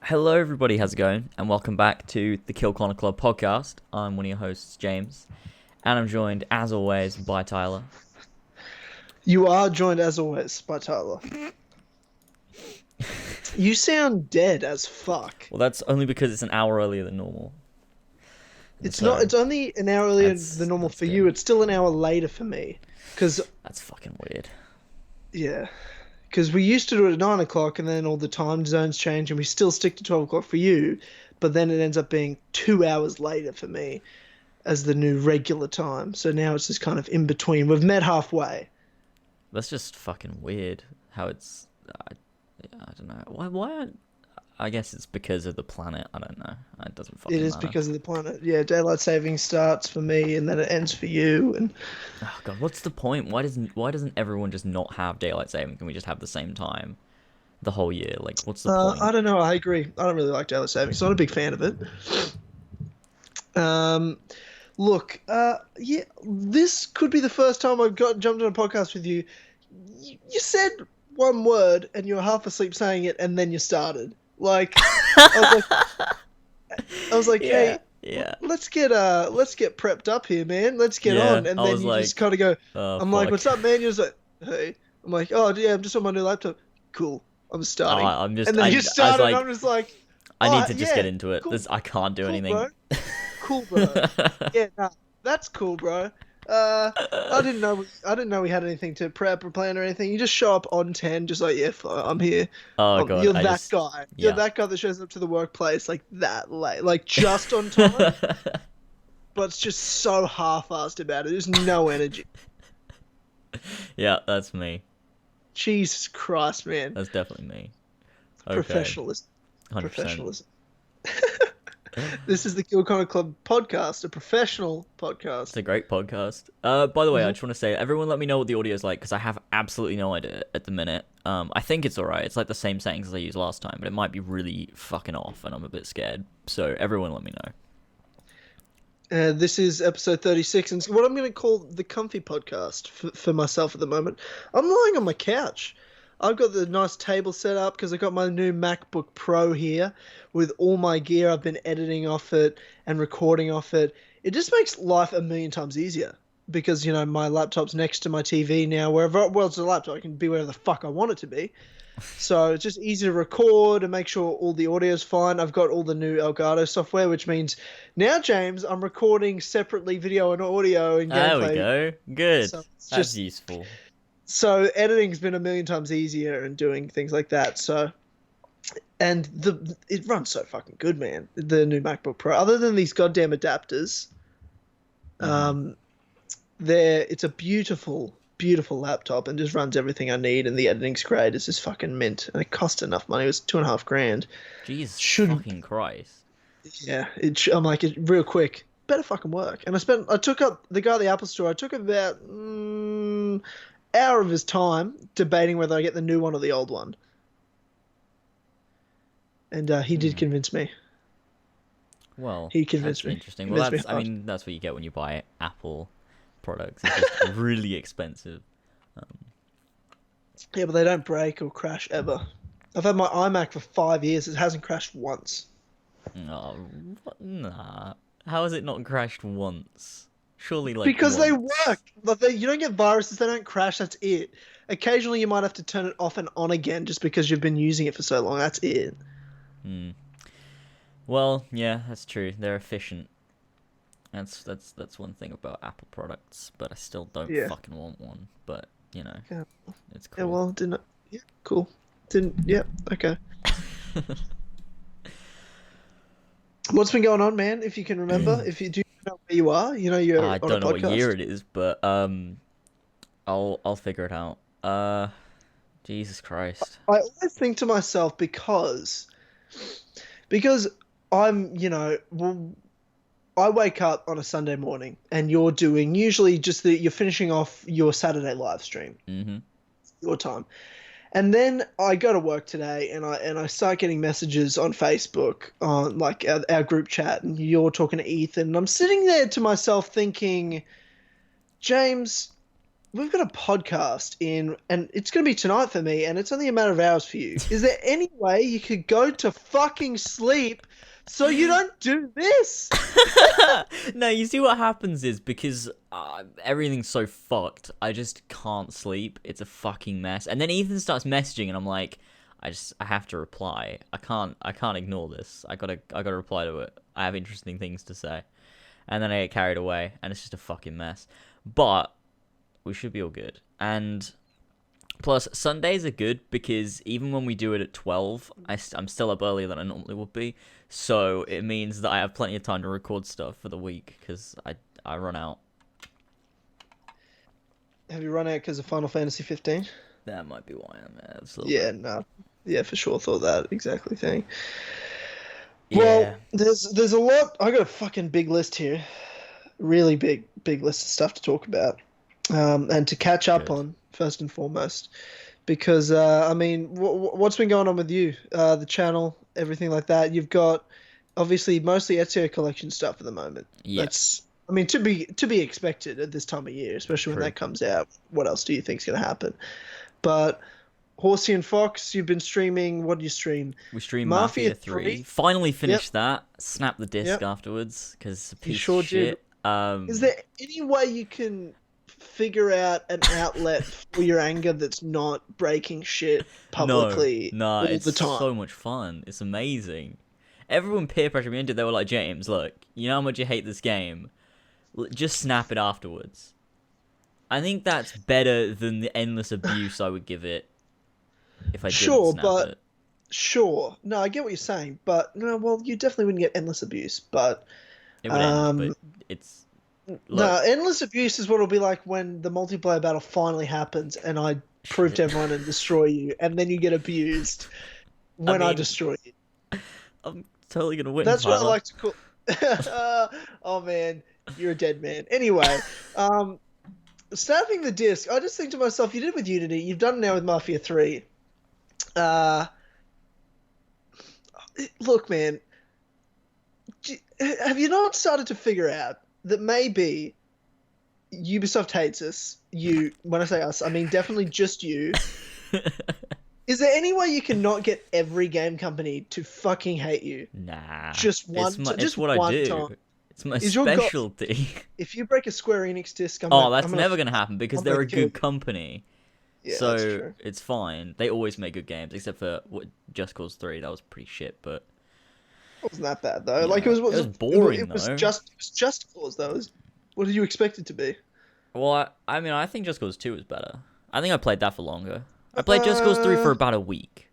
Hello, everybody. How's it going? And welcome back to the Kill Corner Club podcast. I'm one of your hosts, James, and I'm joined, as always, by Tyler. You are joined, as always, by Tyler. You sound dead as fuck. Well, that's only because it's an hour earlier than normal. It's not. It's only an hour earlier than normal for you. It's still an hour later for me. That's fucking weird. Yeah. Because we used to do it at 9 o'clock, and then all the time zones change, and we still stick to 12 o'clock for you, but then it ends up being 2 hours later for me as the new regular time. So now it's just kind of in between. We've met halfway. That's just fucking weird. How it's, I don't know. Why? I guess it's because of the planet. I don't know. It doesn't fucking matter. It is because of the planet. Yeah, daylight saving starts for me, and then it ends for you. And oh god, what's the point? Why doesn't everyone just not have daylight saving? Can we just have the same time the whole year? Like, what's the point? I don't know. I agree. I don't really like daylight saving. So I'm not a big fan of it. Look, yeah, this could be the first time I've jumped on a podcast with you. You said one word and you were half asleep saying it, and then you started. Like, I was like, hey, yeah. let's get prepped up here, man. Let's get on. And then you just kind of go, I'm like, what's up, man? You're just like, hey. I'm like, oh yeah, I'm just on my new laptop. Cool. I'm starting. And then you started, and I'm just like, I need to just get into it. Cool. I can't do anything. Bro. Cool, bro. Yeah, nah, that's cool, bro. I didn't know we had anything to prep or plan or anything. You just show up on 10, just like, yeah, I'm here. Oh god, you're that guy. Yeah. You're that guy that shows up to the workplace like that late, like just on time. But it's just so half-assed about it. There's no energy. Yeah, that's me. Jesus Christ, man. That's definitely me. Okay. Professionalism. 100%. Professionalism. This is the Kill Corner Club podcast, a professional podcast. It's a great podcast. By the way, I just want to say, everyone let me know what the audio is like, because I have absolutely no idea at the minute. I think it's alright. It's like the same settings as I used last time, but it might be really fucking off, and I'm a bit scared. So everyone let me know. This is episode 36, and what I'm going to call the comfy podcast for myself at the moment. I'm lying on my couch. I've got the nice table set up because I got my new MacBook Pro here with all my gear. I've been editing off it and recording off it. It just makes life a million times easier because, you know, my laptop's next to my TV now. Well, it's a laptop. I can be wherever the fuck I want it to be. So it's just easy to record and make sure all the audio is fine. I've got all the new Elgato software, which means now, James, I'm recording separately video and audio and gameplay. There we go. Good. So that's useful. So editing's been a million times easier and doing things like that. So, and it runs so fucking good, man. The new MacBook Pro, other than these goddamn adapters, it's a beautiful, beautiful laptop and just runs everything I need. And the editing's great. It's just fucking mint, and it cost enough money. It was $2.5 grand. Jesus fucking Christ. Yeah, I'm like, real quick, better fucking work. And I took up the guy at the Apple Store. I took about hour of his time debating whether I get the new one or the old one, and he did convince me. Well, he convinced me. Interesting. Well, that's what you get when you buy Apple products. It's just really expensive. Yeah, but they don't break or crash ever. I've had my iMac for 5 years. It hasn't crashed once. Oh, nah. How has it not crashed once? Surely, like, because they work. You don't get viruses. They don't crash. That's it. Occasionally, you might have to turn it off and on again just because you've been using it for so long. That's it. Well, yeah, that's true. They're efficient. That's one thing about Apple products. But I still don't fucking want one. But you know, it's cool. Yeah, well, cool. Okay. What's been going on, man? If you can remember, if you do know where you are, you know you're I on don't a know podcast. what year it is, but I'll figure it out. Jesus Christ. I always think to myself because I'm, you know, I wake up on a Sunday morning and you're doing usually just you're finishing off your Saturday live stream, your time. And then I go to work today and I start getting messages on Facebook on like our group chat, and you're talking to Ethan, and I'm sitting there to myself thinking, James, we've got a podcast in, and it's going to be tonight for me, and it's only a matter of hours for you. Is there any way you could go to fucking sleep so you don't do this? No, you see what happens is because everything's so fucked, I just can't sleep. It's a fucking mess. And then Ethan starts messaging, and I'm like, I have to reply. I can't ignore this. I gotta reply to it. I have interesting things to say. And then I get carried away, and it's just a fucking mess. But we should be all good. And plus, Sundays are good because even when we do it at 12, I'm still up earlier than I normally would be. So it means that I have plenty of time to record stuff for the week because I run out. Have you run out because of Final Fantasy 15? That might be why I'm Yeah, no. Yeah, for sure. Thought that exactly thing. Yeah. Well, there's a lot. I got a fucking big list here. Really big list of stuff to talk about. And to catch up on, first and foremost. Because, I mean, what's been going on with you? The channel, everything like that. You've got, obviously, mostly Ezio Collection stuff at the moment. Yeah. That's, I mean, to be expected at this time of year, especially when that comes out. What else do you think's going to happen? But Horsey and Fox, you've been streaming. What do you stream? We streamed Mafia 3. Finally finished that. Snapped the disc afterwards because it's a piece of shit. Is there any way you can figure out an outlet for your anger that's not breaking shit publicly all it's the time? So much fun. It's amazing. Everyone peer pressured me into it. They were like, James, look, you know how much you hate this game? Just snap it afterwards. I think that's better than the endless abuse I would give it if I didn't snap it. Sure. No, I get what you're saying, but no, well, you definitely wouldn't get endless abuse, but it would end, but it's no, endless abuse is what it'll be like when the multiplayer battle finally happens and I prove to everyone and destroy you, and then you get abused when I destroy you. I'm totally gonna win. That's what I like to call. Oh man, you're a dead man. Anyway, snapping the disc. I just think to myself, you did it with Unity. You've done it now with Mafia 3. Look, man. Have you not started to figure out that maybe Ubisoft hates us? When I say us, I mean definitely just you. Is there any way you can not get every game company to fucking hate you? Nah. Just one. It's what I do. Time. It's my specialty. If you break a Square Enix disc, that's never gonna happen because they're a good company. Yeah, so that's true. It's fine. They always make good games, except for Just Cause 3. That was pretty shit, but it wasn't that bad though. Like it was boring. It was Just Cause though. What did you expect it to be? Well, I mean, I think Just Cause 2 is better. I think I played that for longer. I played Just Cause 3 for about a week.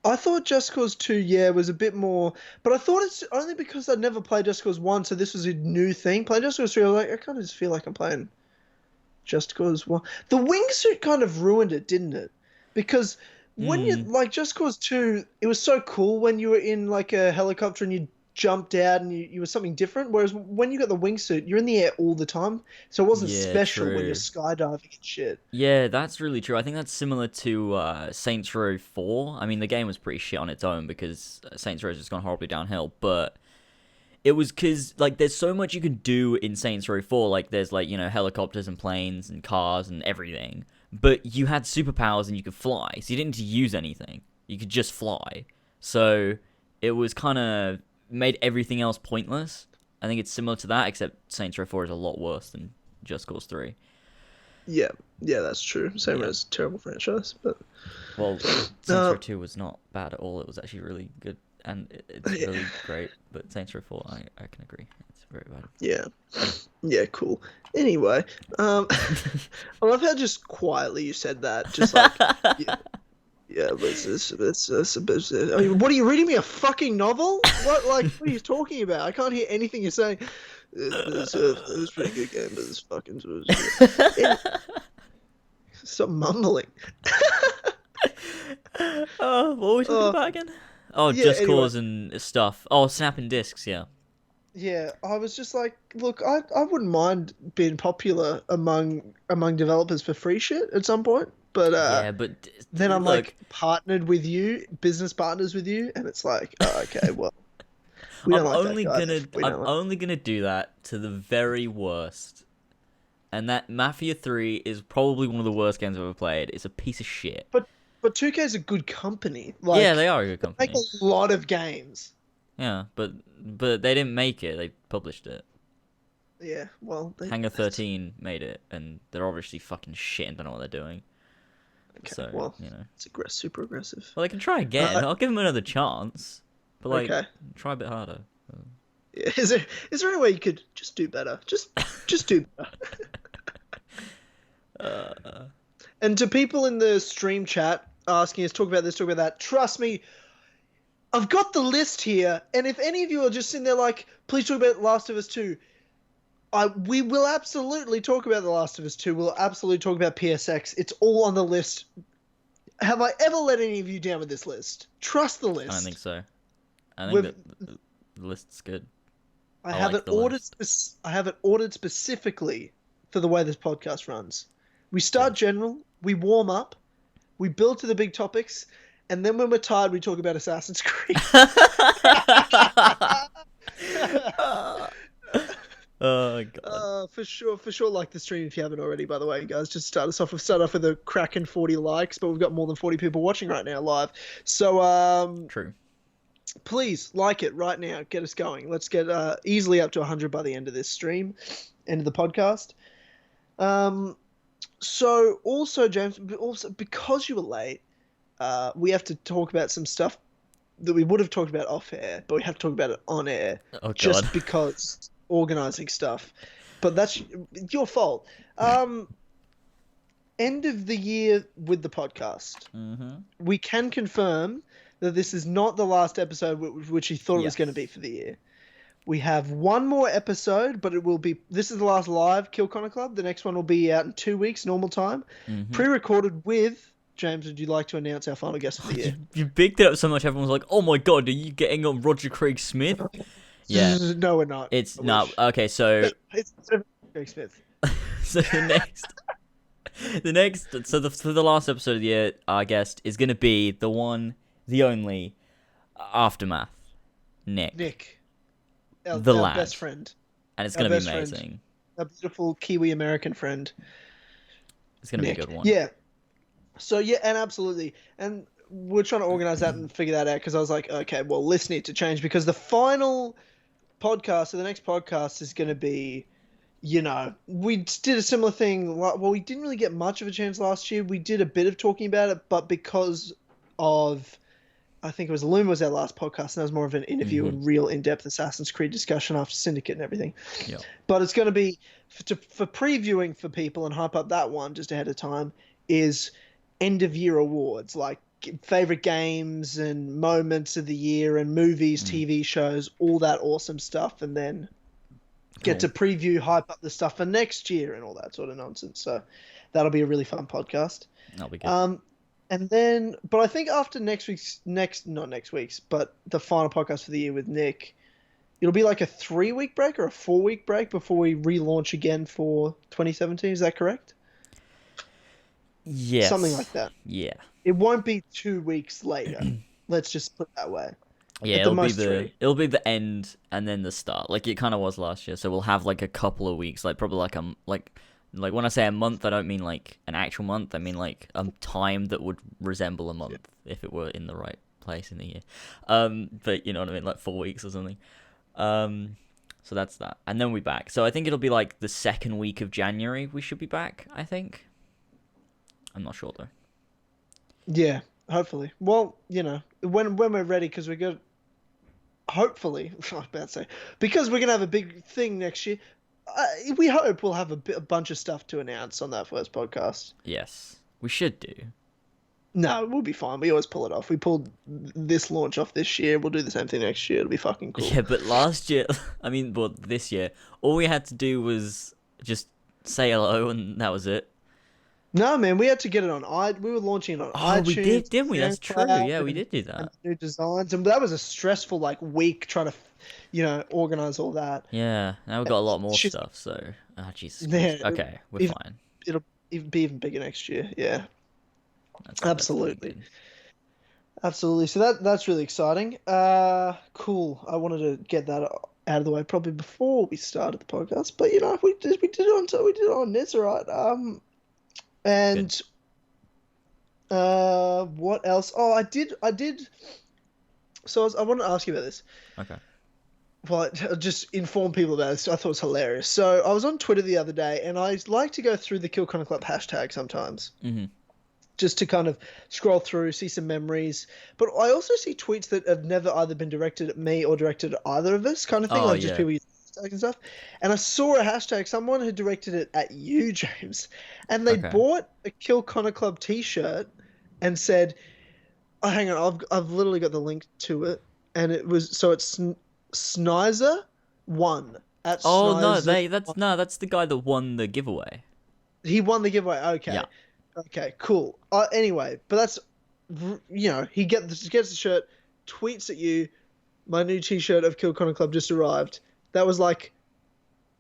I thought Just Cause 2, was a bit more, but I thought it's only because I'd never played Just Cause 1, so this was a new thing. Playing Just Cause 3, I was like, I kind of just feel like I'm playing Just Cause 1. The wingsuit kind of ruined it, didn't it? Because when you, like, Just Cause 2, it was so cool when you were in, like, a helicopter and you jumped out and you were something different, whereas when you got the wingsuit, you're in the air all the time, so it wasn't special when you're skydiving and shit. Yeah, that's really true. I think that's similar to Saints Row 4. I mean, the game was pretty shit on its own because Saints Row has just gone horribly downhill, but it was because, like, there's so much you can do in Saints Row 4. Like, there's, like, you know, helicopters and planes and cars and everything, but you had superpowers and you could fly, so you didn't need to use anything. You could just fly. So it was kind of made everything else pointless. I think it's similar to that, except Saints Row 4 is a lot worse than Just Cause 3. Yeah, that's true. Same as a terrible franchise, but well, Saints Row 2 was not bad at all. It was actually really good, and it's really great. But Saints Row 4, I can agree, it's very bad. Yeah, cool. Anyway, I love how just quietly you said that, just like yeah, but it's I mean, what are you reading me, a fucking novel? What are you talking about? I can't hear anything you're saying. It was a pretty good game, but it's fucking. Stop mumbling. What were we talking about again? Just Cause and stuff. Snapping discs, yeah. Yeah, I was just like, look, I wouldn't mind being popular among developers for free shit at some point. But then I'm like partnered with you, business partners with you, and it's like, oh, okay, well, I'm only gonna do that to the very worst. And that Mafia 3 is probably one of the worst games I've ever played. It's a piece of shit. But 2K is a good company. Yeah, Like, they are a good they make company. a lot of games. Yeah, but they didn't make it. They published it. Yeah, well, Hangar 13 made it, and they're obviously fucking shit and don't know what they're doing. okay, So, well, you know. it's super aggressive. Well, they can try again. I'll give them another chance. But, like, Okay. try a bit harder. Is there any way you could just do better? Just do better. And to people in the stream chat asking us, talk about this, talk about that, trust me, I've got the list here, and if any of you are just sitting there like, please talk about Last of Us 2, we will absolutely talk about The Last of Us 2. We'll absolutely talk about PSX. It's all on the list. Have I ever let any of you down with this list? Trust the list. I don't think so. I think that the list's good. I have it ordered specifically for the way this podcast runs. We start general, we warm up, we build to the big topics, and then when we're tired, we talk about Assassin's Creed. Oh god. For sure. Like the stream if you haven't already. By the way, guys, just start off with a cracking 40 likes, but we've got more than 40 people watching right now live. So True. Please like it right now. Get us going. Let's get easily up to 100 by the end of this stream, end of the podcast. So also, James, also because you were late, we have to talk about some stuff that we would have talked about off air, but we have to talk about it on air. Oh, God. Just because organizing stuff. But that's your fault. End of the year with the podcast. Mm-hmm. We can confirm that this is not the last episode which you thought it was going to be for the year. We have one more episode, but it will be... This is the last live Kill Connor Club. The next one will be out in 2 weeks, normal time. Mm-hmm. Pre-recorded with... James, would you like to announce our final guest of the year? You bigged it up so much, everyone's like, oh my god, are you getting on Roger Craig Smith? Yeah. No, we're not. It's... No, okay, so... It's Craig Smith. So the last episode of the year, our guest is going to be the one, the only, Aftermath, Nick. Our lad. best friend. And it's going to be amazing. A beautiful Kiwi American friend. It's going to be a good one. Yeah. So, yeah, and absolutely. And we're trying to organize that and figure that out because I was like, okay, well, lists need to change because the final podcast, so the next podcast is going to be, you know, we did a similar thing. Well, we didn't really get much of a chance last year. We did a bit of talking about it, but because of, I think it was Loom was our last podcast, and that was more of an interview and real in-depth Assassin's Creed discussion after Syndicate and everything. Yeah. But it's going to be, for previewing for people and hype up that one just ahead of time, is end-of-year awards, like favorite games and moments of the year and movies, TV shows, all that awesome stuff, and then get to preview, hype up the stuff for next year and all that sort of nonsense. So that'll be a really fun podcast. That'll be good. And then, but I think after not next week's, but the final podcast for the year with Nick, it'll be like a 3-week break or a 4-week break before we relaunch again for 2017. Is that correct? Yes. Something like that. Yeah. It won't be 2 weeks later. Let's just put it that way. Yeah, it'll be the end and then the start, like it kind of was last year. So we'll have like a couple of weeks, like probably like when I say a month, I don't mean like an actual month. I mean like a time that would resemble a month if it were in the right place in the year. But you know what I mean, like 4 weeks or something. So that's that, and then we'll be back. So I think it'll be like the second week of January. We should be back. I think. I'm not sure though. Yeah, hopefully. Well, you know, when we're ready, because we got. Hopefully, I was about to say, because we're gonna have a big thing next year. We hope we'll have a bunch of stuff to announce on that first podcast. Yes, we should do. No, we'll be fine. We always pull it off. We pulled this launch off this year. We'll do the same thing next year. It'll be fucking cool. Yeah, but last year, this year, all we had to do was just say hello, and that was it. No, man, we had to get it on we were launching it on iTunes. Oh, we did, didn't we? That's true. Yeah, we did do that. New designs, and that was a stressful week trying to, organize all that. Yeah, now we've got a lot more stuff. So, Jesus Christ. Yeah, okay, we're fine. It'll be even bigger next year. Yeah, absolutely. So that's really exciting. Cool. I wanted to get that out of the way probably before we started the podcast. But you know, we did it on this, all right. Good. And what else? Oh, I did. So I wanted to ask you about this. Okay. Well, just inform people about this. I thought it was hilarious. So I was on Twitter the other day, and I like to go through the Kill Connor Club hashtag sometimes, just to kind of scroll through, see some memories. But I also see tweets that have never either been directed at me or directed at either of us, kind of thing, Oh, like just yeah. people use hashtags and stuff. And I saw a hashtag. Someone had directed it at you, James, and they Okay. bought a Kill Connor Club T-shirt and said, "Oh, hang on, I've literally got the link to it." And it was so it's Snizer won at Oh no, Snizer. that's the guy that won the giveaway. He won the giveaway. Okay, Yeah. okay, cool. Anyway, but that's he gets the shirt, tweets at you. My new T-shirt of Kill Connor Club just arrived. That was like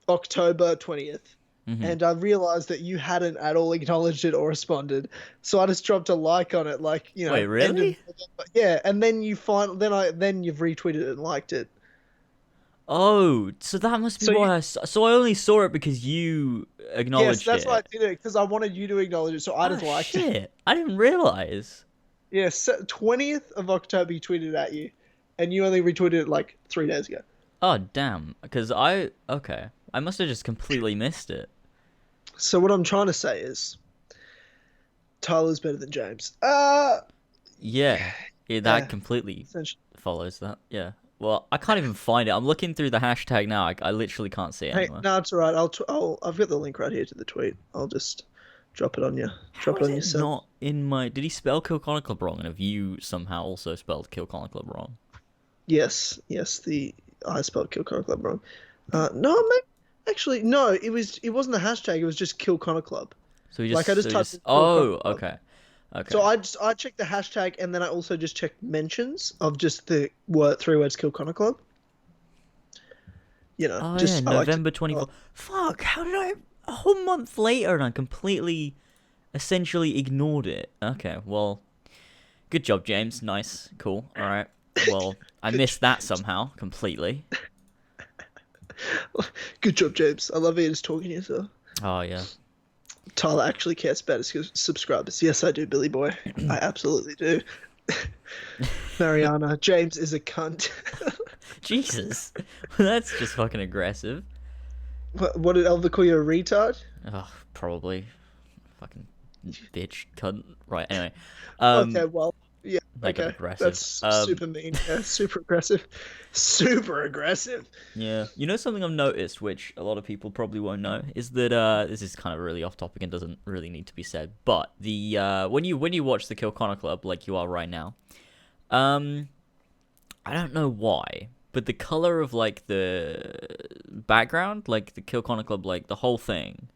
October 20th. And I realized that you hadn't at all acknowledged it or responded, so I just dropped a like on it, like Wait, end of really? November. Yeah, and then you've retweeted it and liked it. Oh, so that must be So why so I only saw it because you yes, acknowledged that's why I it. did it because I wanted you to acknowledge it, so I Oh just liked it. shit. I didn't realize. Yes, 20th of October he tweeted at you, and you only retweeted it like 3 days ago. Oh damn, because okay. I must have just completely missed it. So what I'm trying to say is, Tyler's better than James. Yeah. Yeah, Yeah, that completely essentially. follows that. Yeah. Well, I can't even find it. I'm looking through the hashtag now. I literally can't see it Hey, anywhere. no, it's all right. I've got the link right here to the tweet. I'll just drop it on you. How Drop it is on it yourself. not in my... Did he spell Kill Connor Club wrong? And have you somehow also spelled Kill Connor Club wrong? Yes, yes. I spelled Kill Connor Club wrong. No, mate. Actually, no. It wasn't a hashtag. It was just Kill Connor Club. So he Like I just typed in Kill Connor Oh, Club. okay. Okay. So I checked the hashtag and then I also just checked mentions of just the three words Kill Connor Club. You know, Oh, yeah, just I like to. November 24th. Fuck, how did I... A whole month later and I completely, essentially ignored it. Okay, well... Good job, James. Nice. Cool. Alright. Well, I missed that somehow, completely. Good job, James. I love you just talking to yourself. Oh, yeah. Tyler actually cares about his subscribers. Yes, I do, Billy Boy. I absolutely do. Mariana, James is a cunt. Jesus. That's just fucking aggressive. What did Elva call you, a retard? Oh, probably. Fucking bitch, cunt. Right, anyway. Okay, well, yeah, That got okay. aggressive. That's super mean. Yeah, super aggressive. Super aggressive. Yeah. You know something I've noticed, which a lot of people probably won't know, is that this is kind of really off topic and doesn't really need to be said. But the when you watch the Kill Connor Club like you are right now, I don't know why, but the color of like the background, like the Kill Connor Club, like the whole thing,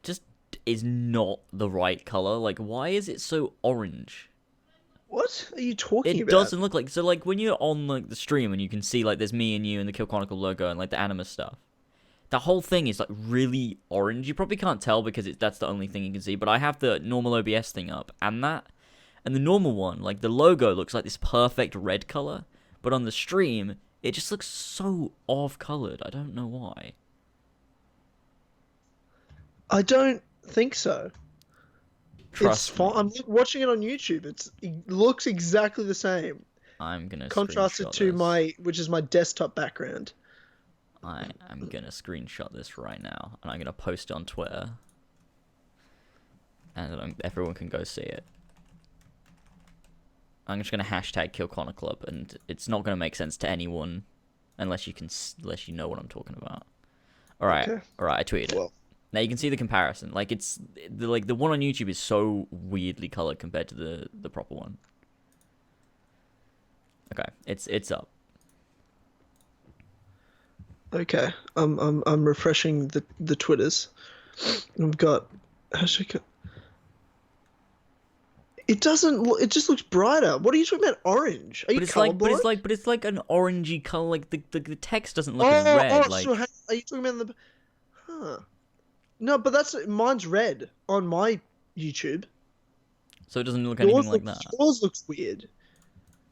just is not the right color. Like, why is it so orange? What are you talking It about? doesn't look like... So, like, when you're on, like, the stream and you can see, like, there's me and you and the Kill Chronicle logo and, like, the Animus stuff. The whole thing is, like, really orange. You probably can't tell because that's the only thing you can see. But I have the normal OBS thing up. And the normal one, like, the logo looks like this perfect red color. But on the stream, it just looks so off-colored. I don't know why. I don't think so. Trust it's fine. me. I'm watching it on YouTube. It looks exactly the same. I'm gonna Contrasted screenshot to this. which is my desktop background. I am gonna screenshot this right now. And I'm gonna post it on Twitter. And everyone can go see it. I'm just gonna hashtag Kill Connor Club, and it's not gonna make sense to anyone unless you know what I'm talking about. All right, Okay. all right. I tweeted it. Now you can see the comparison. Like the one on YouTube is so weirdly colored compared to the proper one. Okay, it's up. Okay, I'm refreshing the Twitters. I've got hashtag. It doesn't. It just looks brighter. What are you talking about? Orange? Are you colorblind? But it's like an orangey color. Like the text doesn't look as red. Like, so are you talking about the? Huh. No, but mine's red on my YouTube. so it doesn't look anything like that. Yours looks weird.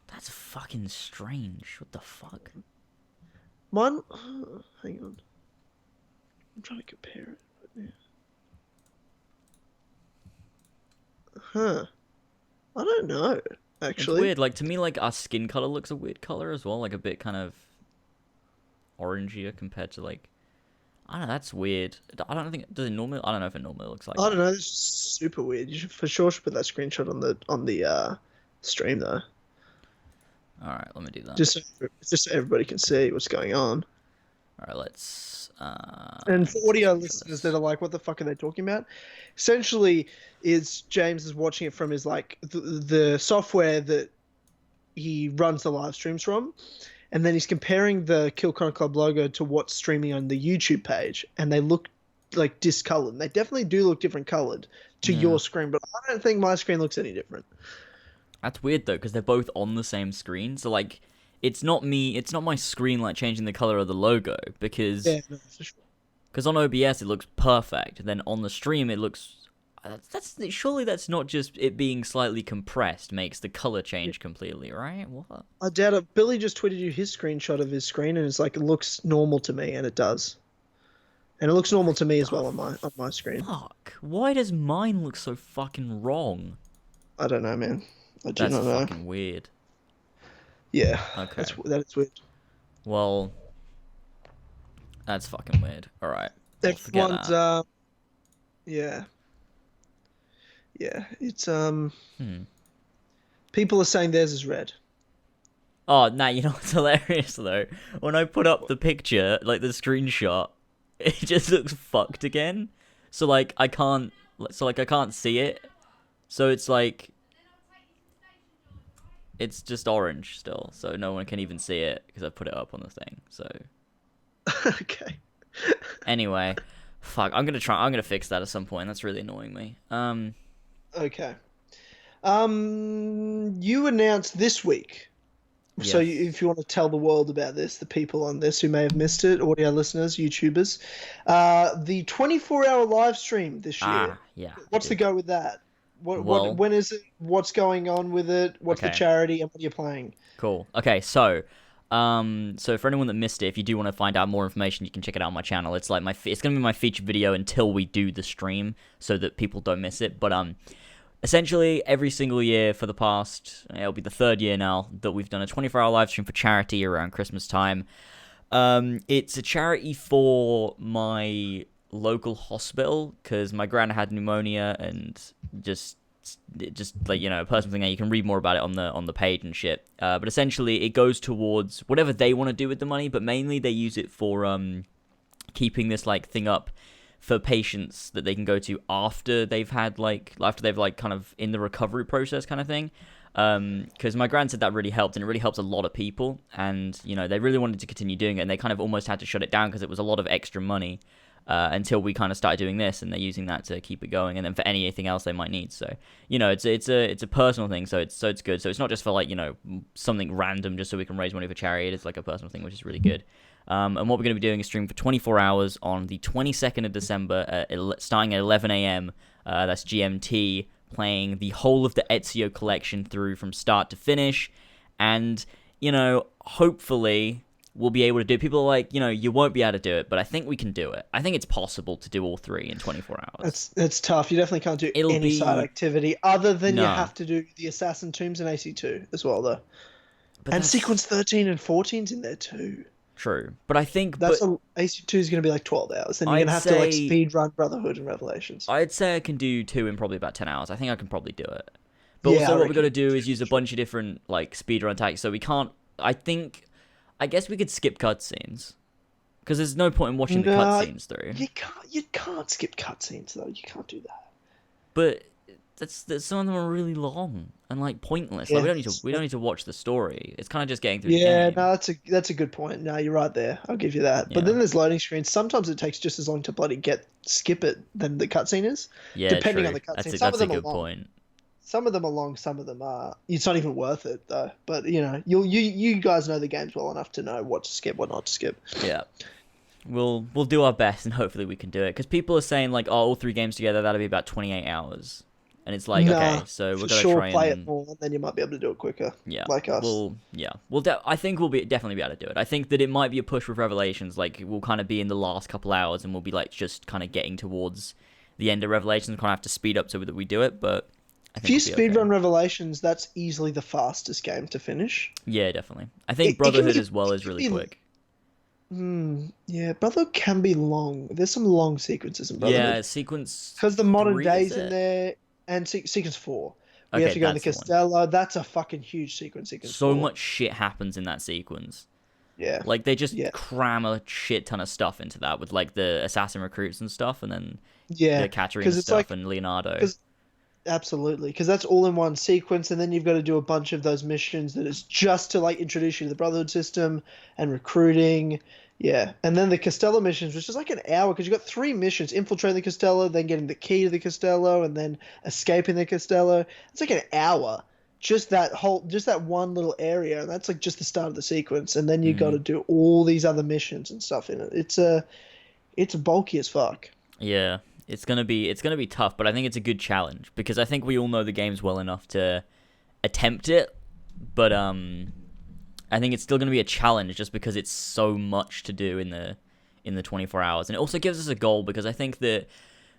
That's fucking strange. What the fuck? Mine. Hang on. I'm trying to compare it. Yeah. Huh. I don't know. It's Actually, weird. Like to me, like our skin color looks a weird color as well, like a bit kind of orangier compared to like. I don't know. That's weird. I don't think does it normally. I don't know if it normally looks like I don't that. know. It's super weird. You should for sure should put that screenshot on the stream though, All right, let me do that. just so everybody can see what's going on. All right, let's And let me for take a audio screenshot of listeners that this. are like, "What the fuck are they talking about?" Essentially, is James is watching it from his like the software that he runs the live streams from, and then he's comparing the Kill Connor Club logo to what's streaming on the YouTube page, and they look like discolored. They definitely do look different colored to Yeah, your screen, but I don't think my screen looks any different. that's weird though, because they're both on the same screen. So like, it's not me. It's not my screen like changing the color of the logo because Yeah, no, for sure. on OBS it looks perfect. And then on the stream it looks. That's surely that's not just it being slightly compressed makes the color change completely, right? What? I doubt it. Billy just tweeted you his screenshot of his screen, and it's like it looks normal to me, and it does, and it looks normal to me as The well on my screen. fuck? Why does mine look so fucking wrong? I don't know, man. I do That's not know. fucking weird. Yeah, Okay. that is weird. Well, that's fucking weird. All right. We'll forget Everyone's that. yeah, yeah. It's Hmm. people are saying theirs is red. Oh, nah, you know what's hilarious though? When I put up the picture, like the screenshot, it just looks fucked again. So like I can't I can't see it. So it's like it's just orange still. So no one can even see it because I put it up on the thing. So Okay. anyway, fuck, I'm gonna fix that at some point. That's really annoying me. Okay. You announced this week. So Yes. if you want to tell the world about this, the people on this who may have missed it, audio listeners, YouTubers, the 24-hour live stream this year. Yeah, I What's the did. go with that? Well, When is it? What's going on with it? What's the okay. charity and what are you playing? Cool. Okay, so for anyone that missed it, if you do want to find out more information, you can check it out on my channel. It's like it's gonna be my featured video until we do the stream, so that people don't miss it. But essentially every single year for the past, it'll be the third year now that we've done a 24-hour live stream for charity around Christmas time. It's a charity for my local hospital because my gran had pneumonia and just like, you know, a personal thing. You can read more about it on the page and shit. But essentially, it goes towards whatever they want to do with the money. But mainly, they use it for keeping this like thing up for patients that they can go to after they've kind of in the recovery process kind of thing. Because my gran said that really helped, and it really helps a lot of people. And you know, they really wanted to continue doing it, and they kind of almost had to shut it down because it was a lot of extra money. Until we kind of started doing this, and they're using that to keep it going, and then for anything else they might need. So you know, it's a personal thing, so it's good. So it's not just for like, you know, something random just so we can raise money for charity. It's like a personal thing, which is really good. And what we're going to be doing is stream for 24 hours on the 22nd of December, starting at 11 a.m. That's GMT, playing the whole of the Ezio Collection through from start to finish, and you know, hopefully we'll be able to do. People are like, you know, you won't be able to do it, but I think we can do it. I think it's possible to do all three in 24 hours. That's tough. You definitely can't do It'll any side be activity other than you no, have to do the Assassin Tombs and AC2 as well, though. but And that's Sequence 13 and 14's in there too. true. But I think, That's AC2 is going to be like 12 hours. Then you're going I'd to have to like say speed run Brotherhood and Revelations. I'd say I can do two in probably about 10 hours. I think I can probably do it. But Yeah, also, I what we got reckon to do you is use a bunch of different like speedrun tactics. So we can't. I guess we could skip cutscenes because there's no point in watching the No, cutscenes through. you can't skip cutscenes though. You can't do that. But that's some of them are really long and like pointless. Like Yeah, we don't need to watch the story. It's kind of just getting through the yeah, game. no, that's a good point. No, you're right there. I'll give you that. But Yeah. then there's loading screens. Sometimes it takes just as long to bloody skip it than the cutscene is. Yeah, Depending true. on the cutscene. Some That's of a them are good long. point. Some of them are long. Some of them are. It's not even worth it though. But you know, you guys know the games well enough to know what to skip, what not to skip. Yeah. We'll do our best and hopefully we can do it because people are saying like, oh, all three games together that'll be about 28 hours. And it's like, okay, Nah, so we're for gonna sure try play it and more, and then you might be able to do it quicker. yeah, Like us. I think we'll definitely be able to do it. I think that it might be a push with Revelations. Like we'll kind of be in the last couple hours, and we'll be like just kind of getting towards the end of Revelations. Kind of have to speed up so that we do it, but I If think you we'll be okay. speedrun Revelations, that's easily the fastest game to finish. Yeah, definitely. I think It can Brotherhood be as well is it can really be quick. yeah, Brotherhood can be long. There's some long sequences in Brotherhood. Yeah, sequence Because the modern 3 is days in it? there, and sequence 4. We have Okay, to go in the that's the one. Castello. That's a fucking huge sequence So 4. much shit happens in that sequence. Yeah. Like they just Yeah. cram a shit ton of stuff into that with like the assassin recruits and stuff, and then Yeah. the Katarina Because it's stuff like, and Leonardo. because absolutely, because that's all in one sequence, and then you've got to do a bunch of those missions that is just to like introduce you to the Brotherhood system and recruiting. Yeah, and then the Costello missions, which is like an hour, because you got 3 missions: infiltrating the Costello, then getting the key to the Costello, and then escaping the Costello. It's like an hour, just that one little area, and that's like just the start of the sequence, and then you got Mm. to do all these other missions and stuff in it. It's bulky as fuck. Yeah, it's gonna be tough, but I think it's a good challenge because I think we all know the games well enough to attempt it, but I think it's still gonna be a challenge just because it's so much to do in the 24 hours, and it also gives us a goal because I think that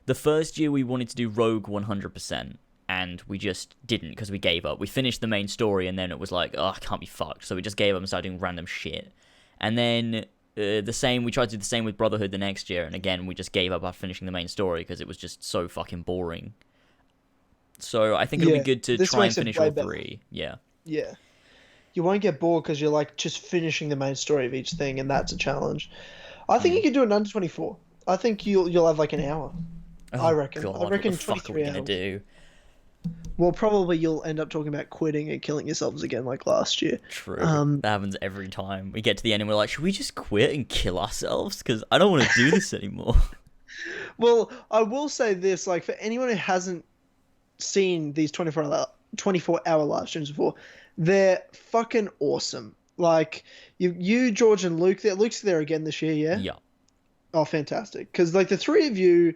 the first year we wanted to do Rogue 100%. And we just didn't because we gave up. We finished the main story and then it was like, oh, I can't be fucked. So we just gave up and started doing random shit. And then we tried to do the same with Brotherhood the next year, and again we just gave up after finishing the main story because it was just so fucking boring. So I think it'll be Yeah, good to this try and makes it finish way all better. 3. Yeah, Yeah. You won't get bored because you're like just finishing the main story of each thing, and that's a challenge. I think you mm. can do it in under 24. I think you'll have like an hour. I Oh reckon. I god, what the reckon fuck are we 23 gonna hours. do? Well, probably you'll end up talking about quitting and killing yourselves again like last year. True, that happens every time. We get to the end and we're like, should we just quit and kill ourselves? Because I don't want to do this anymore. Well, I will say this, like for anyone who hasn't seen these 24-hour live streams before, they're fucking awesome. Like you, George and Luke, Luke's there again this year, yeah? Yeah, Oh, fantastic. Because, like, the 3 of you,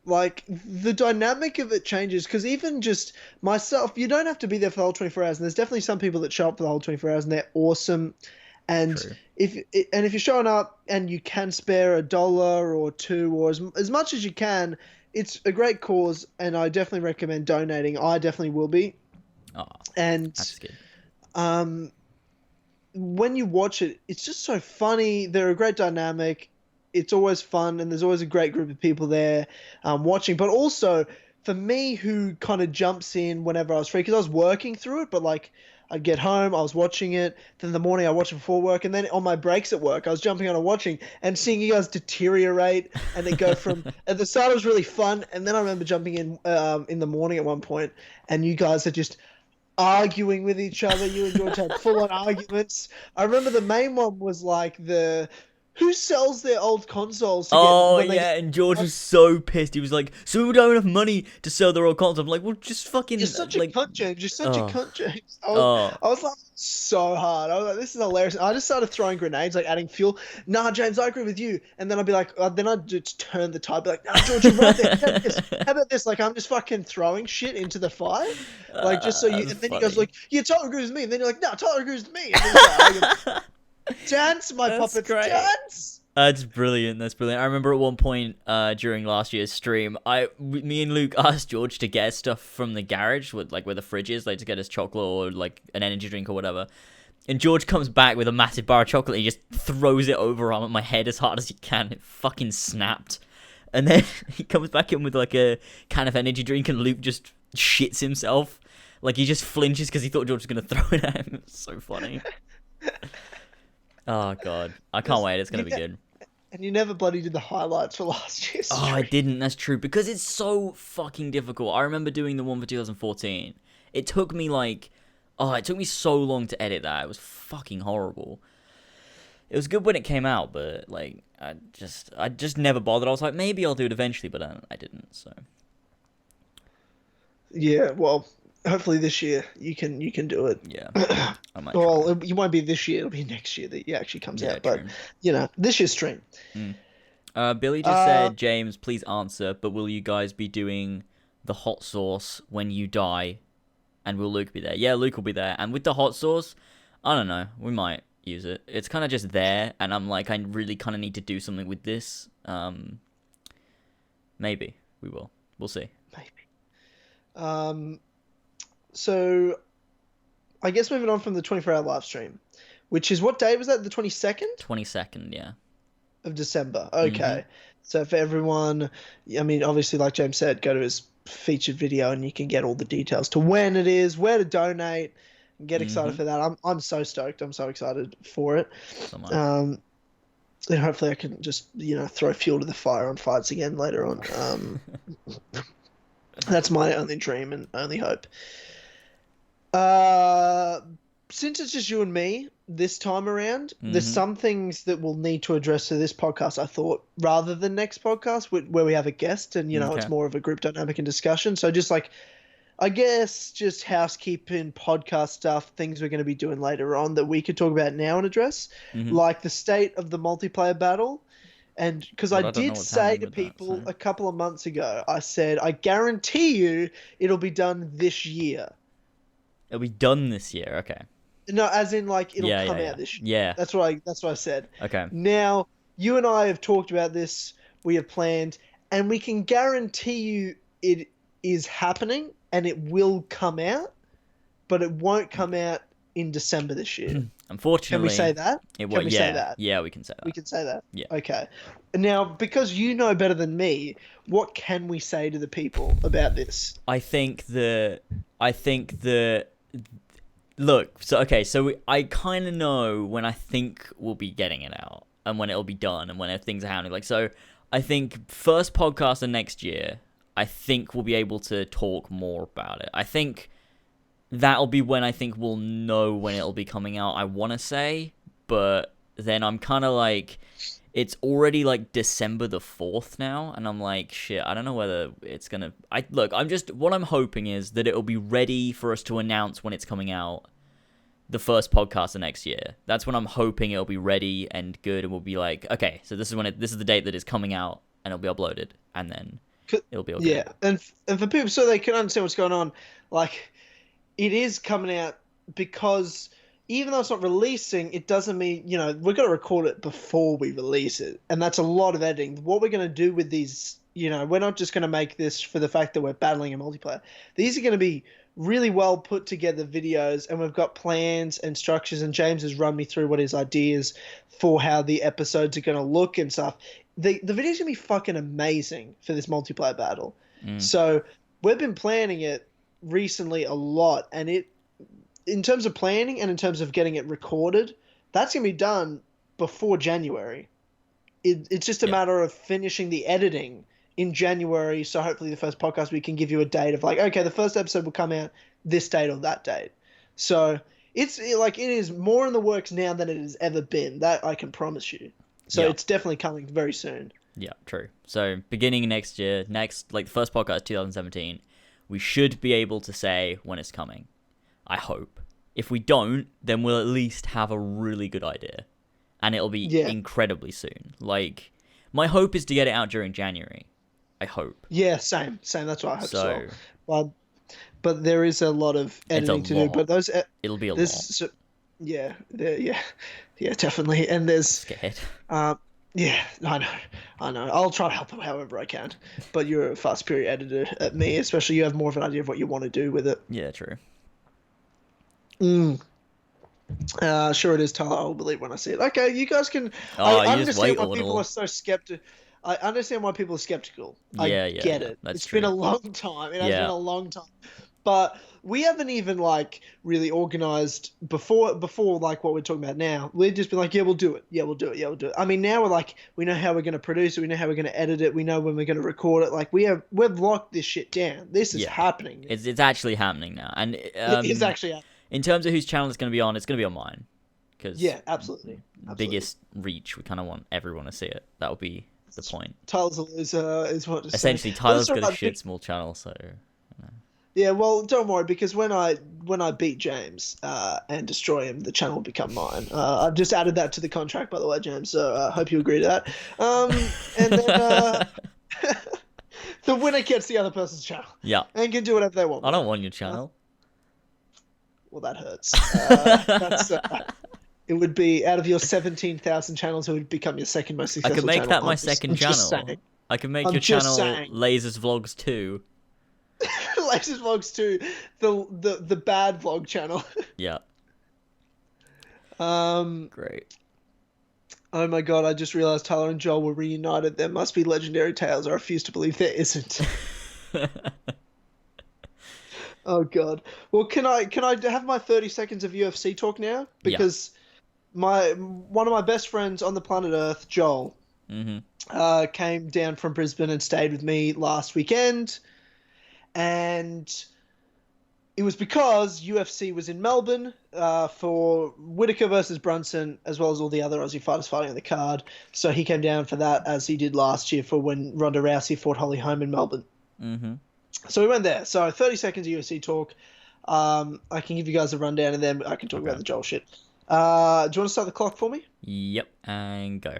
like, the dynamic of it changes. Because even just myself, you don't have to be there for the whole 24 hours. And there's definitely some people that show up for the whole 24 hours and they're awesome. And true. if you're showing up and you can spare $1 or 2 or as much as you can, it's a great cause. And I definitely recommend donating. I definitely will be. Oh, And that's good. um, when you watch it, it's just so funny. They're a great dynamic. It's always fun, and there's always a great group of people there watching. But also, for me, who kind of jumps in whenever I was free, because I was working through it, but like I'd get home, I was watching it. Then in the morning, I watch it before work, and then on my breaks at work, I was jumping on and watching and seeing you guys deteriorate, and they go from at the start it was really fun, and then I remember jumping in the morning at one point, and you guys are just arguing with each other. You and George had full-on arguments. I remember the main one was like who sells their old consoles to get Oh when they yeah, get. and George was so pissed. He was like, "So we don't have enough money to sell their old console." I'm like, "Well, just fucking You're such a like, cunt, James. You're such a oh, cunt, James. oh, I was laughing so hard. I was like, this is hilarious. I just started throwing grenades, like adding fuel. Nah, James, I agree with you. And then I'd be like, then I'd just turn the tide, be like, nah, George, you're right there. How about this? How about this? Like, I'm just fucking throwing shit into the fire. Like, just so you. that's And then you guys are funny. like, yeah, Tyler agrees with me. And then you're like, no, Tyler agrees with me. And then you start arguing. Dance, my That's puppets, great. dance. That's brilliant. That's brilliant. I remember at one point during last year's stream, me and Luke asked George to get stuff from the garage with like where the fridge is, like to get us chocolate or like an energy drink or whatever. And George comes back with a massive bar of chocolate. And he just throws it over at my head as hard as he can. It fucking snapped. And then he comes back in with like a can of energy drink, and Luke just shits himself. Like he just flinches because he thought George was gonna throw it at him. It's so funny. Oh god, I can't wait. It's gonna be good. And you never bloody did the highlights for last year's Oh, I stream. didn't. That's true because it's so fucking difficult. I remember doing the one for 2014. It took me it took me so long to edit that. It was fucking horrible. It was good when it came out, but like I just never bothered. I was like, maybe I'll do it eventually, but I didn't. So Yeah, well, hopefully this year you can do it. yeah, I might try. Well, it won't be this year; it'll be next year that it actually comes Yeah, out. But true. this year's stream. Billy just said, James, please answer. But will you guys be doing the hot sauce when you die, and will Luke be there? Yeah, Luke will be there. And with the hot sauce, I don't know, we might use it. It's kind of just there, and I'm like, I really kind of need to do something with this. Maybe we will. We'll see. Maybe. So, I guess moving on from the 24-hour live stream, which is what day was that? The 22nd? 22nd, yeah. Of December. Okay. So for everyone, I mean, obviously, like James said, go to his featured video and you can get all the details to when it is, where to donate, and get excited for that. I'm so stoked. I'm so excited for it. So much. And hopefully I can just, throw fuel to the fire on fights again later on. That's my only dream and only hope. Since it's just you and me this time around, there's some things that we'll need to address to this podcast, I thought, rather than next podcast where we have a guest and, it's more of a group dynamic and discussion. So just like, I guess just housekeeping podcast stuff, things we're going to be doing later on that we could talk about now and address, like the state of the multiplayer battle. And because I did say to people a couple of months ago, I said, I guarantee you it'll be done this year. It'll be done this year, okay. No, as in like it'll come out this year. Yeah. That's what I said. Okay. Now, you and I have talked about this, we have planned, and we can guarantee you it is happening and it will come out, but it won't come out in December this year. Unfortunately. Can we say that? Can we say that? Yeah, we can say that. We can say that? Yeah. Okay. Now, because you know better than me, what can we say to the people about this? I think the look, so I kind of know when I think we'll be getting it out and when it'll be done and when things are happening. Like, so I think first podcast of next year, I think we'll be able to talk more about it. I think that'll be when I think we'll know when it'll be coming out, I want to say, but then I'm kind of like, it's already like December the 4th now, and I'm like, shit, I don't know whether it's gonna... what I'm hoping is that it'll be ready for us to announce when it's coming out the first podcast of next year. That's when I'm hoping it'll be ready and good, and we'll be like, okay, so this is the date that it's coming out, and it'll be uploaded, and then it'll be okay. Yeah, and for people, so they can understand what's going on, like, it is coming out because... even though it's not releasing, it doesn't mean, we're going to record it before we release it. And that's a lot of editing. What we're going to do with these, we're not just going to make this for the fact that we're battling a multiplayer. These are going to be really well put together videos, and we've got plans and structures, and James has run me through what his ideas for how the episodes are going to look and stuff. The video's going to be fucking amazing for this multiplayer battle. So we've been planning it recently a lot, and in terms of planning and in terms of getting it recorded, that's going to be done before January. It's just a matter of finishing the editing in January. So hopefully the first podcast, we can give you a date of like, okay, the first episode will come out this date or that date. So it is more in the works now than it has ever been. That I can promise you. So it's definitely coming very soon. Yeah, true. So beginning next year, the first podcast, 2017, we should be able to say when it's coming. I hope. If we don't, then we'll at least have a really good idea. And it'll be incredibly soon. Like, my hope is to get it out during January. I hope. Yeah, same. That's what I hope so. But there is a lot of editing to do. But it'll be a lot. So, yeah, definitely. And there's... I'm scared. Yeah, I know. I'll try to help however I can. But you're a far superior editor at me, especially you have more of an idea of what you want to do with it. Yeah, true. Sure it is, Tyler. I'll believe when I see it. Okay, you guys can... I understand why people are so skeptical. I understand why people are skeptical. I get it. It's been a long time. It has been a long time. But we haven't even really organized before like what we're talking about now. We've just been like, yeah, we'll do it. Yeah, we'll do it. I mean, now we're like, we know how we're going to produce it. We know how we're going to edit it. We know when we're going to record it. Like we've locked this shit down. This is happening. It's actually happening now. And it is actually happening. In terms of whose channel it's going to be on, it's going to be on mine. Yeah, absolutely. Biggest reach. We kind of want everyone to see it. That would be the point. Tyler's is what. Essentially, Tyler's got a shit small channel, so. Yeah, well, don't worry, because when I beat James and destroy him, the channel will become mine. I've just added that to the contract, by the way, James. So I hope you agree to that. And then The winner gets the other person's channel. Yeah. And can do whatever they want. I don't want your channel. Well, that hurts. It would be, out of your 17,000 channels, it would become your second most I successful could make channel. that my second channel. I could make your channel Lasers Vlogs 2. Lasers Vlogs 2, the bad vlog channel. Yeah. Great. Oh my god, I just realized Tyler and Joel were reunited. There must be legendary tales. I refuse to believe there isn't. Oh god. Well, can I have my 30 seconds of UFC talk now? Because one of my best friends on the planet Earth, Joel, came down from Brisbane and stayed with me last weekend. And it was because UFC was in Melbourne for Whittaker versus Brunson, as well as all the other Aussie fighters fighting on the card. So he came down for that, as he did last year for when Ronda Rousey fought Holly Holm in Melbourne. So we went there. So 30 seconds of UFC talk. I can give you guys a rundown, and then I can talk about the Joel shit. Do you want to start the clock for me? Yep, and go.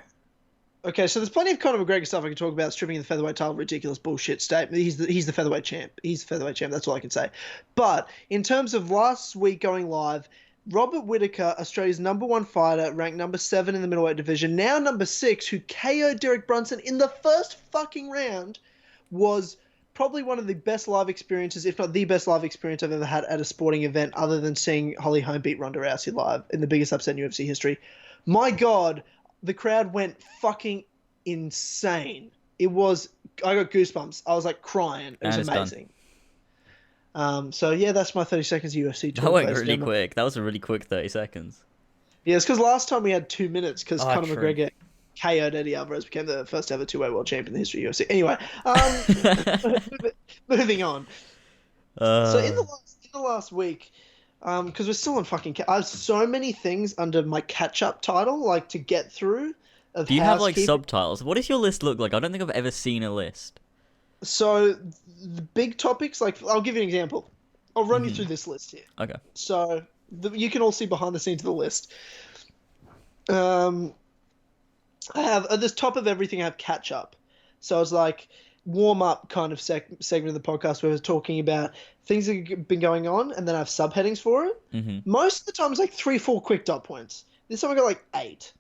Okay, so there's plenty of Conor McGregor stuff I can talk about. Stripping the featherweight title, ridiculous bullshit statement. He's the featherweight champ. He's the featherweight champ. That's all I can say. But in terms of last week going live, Robert Whittaker, Australia's #1 fighter, ranked #7 in the middleweight division, now #6, who KO'd Derek Brunson in the first fucking round, was probably one of the best live experiences, if not the best live experience I've ever had at a sporting event, other than seeing Holly Holm beat Ronda Rousey live in the biggest upset in UFC history. My God, the crowd went fucking insane. I got goosebumps. I was like crying. It was amazing. So yeah, that's my 30 seconds of UFC talk. That went really quick. That was a really quick 30 seconds. Yeah, it's because last time we had 2 minutes because Conor McGregor KO'd Eddie Alvarez, became the first ever two-way world champion in the history of UFC. Anyway, moving on. So in the last week, because we're still on fucking, I have so many things under my catch-up title, like, to get through. Do you have like subtitles? What does your list look like? I don't think I've ever seen a list. So the big topics, like, I'll give you an example. I'll run you through this list here. Okay. So you can all see behind the scenes of the list. I have at the top of everything, I have catch up. So it's like warm up kind of segment of the podcast where we're talking about things that have been going on, and then I have subheadings for it. Most of the time it's like 3-4 quick dot points. This time I got like 8.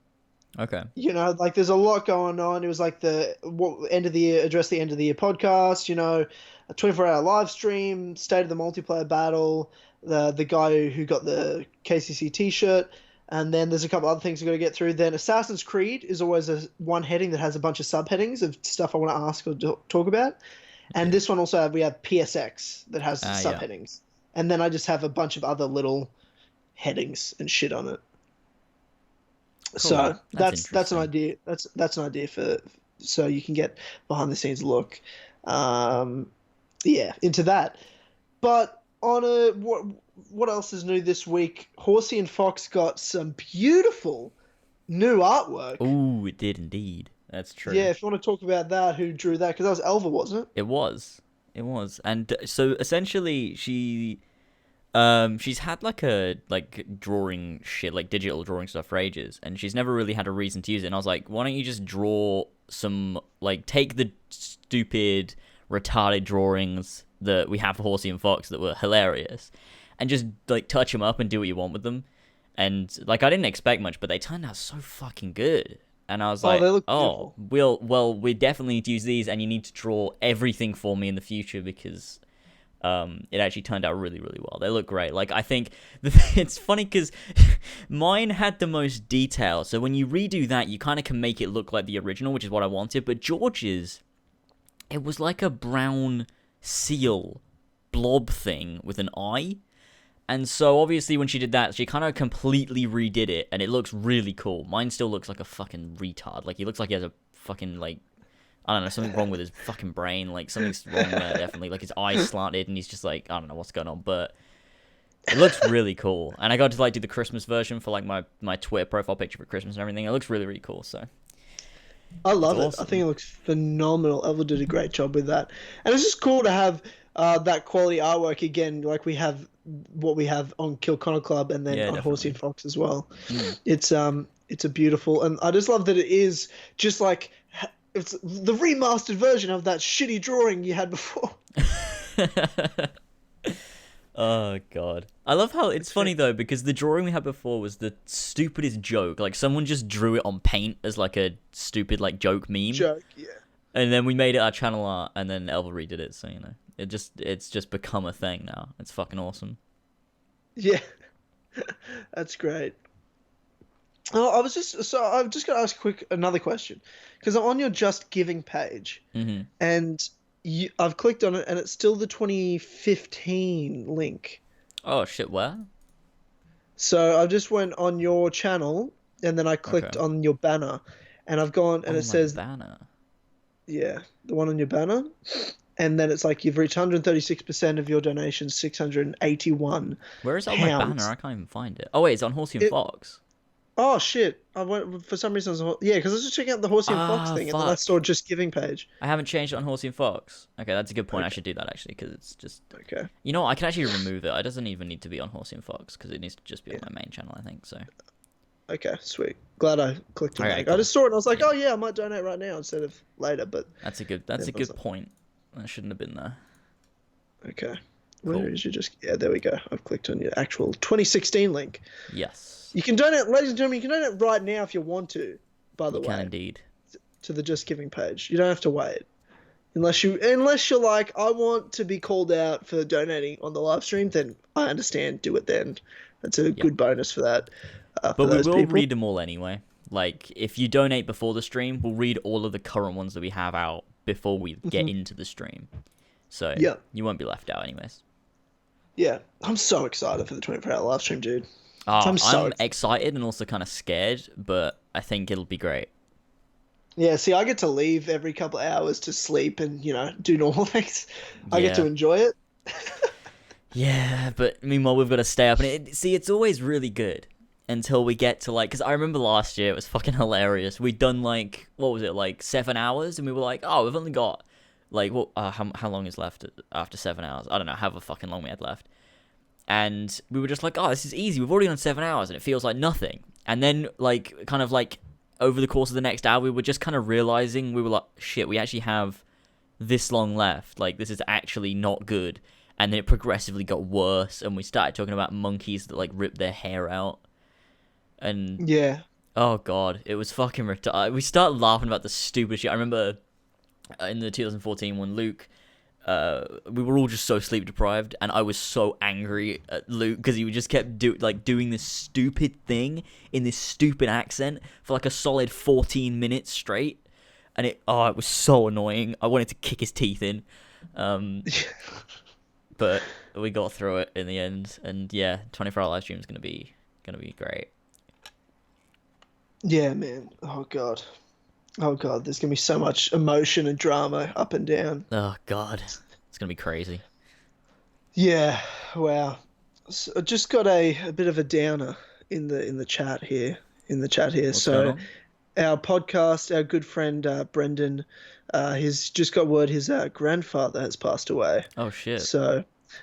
Okay. You know, like there's a lot going on. It was like end of the year, address the end of the year podcast, you know, a 24-hour live stream, state of the multiplayer battle, the guy who got the KCC t-shirt. And then there's a couple other things we've got to get through. Then Assassin's Creed is always one heading that has a bunch of subheadings of stuff I want to ask or talk about. And this one also we have PSX that has subheadings. Yeah. And then I just have a bunch of other little headings and shit on it. Cool. So that's an idea. That's an idea for so you can get behind the scenes look. Into that. But on a what else is new this week? Horsey and Fox got some beautiful new artwork. Ooh, it did indeed. That's true. Yeah, if you want to talk about that, who drew that? Because that was Elva, wasn't it? It was. And so essentially she's had like drawing shit, like digital drawing stuff for ages, and she's never really had a reason to use it. And I was like, why don't you just draw some, like, take the stupid, retarded drawings that we have for Horsey and Fox that were hilarious, and just like touch them up and do what you want with them. And like, I didn't expect much, but they turned out so fucking good. And I was like, we definitely need to use these, and you need to draw everything for me in the future, because it actually turned out really, really well. They look great. Like, I think it's funny because mine had the most detail, so when you redo that, you kind of can make it look like the original, which is what I wanted. But George's, it was like a brown seal blob thing with an eye. And so, obviously, when she did that, she kind of completely redid it, and it looks really cool. Mine still looks like a fucking retard. Like, he looks like he has a fucking, like, I don't know, something wrong with his fucking brain. Like, something's wrong there, definitely. Like, his eyes slanted, and he's just like, I don't know what's going on. But it looks really cool. And I got to, like, do the Christmas version for, like, my Twitter profile picture for Christmas and everything. It looks really, really cool, so. I love it. Awesome. I think it looks phenomenal. Elva did a great job with that. And it's just cool to have that quality artwork again, like we have what we have on Kill Connor Club, and then on definitely. Horsey and Fox as well. It's a beautiful, and I just love that it is just like it's the remastered version of that shitty drawing you had before. Oh god. I love how it's funny though, because the drawing we had before was the stupidest joke. Like someone just drew it on paint as like a stupid like joke meme. Joke, yeah. And then we made it our channel art, and then Elva redid it, so you know. It's just become a thing now. It's fucking awesome. Yeah. That's great. Oh, I've just got to ask another question, because I'm on your Just Giving page, and I've clicked on it, and it's still the 2015 link. Oh shit, where? So I just went on your channel, and then I clicked on your banner, and I've gone, and it says banner. Yeah, the one on your banner, and then it's like you've reached 136% of your donations, 681. Where is it on my banner? I can't even find it. Oh wait, it's on Horsey and Fox. Oh shit! I went for some reason. Because I was just checking out the Horsey and Fox thing, and then I saw Just Giving page. I haven't changed it on Horsey and Fox. Okay, that's a good point. I should do that actually, because it's just okay. You know what? I can actually remove it. It doesn't even need to be on Horsey and Fox because it needs to just be on my main channel, I think. So. Okay, sweet. Glad I clicked on that. Cool. I just saw it and I was like, oh yeah, I might donate right now instead of later. But that's a good point. That shouldn't have been there. Okay. Cool. Where is you just? Yeah, there we go. I've clicked on your actual 2016 link. Yes. You can donate, ladies and gentlemen. You can donate right now if you want to. By the way, can indeed. To the Just Giving page. You don't have to wait, unless you're like, I want to be called out for donating on the live stream. Then I understand. Do it then. That's a good bonus for that. But we will read them all anyway. Like, if you donate before the stream, we'll read all of the current ones that we have out before we get into the stream. So you won't be left out anyways. Yeah, I'm so excited for the 24-hour live stream, dude. Oh, I'm excited and also kind of scared, but I think it'll be great. Yeah, see, I get to leave every couple of hours to sleep and, do normal things. I get to enjoy it. Yeah, but meanwhile, we've got to stay up. And it's always really good until we get to, like, because I remember last year, it was fucking hilarious. We'd done, like, what was it, like 7 hours? And we were like, oh, we've only got, like, how long is left after 7 hours? I don't know, however fucking long we had left. And we were just like, oh, this is easy. We've already done 7 hours, and it feels like nothing. And then, like, kind of, like, over the course of the next hour, we were just kind of realizing, we were like, shit, we actually have this long left. Like, this is actually not good. And then it progressively got worse, and we started talking about monkeys that, like, rip their hair out. And oh god, it was fucking retarded. We started laughing about the stupid shit. I remember in the 2014 when Luke, we were all just so sleep deprived, and I was so angry at Luke because he just kept doing this stupid thing in this stupid accent for like a solid 14 minutes straight, and it was so annoying. I wanted to kick his teeth in, but we got through it in the end. And 24-hour live stream is gonna be great. Yeah, man. Oh god, there's gonna be so much emotion and drama up and down. Oh god, it's gonna be crazy. Yeah, wow. So I just got a bit of a downer in the chat here. What's so our podcast, our good friend Brendan, he's just got word his grandfather has passed away. Oh shit. So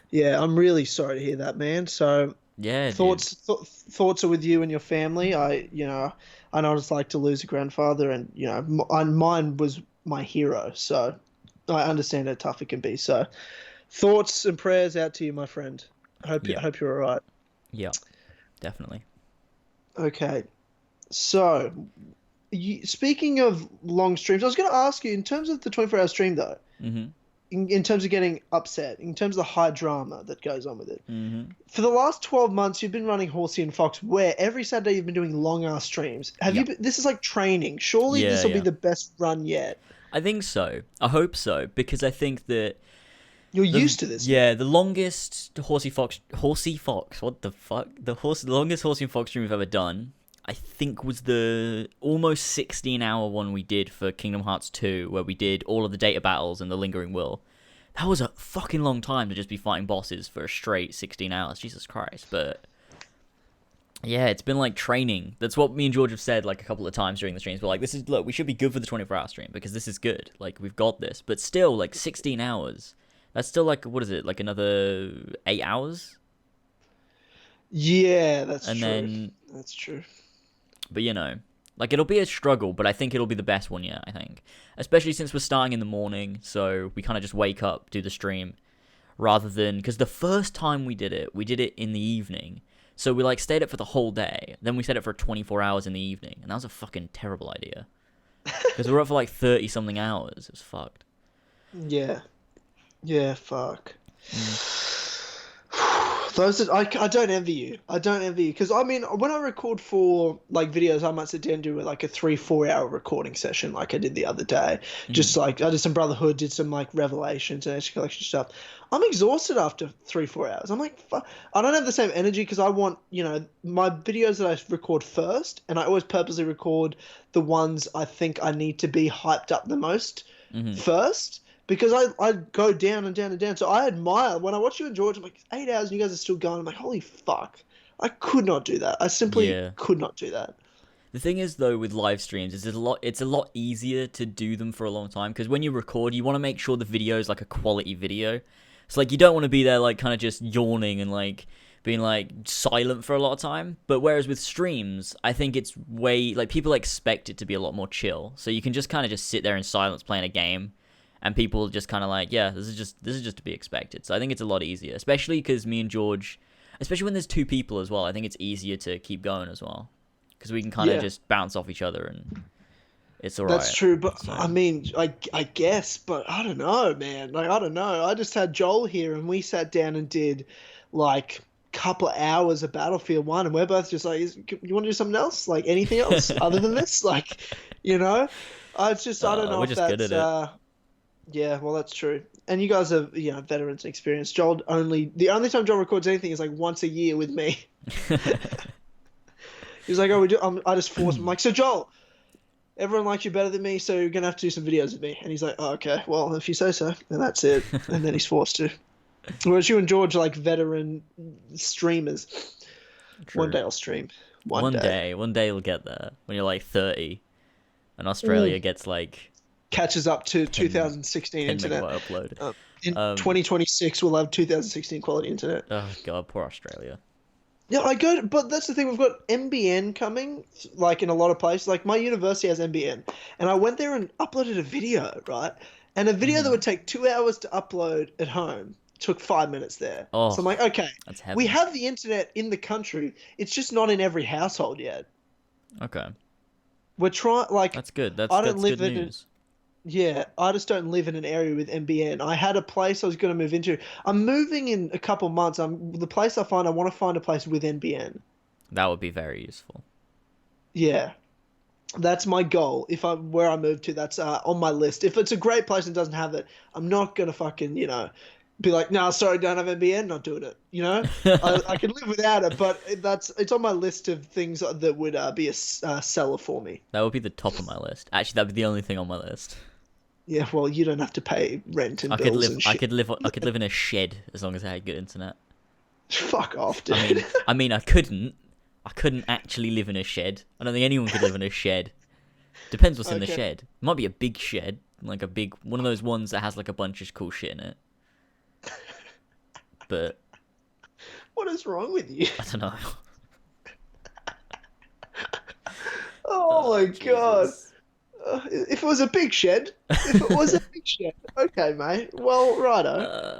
yeah, I'm really sorry to hear that, man. So thoughts are with you and your family. I know what it's like to lose a grandfather, and mine was my hero, so I understand how tough it can be. So thoughts and prayers out to you, my friend. I hope you're all right. Yeah, definitely. Okay, so speaking of long streams, I was going to ask you, in terms of the 24-hour stream though, in terms of getting upset, in terms of the high drama that goes on with it. For the last 12 months, you've been running Horsey and Fox, where every Saturday you've been doing long-ass streams. This is like training. Surely this will be the best run yet. I think so. I hope so, because I think that you're used to this. Yeah, the longest Horsey Fox, what the fuck? The longest Horsey and Fox stream we've ever done, I think, was the almost 16-hour one we did for Kingdom Hearts 2, where we did all of the data battles and the Lingering Will. That was a fucking long time to just be fighting bosses for a straight 16 hours. Jesus Christ. But yeah, it's been like training. That's what me and George have said like a couple of times during the streams. We're like, we should be good for the 24-hour stream because this is good. Like, we've got this. But still, like, 16 hours. That's still like, what is it? Like another 8 hours? Yeah, that's true. Then, that's true. But, Like, it'll be a struggle, but I think it'll be the best one yet, I think. Especially since we're starting in the morning, so we kind of just wake up, do the stream, rather than... Because the first time we did it in the evening. So we, like, stayed up for the whole day. Then we stayed up for 24 hours in the evening. And that was a fucking terrible idea. Because we were up for, like, 30-something hours. It was fucked. Yeah. Yeah, fuck. I don't envy you. I don't envy you. Because, I mean, when I record for, like, videos, I might sit down and do, like, a 3-4 hour recording session like I did the other day. Just, like, I did some Brotherhood, did some, like, Revelations and Ezio Collection stuff. I'm exhausted after 3-4 hours. I'm like, fuck. I don't have the same energy because I want, you know, my videos that I record first, and I always purposely record the ones I think I need to be hyped up the most first. Because I go down and down and down. So I admire, when I watch you and George, I'm like, 8 hours and you guys are still going. I'm like, holy fuck. I could not do that. I simply could not do that. The thing is, though, with live streams, it's a lot easier to do them for a long time. Because when you record, you want to make sure the video is like a quality video. So, like, you don't want to be there, like, kind of just yawning and, like, being, like, silent for a lot of time. But whereas with streams, I think it's way, like, people expect it to be a lot more chill. So you can just kind of just sit there in silence playing a game. And people just kind of like, yeah, this is just to be expected. So I think it's a lot easier, especially because me and George, especially when there's two people as well, I think it's easier to keep going as well. Because we can kind of just bounce off each other and it's all right. That's true, but so. I mean, I guess, but I don't know, man. Like, I don't know. I just had Joel here and we sat down and did like a couple of hours of Battlefield 1 and we're both just like, you want to do something else? Like anything else other than this? Like, you know? It's just, I don't know we're if just that's... good at it. Yeah, well, that's true. And you guys are, you know, veterans and experienced. The only time Joel records anything is like once a year with me. He's like, I just force him. I'm like, so Joel, everyone likes you better than me, so you're going to have to do some videos with me. And he's like, oh, okay, well, if you say so, then that's it. And then he's forced to. Whereas you and George are like veteran streamers. True. One day I'll stream. One day you'll get there when you're like 30 and Australia gets like... catches up to 2016 internet. Upload. In 2026, we'll have 2016 quality internet. Oh god, poor Australia. Yeah, but that's the thing. We've got NBN coming, like in a lot of places. Like my university has NBN, and I went there and uploaded a video, right? And a video that would take 2 hours to upload at home took 5 minutes there. Oh, so I'm like, okay, that's heavy. We have the internet in the country. It's just not in every household yet. Okay. We're trying. Like that's good. That's good news. Yeah, I just don't live in an area with NBN. I had a place I was going to move into. I'm moving in a couple months. The place I want to find a place with NBN. That would be very useful. Yeah, that's my goal. Where I move to, that's on my list. If it's a great place and doesn't have it, I'm not going to fucking, you know, be like, no, sorry, don't have NBN, not doing it. You know, I can live without it, but it's on my list of things that would be a seller for me. That would be the top of my list. Actually, that'd be the only thing on my list. Yeah, well, you don't have to pay rent and bills and shit. I could live in a shed as long as I had good internet. Fuck off, dude. I mean, I couldn't actually live in a shed. I don't think anyone could live in a shed. Depends what's in the shed. It might be a big shed, like a big one of those ones that has like a bunch of cool shit in it. But what is wrong with you? I don't know. Oh my god. If it was a big shed. Okay, mate. Well, righto.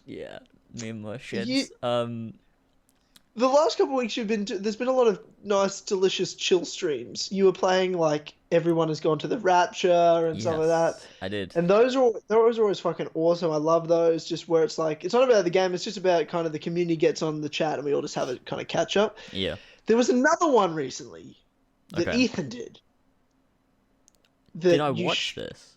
Yeah, me and my sheds. The last couple of weeks there's been a lot of nice, delicious chill streams. You were playing like Everyone Has Gone to the Rapture and stuff like that. I did. And those are always fucking awesome. I love those. Just where it's like, it's not about the game. It's just about kind of the community gets on the chat and we all just have a kind of catch up. Yeah. There was another one recently that Ethan did. Did I watch this?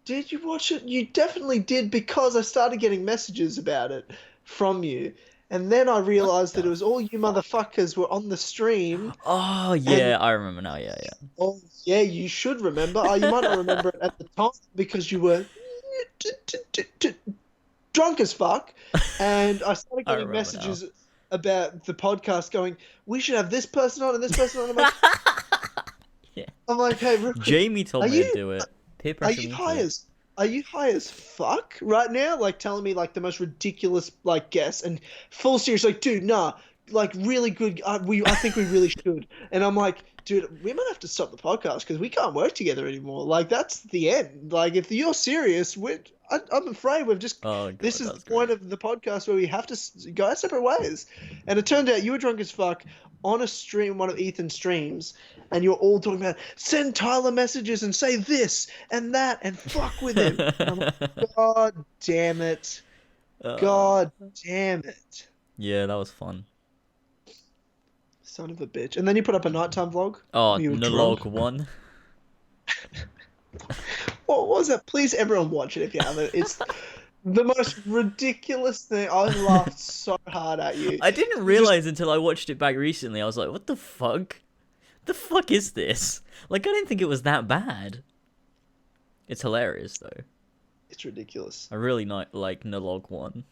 Did you watch it? You definitely did, because I started getting messages about it from you. And then I realized that it was all you motherfuckers were on the stream. Oh, yeah, I remember now, yeah. Oh, yeah, you should remember. You might not remember it at the time because you were drunk as fuck. And I started getting messages about the podcast going, we should have this person on and this person on. I'm like, I'm like, hey, Jamie told me to do it. Are you high as fuck right now? Like telling me like the most ridiculous like guess and full serious like, dude, nah, like really good. I think we really should. And I'm like, dude, we might have to stop the podcast because we can't work together anymore. Like, that's the end. Like, if you're serious, I'm afraid we've just. Oh god, This is that's the point great. of the podcast where we have to go our separate ways. And it turned out you were drunk as fuck on a stream, one of Ethan's streams, and you're all talking about send Tyler messages and say this and that and fuck with him. And I'm like, God damn it. God damn it. Yeah, that was fun. Son of a bitch. And then you put up a nighttime vlog. Oh, You were Nalog drunk. 1. What was that? Please, everyone watch it if you haven't. It's the most ridiculous thing. I laughed so hard at you. I didn't realize until I watched it back recently. I was like, what the fuck? The fuck is this? Like, I didn't think it was that bad. It's hilarious, though. It's ridiculous. I really like Nalog 1.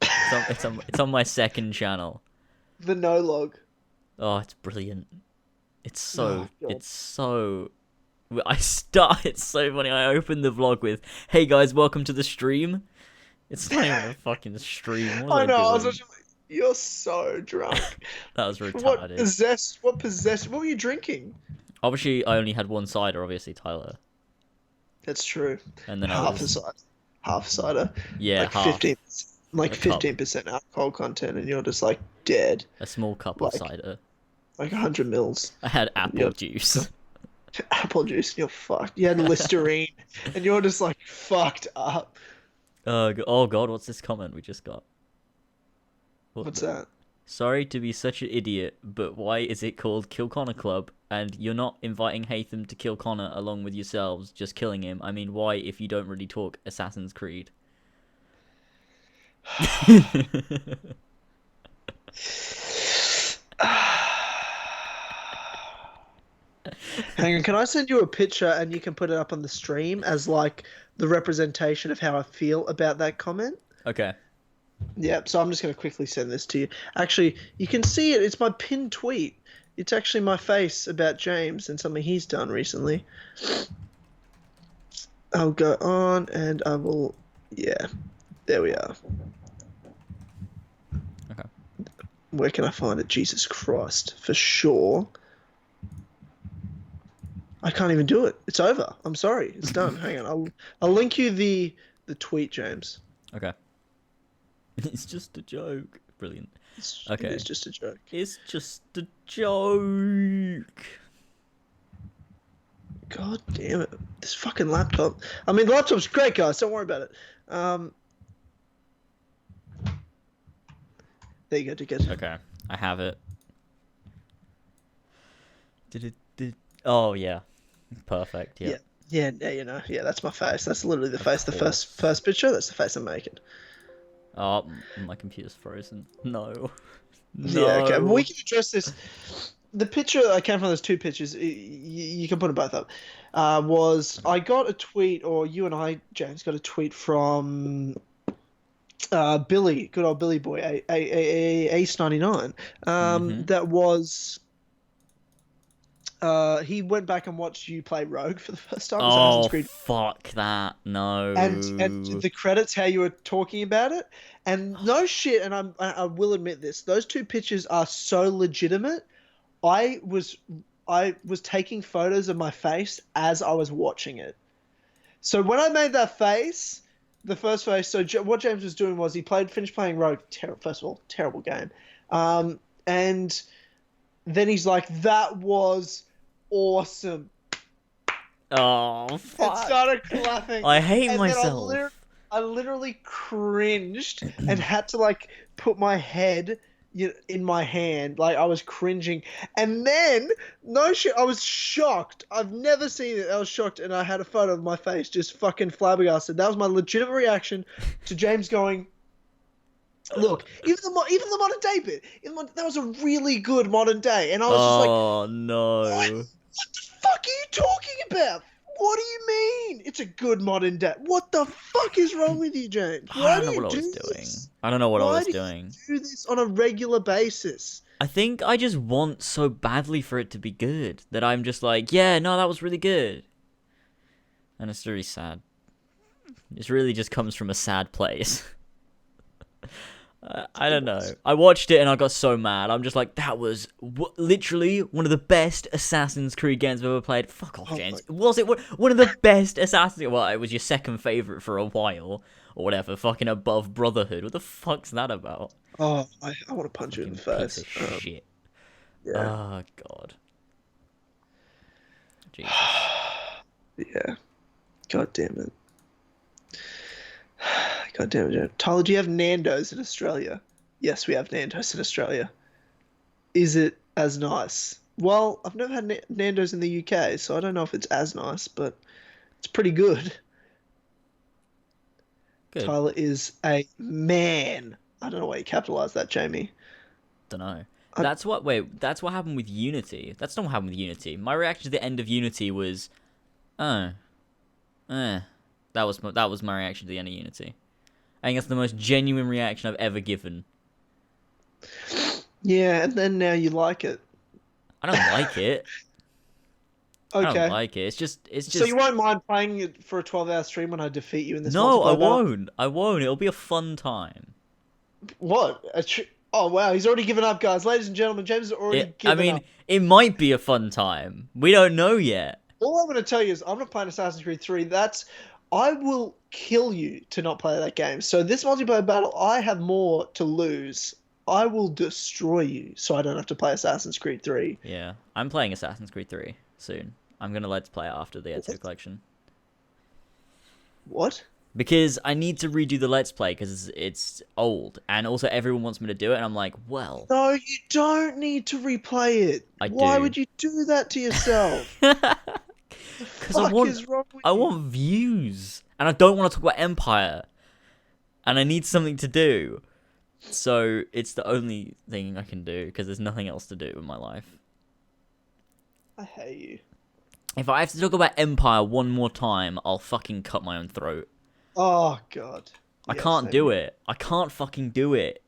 It's on my second channel. The no log. Oh, it's brilliant. It's God. it's so it's so funny. I opened the vlog with, "Hey guys, welcome to the stream." It's not even a fucking stream. What I am know. I was doing? watching, you're so drunk. That was What retarded. possessed? What possessed? What were you drinking? Obviously, I only had one cider. Obviously, Tyler. That's true. And then Half a cider. Half cider. Yeah, like half. 15. Like A cup. 15% alcohol content, and you're just like dead. A small cup of cider. Like 100 mils. I had apple Yep. juice. Apple juice, and you're fucked. You had Listerine, and you're just like fucked up. Oh god, what's this comment we just got? What's that? Sorry to be such an idiot, but why is it called Kill Connor Club? And you're not inviting Hatham to kill Connor along with yourselves, just killing him. I mean, why if you don't really talk Assassin's Creed? Hang on, can I send you a picture and you can put it up on the stream as like the representation of how I feel about that comment? Okay. Yeah, so I'm just going to quickly send this to you. Actually, you can see it. It's my pinned tweet. It's actually my face about James and something he's done recently. I'll go on and I will... Yeah, there we are. Okay. Where can I find it? Jesus Christ, for sure. I can't even do it. It's over. I'm sorry. It's done. Hang on. I'll link you the tweet, James. Okay. It's just a joke. Brilliant. Okay. It's just a joke. It's just a joke. God damn it. This fucking laptop. I mean, the laptop's great, guys. Don't worry about it. There you go, dickhead. Okay. I have it. Oh, yeah. Perfect. Yeah. Yeah, you know. Yeah, that's my face. That's literally the face. The first picture, that's the face I'm making. Oh, my computer's frozen. No. Yeah, okay. Well, we can address this. The picture I came from, those two pictures, you can put them both up, was I got a tweet, or you and I, James, got a tweet from Billy, good old Billy boy, Ace99, that was... he went back and watched you play Rogue for the first time. Oh, fuck that. No. And the credits, how you were talking about it. And no shit, and I will admit this, those two pictures are so legitimate. I was taking photos of my face as I was watching it. So when I made that face, the first face, so what James was doing was he finished playing Rogue. First of all, terrible game. And then he's like, that was awesome. Oh, fuck. And started clapping. I hate myself. I literally cringed and had to like put my head in my hand. Like I was cringing. And then, no shit, I was shocked. I've never seen it. I was shocked, and I had a photo of my face just fucking flabbergasted. That was my legitimate reaction to James going, look, even the modern day bit, that was a really good modern day. And I was just like, oh, no. What the fuck are you talking about? What do you mean? It's a good modern day. What the fuck is wrong with you, James? I don't know what I was doing. I don't know what I was doing. Why do you do this on a regular basis? I think I just want so badly for it to be good that I'm just like, yeah, no, that was really good. And it's really sad. It really just comes from a sad place. I don't know. I watched it and I got so mad. I'm just like, that was literally one of the best Assassin's Creed games I've ever played. Fuck off, James. Was it one of the best Assassin's? Well, it was your second favorite for a while, or whatever. Fucking above Brotherhood. What the fuck's that about? Oh, I want to punch you in the face. Piece of shit. Yeah. Oh god. Jesus. Yeah. God damn it. God damn it. Tyler, do you have Nando's in Australia? Yes, we have Nando's in Australia. Is it as nice? Well, I've never had Nando's in the UK, so I don't know if it's as nice, but it's pretty good. Good. Tyler is a man. I don't know why you capitalized that, Jamie. Don't know. That's what happened with Unity. That's not what happened with Unity. My reaction to the end of Unity was, that was my reaction to the end of Unity. I think that's the most genuine reaction I've ever given. Yeah, and then now you like it. I don't like it. Okay. I don't like it. It's just. So you won't mind playing it for a 12-hour stream when I defeat you in this? No, I multiplayer battle? won't. I won't. It'll be a fun time. What? Oh wow, he's already given up, guys. Ladies and gentlemen, James has already given up. It might be a fun time. We don't know yet. All I'm going to tell you is I'm not playing Assassin's Creed 3. I will kill you to not play that game. So this multiplayer battle, I have more to lose. I will destroy you so I don't have to play Assassin's Creed 3. Yeah, I'm playing Assassin's Creed 3 soon. I'm going to let's play it after the Ezio Collection. What? Because I need to redo the Let's Play because it's old. And also everyone wants me to do it. And I'm like, well... No, you don't need to replay it. Why would you do that to yourself? Because I want views. And I don't want to talk about Empire. And I need something to do. So it's the only thing I can do because there's nothing else to do in my life. I hate you. If I have to talk about Empire one more time, I'll fucking cut my own throat. Oh, God. I can't do it. I can't fucking do it.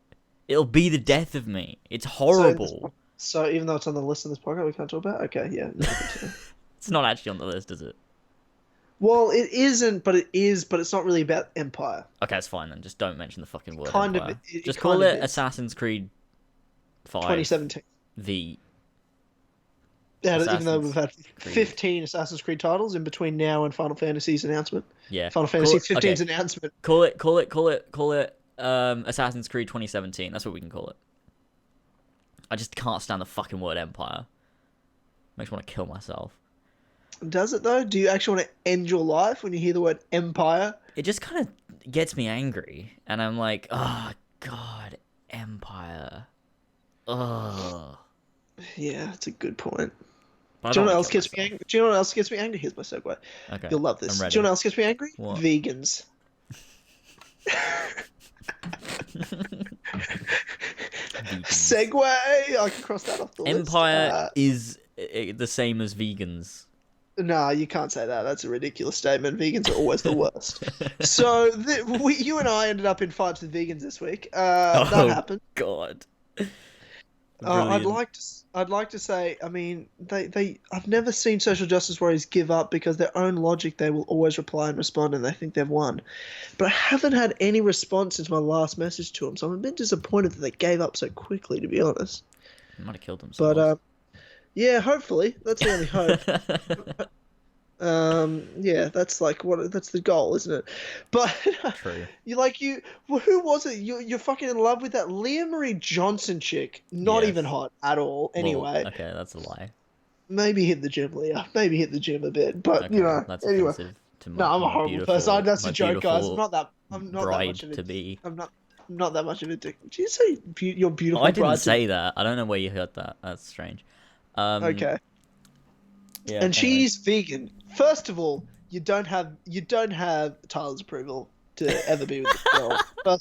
It'll be the death of me. It's horrible. So even though it's on the list of this podcast, we can't talk about it? Okay, yeah. No, it's not actually on the list, is it? Well, it isn't, but it is, but it's not really about Empire. Okay, it's fine then. Just don't mention the fucking word kind Empire. Of, just call it Assassin's Creed 5 2017. V. Yeah, even though we've had 15 Assassin's Creed titles in between now and Final Fantasy's announcement. Yeah. Final Fantasy 15's announcement. Call it Assassin's Creed 2017. That's what we can call it. I just can't stand the fucking word Empire. Makes me want to kill myself. Does it though? Do you actually want to end your life when you hear the word Empire? It just kind of gets me angry. And I'm like, oh, God, Empire. Ugh. Yeah, that's a good point. But do you know what else gets me angry? Do you know what else gets me angry? Here's my segue. Okay. You'll love this. Do you know what else gets me angry? What? Vegans. Segue. I can cross that off the list. Empire is the same as vegans. No, you can't say that. That's a ridiculous statement. Vegans are always the worst. So you and I ended up in fights with vegans this week. That happened. God. I'd like to say, I mean, I've never seen social justice warriors give up because their own logic, they will always reply and respond and they think they've won. But I haven't had any response since my last message to them, so I'm a bit disappointed that they gave up so quickly, to be honest. They might have killed themselves. But, yeah, hopefully. That's the only hope. Yeah, that's the goal, isn't it? But True. Who was it? You're fucking in love with that Leah Marie Johnson chick. Not even hot at all. Anyway. Well, okay, that's a lie. Maybe hit the gym, Leah. Maybe hit the gym a bit. But okay, that's anyway. To my, no, I'm a horrible person. That's a joke, guys. I'm not that much of to be. I'm not that much of a dick. Did you say you're beautiful? I didn't say that. I don't know where you heard that. That's strange. Okay. Yeah, and she's vegan. First of all, you don't have Tyler's approval to ever be with this girl.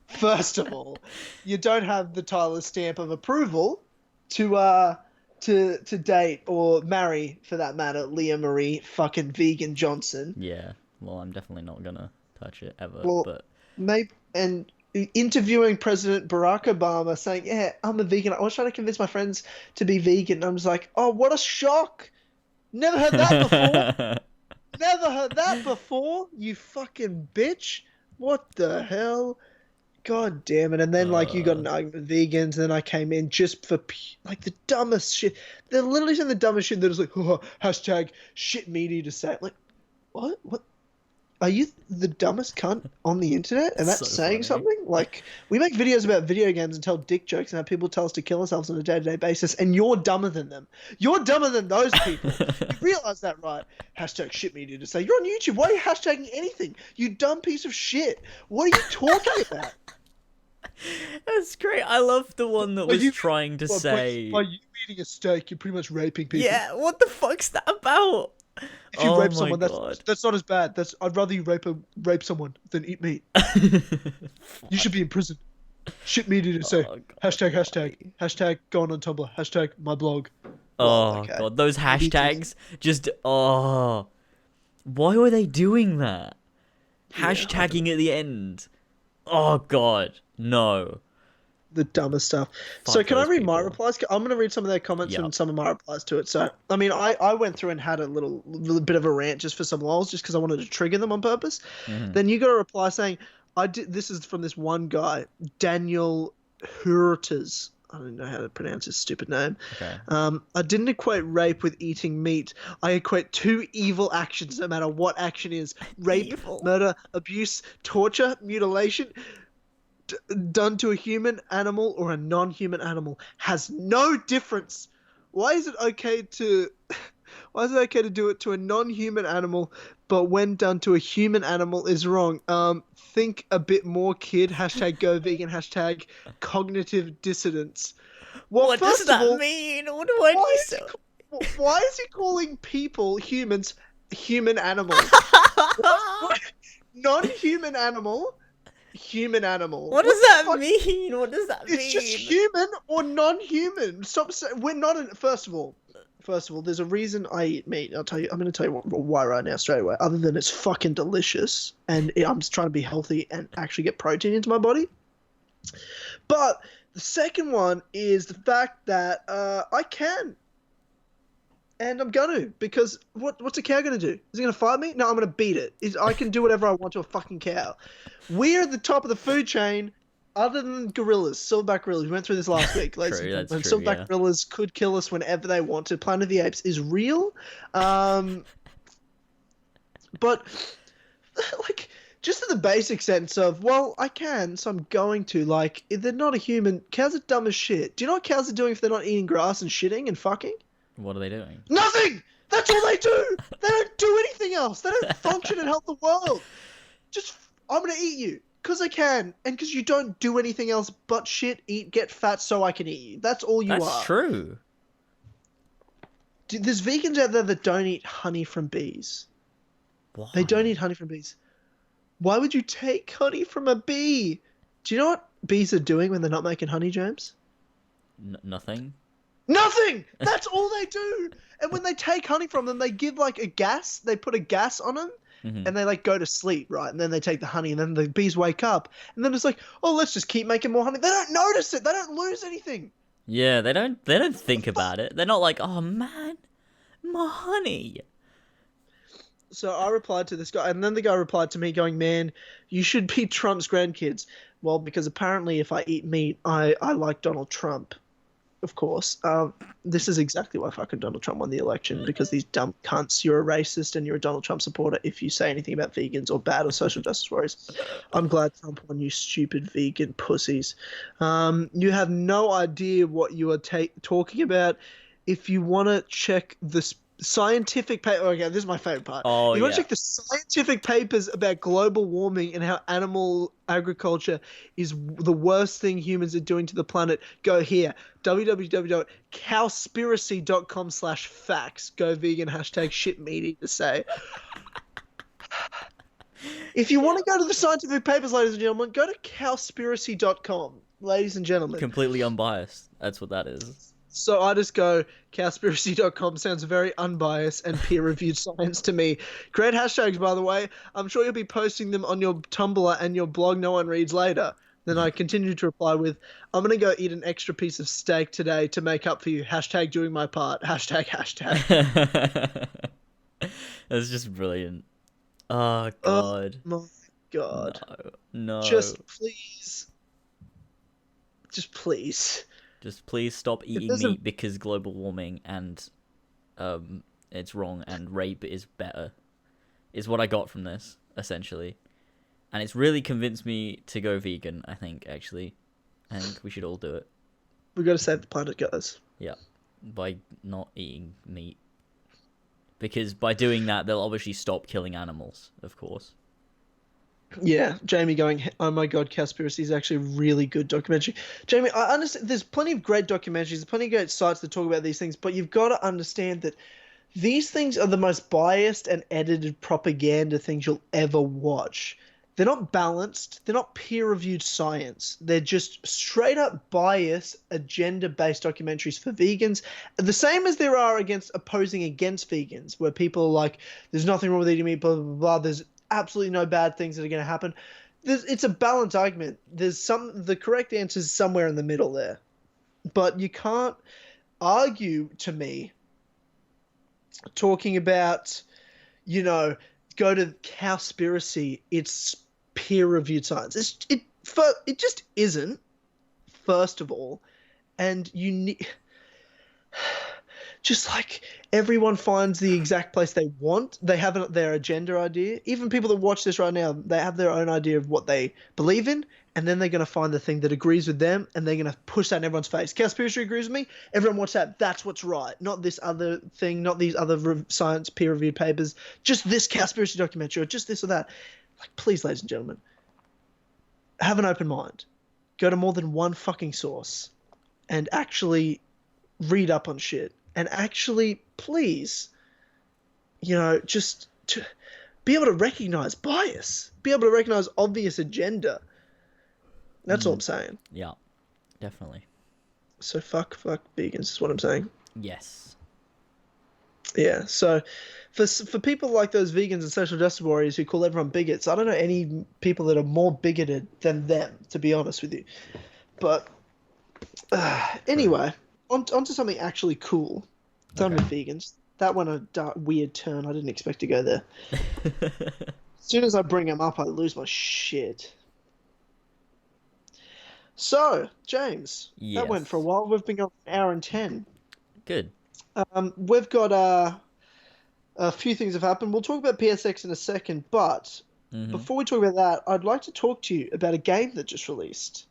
First of all, you don't have the Tyler stamp of approval to date or marry, for that matter, Leah Marie fucking vegan Johnson. Yeah. Well, I'm definitely not gonna touch it ever. Well, but maybe and interviewing President Barack Obama saying, "Yeah, I'm a vegan. I was trying to convince my friends to be vegan." And I was like, "Oh, what a shock! Never heard that before. Never heard that before. You fucking bitch! What the hell? God damn it. And then, like, you got Uh, an argument with vegans, and then I came in just for, like, the dumbest shit. They're literally saying the dumbest shit that is like, oh, hashtag shit meaty to say. Like, what? What? Are you the dumbest cunt on the internet? And it's that's so saying funny. something? Like, we make videos about video games and tell dick jokes and have people tell us to kill ourselves on a day-to-day basis, and you're dumber than them. You're dumber than those people. You realize that, right? Hashtag shit media to say. You're on YouTube. Why are you hashtagging anything? You dumb piece of shit. What are you talking about? That's great. I love the one that By was you, trying to by say, you eating a steak, you're pretty much raping people. yeah, what the fuck's that about? If you Oh rape my someone, god. that's not as bad. I'd rather you rape someone than eat meat. You should be in prison. Shit media to say. Oh Hashtag going on Tumblr. Hashtag my blog. Lol, Oh okay. god, those Maybe hashtags just why were they doing that? Yeah, Hashtagging at the end. Oh god, no. the dumbest stuff. Fuck So can I those read my people. replies? I'm going to read some of their comments Yep. and some of my replies to it. So, I mean, I went through and had a little bit of a rant just for some lols, just because I wanted to trigger them on purpose. Mhm. Then you got a reply saying, this is from this one guy, Daniel Hurters. I don't know how to pronounce his stupid name. Okay. I didn't equate rape with eating meat. I equate two evil actions, no matter what action is. Rape, Evil. murder, abuse, torture, mutilation, done to a human, animal, or a non-human animal has no difference. Why is it okay to do it to a non-human animal, but when done to a human animal is wrong? Think a bit more, kid. Hashtag go vegan. Hashtag cognitive dissonance. Well, What first does that of all, mean? What why is he calling people humans human animals? Non-human animal, human animal. What does the that mean? What does that mean? It's just human or non-human. Stop saying we're not. First of all, there's a reason I eat meat. I'm going to tell you why right now, straight away. Other than it's fucking delicious, and I'm just trying to be healthy and actually get protein into my body. But the second one is the fact that I can. And I'm gonna, because what's a cow gonna do? Is it gonna fight me? No, I'm gonna beat it. I can do whatever I want to a fucking cow. We're at the top of the food chain, other than gorillas, silverback gorillas. We went through this last week. True, that's true, Silverback yeah. gorillas could kill us whenever they wanted. Planet of the Apes is real, but like just in the basic sense of, well, I can, so I'm going to. Like, if they're not a human. Cows are dumb as shit. Do you know what cows are doing if they're not eating grass and shitting and fucking? What are they doing? Nothing! That's all they do! They don't do anything else! They don't function and help the world! I'm gonna eat you. Because I can. And because you don't do anything else but shit, eat, get fat so I can eat you. That's all you are. That's true. There's vegans out there that don't eat honey from bees. Why? They don't eat honey from bees. Why would you take honey from a bee? Do you know what bees are doing when they're not making honey, James? Nothing? Nothing! That's all they do! And when they take honey from them, they give like a gas, they put a gas on them, Mhm. and they like go to sleep, right? And then they take the honey, and then the bees wake up, and then it's like, oh, let's just keep making more honey. They don't notice it, they don't lose anything. Yeah, they don't think about it. They're not like, oh man, more honey. So I replied to this guy, and then the guy replied to me going, man, you should be Trump's grandkids. Well, because apparently if I eat meat, I like Donald Trump. Of course. This is exactly why fucking Donald Trump won the election, because these dumb cunts, you're a racist and you're a Donald Trump supporter if you say anything about vegans or bad or social justice warriors. I'm glad Trump won, you stupid vegan pussies. You have no idea what you are talking about. If you want to check the scientific paper, okay, this is my favorite part. Oh, you want to yeah. check the scientific papers about global warming and how animal agriculture is the worst thing humans are doing to the planet, go here, www.cowspiracy.com/facts. Go vegan, hashtag shit meaty to say. If you want to go to the scientific papers, ladies and gentlemen, go to cowspiracy.com, ladies and gentlemen. Completely unbiased. That's what that is. So I just go, cowspiracy.com sounds very unbiased and peer-reviewed science to me. Great hashtags, by the way. I'm sure you'll be posting them on your Tumblr and your blog no one reads later. Then I continue to reply with, I'm going to go eat an extra piece of steak today to make up for you. Hashtag doing my part. Hashtag. That's just brilliant. Oh god. Oh my God. No. Just please just please. Just please stop It eating doesn't. meat because global warming and it's wrong and rape is better. Is what I got from this essentially, and it's really convinced me to go vegan. I think actually, I think we should all do it. We got to save the planet, guys. Yeah, by not eating meat. Because by doing that, they'll obviously stop killing animals, of course. Yeah, Jamie going, oh my god, Cowspiracy is actually a really good documentary. Jamie, I understand there's plenty of great documentaries, there's plenty of great sites that talk about these things, but you've got to understand that these things are the most biased and edited propaganda things you'll ever watch. They're not balanced, they're not peer-reviewed science. They're just straight up bias, agenda-based documentaries for vegans. The same as there are opposing against vegans, where people are like, there's nothing wrong with eating meat, blah, blah, blah. There's absolutely no bad things that are going to happen. It's a balanced argument. The correct answer is somewhere in the middle there. But you can't argue to me talking about, go to Cowspiracy, it's peer-reviewed science. It just isn't, first of all. And you need... Just like everyone finds the exact place they want. They have their agenda idea. Even people that watch this right now, they have their own idea of what they believe in, and then they're going to find the thing that agrees with them, and they're going to push that in everyone's face. Cowspiracy agrees with me. Everyone watch that. That's what's right. Not this other thing, not these other science peer-reviewed papers. Just this Cowspiracy documentary, or just this or that. Like, please, ladies and gentlemen, have an open mind. Go to more than one fucking source and actually read up on shit. And actually, please, just to be able to recognize bias, be able to recognize obvious agenda. That's all I'm saying. Yeah, definitely. So fuck vegans is what I'm saying. Yes. Yeah, so for people like those vegans and social justice warriors who call everyone bigots, I don't know any people that are more bigoted than them, to be honest with you. But anyway... onto something actually cool. Done with vegans. That went a weird turn. I didn't expect to go there. As soon as I bring them up, I lose my shit. So, James, that went for a while. We've been going for an hour and 10. Good. We've got a few things have happened. We'll talk about PSX in a second, but before we talk about that, I'd like to talk to you about a game that just released.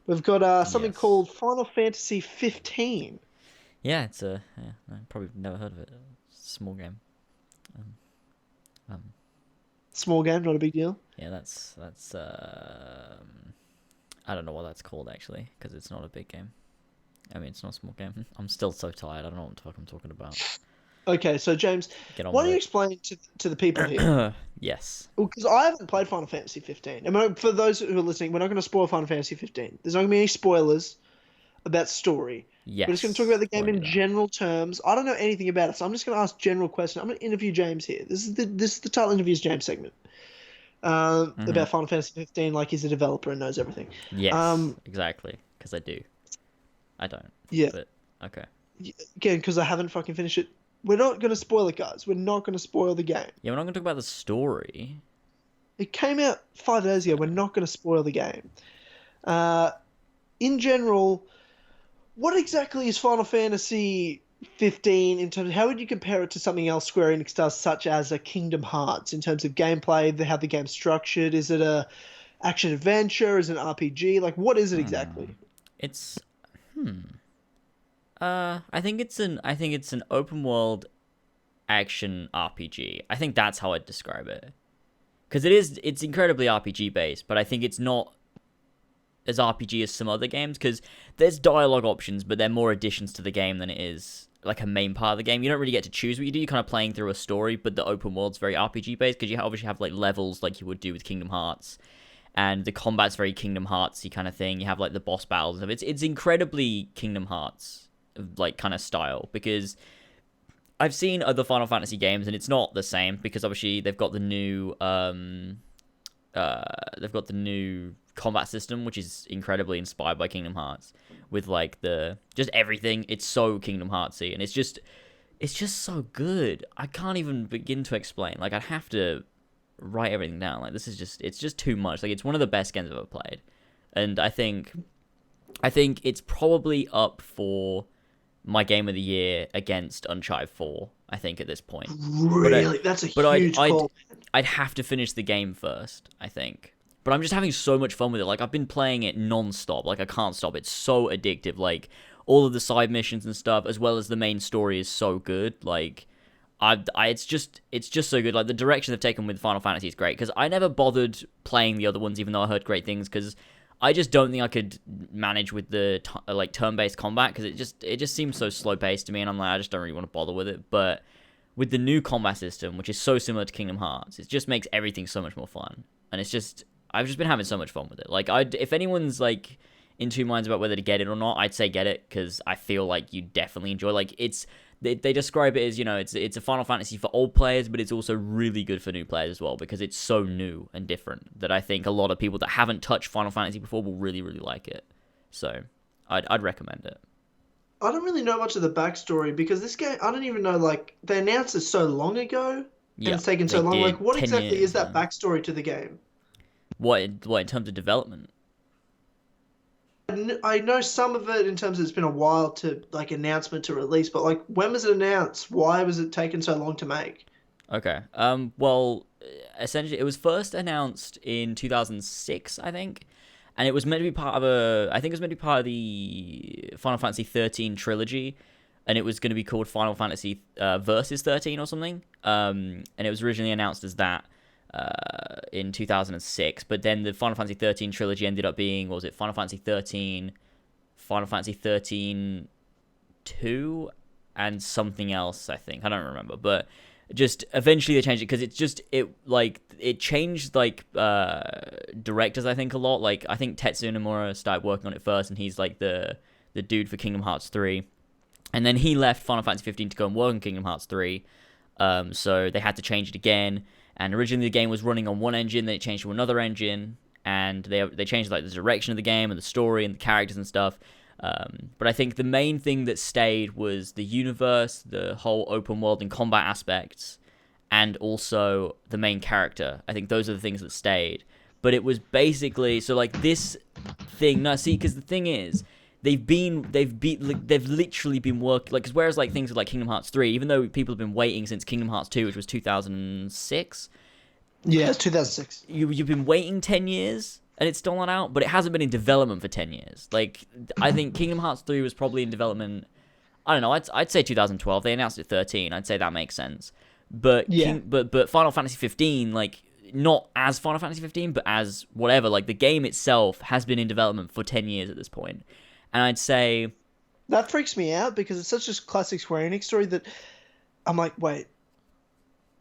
We've got something called Final Fantasy 15. Yeah, it's I probably never heard of it. It's a small game. Small game, not a big deal. Yeah, that's I don't know what that's called actually, because it's not a big game. I mean, it's not a small game. I'm still so tired. I don't know what the fuck I'm talking about. Okay, so James, why don't you explain to the people here? Yes. Well, because I haven't played Final Fantasy 15. And for those who are listening, we're not going to spoil Final Fantasy 15. There's not going to be any spoilers about story. Yes. We're just going to talk about the game in general terms. I don't know anything about it, so I'm just going to ask general questions. I'm going to interview James here. This is the Title Interviews James segment. About Final Fantasy 15, like he's a developer and knows everything. Yes, exactly. Because I do. I don't. Yeah. But, okay. Again, because I haven't fucking finished it. We're not going to spoil it, guys. We're not going to spoil the game. Yeah, we're not going to talk about the story. It came out 5 days ago. We're not going to spoil the game. In general, what exactly is Final Fantasy 15 in terms of how would you compare it to something else Square Enix does, such as a Kingdom Hearts, in terms of gameplay, how the game's structured? Is it a action adventure? Is it an RPG? Like, what is it exactly? It's I think it's an open world action RPG. I think that's how I'd describe it. Because it's incredibly RPG based, but I think it's not as RPG as some other games, because there's dialogue options, but they're more additions to the game than it is like a main part of the game. You don't really get to choose what you do. You're kind of playing through a story, but the open world's very RPG based, because you obviously have like levels like you would do with Kingdom Hearts, and the combat's very Kingdom Heartsy kind of thing. You have like the boss battles of it. It's incredibly Kingdom Hearts like kind of style, because I've seen other Final Fantasy games and it's not the same, because obviously they've got the new combat system, which is incredibly inspired by Kingdom Hearts, with like just everything. It's so Kingdom Heartsy, and it's just so good. I can't even begin to explain. Like, I'd have to write everything down. Like, it's just too much. Like, it's one of the best games I've ever played, and I think I think it's probably up for my game of the year against Uncharted 4, I think, at this point. But Really? That's a but huge call. I'd have to finish the game first, I think. But I'm just having so much fun with it. Like, I've been playing it non-stop. Like, I can't stop. It's so addictive. Like, all of the side missions and stuff, as well as the main story, is so good. Like, it's just so good. Like, the direction they've taken with Final Fantasy is great. Because I never bothered playing the other ones, even though I heard great things. Because I just don't think I could manage with the like turn-based combat. Because it just seems so slow-paced to me, and I'm like, I just don't really want to bother with it. But with the new combat system, which is so similar to Kingdom Hearts, it just makes everything so much more fun. And it's just, I've just been having so much fun with it. Like, if anyone's like in two minds about whether to get it or not, I'd say get it, because I feel like you definitely enjoy. Like, they describe it as, you know, it's a Final Fantasy for old players, but it's also really good for new players as well, because it's so new and different that I think a lot of people that haven't touched Final Fantasy before will really, really like it. So I'd recommend it. I don't really know much of the backstory because this game, I don't even know, like, they announced it so long ago and Yeah, it's taken they so long. Like, did what 10 exactly years, is that yeah. backstory to the game? What in terms of development? I know some of it in terms of it's been a while to, like, announcement to release, but, like, when was it announced? Why was it taken so long to make? Okay. Well, essentially, it was first announced in 2006, I think, and it was meant to be part of I think it was meant to be part of the Final Fantasy 13 trilogy, and it was going to be called Final Fantasy Versus 13 or something. And it was originally announced as that in 2006, but then the Final Fantasy 13 trilogy ended up being, what was it, Final Fantasy 13, Final Fantasy 13 2, and something else, I think. I don't remember, but just eventually they changed it because it changed like directors, I think, a lot. Like, I think Tetsuya Nomura started working on it first, and he's like the dude for Kingdom Hearts 3, and then he left Final Fantasy 15 to go and work on Kingdom Hearts 3. So they had to change it again, and originally the game was running on one engine, then it changed to another engine, and they changed like the direction of the game and the story and the characters and stuff. But I think the main thing that stayed was the universe, the whole open world and combat aspects, and also the main character. I think those are the things that stayed. But it was basically, so like this thing. No, see, because the thing is, they've literally been working, like, 'cause whereas like things like Kingdom Hearts 3, even though people have been waiting since Kingdom Hearts 2, which was 2006. Yeah, it's 2006. You've been waiting 10 years and it's still not out, but it hasn't been in development for 10 years. Like, I think Kingdom Hearts 3 was probably in development, I don't know, I'd say 2012. They announced it 13. I'd say that makes sense. But Yeah. but Final Fantasy 15, like, not as Final Fantasy 15, but as whatever, like the game itself has been in development for 10 years at this point. And I'd say That freaks me out because it's such a classic Square Enix story that I'm like, wait,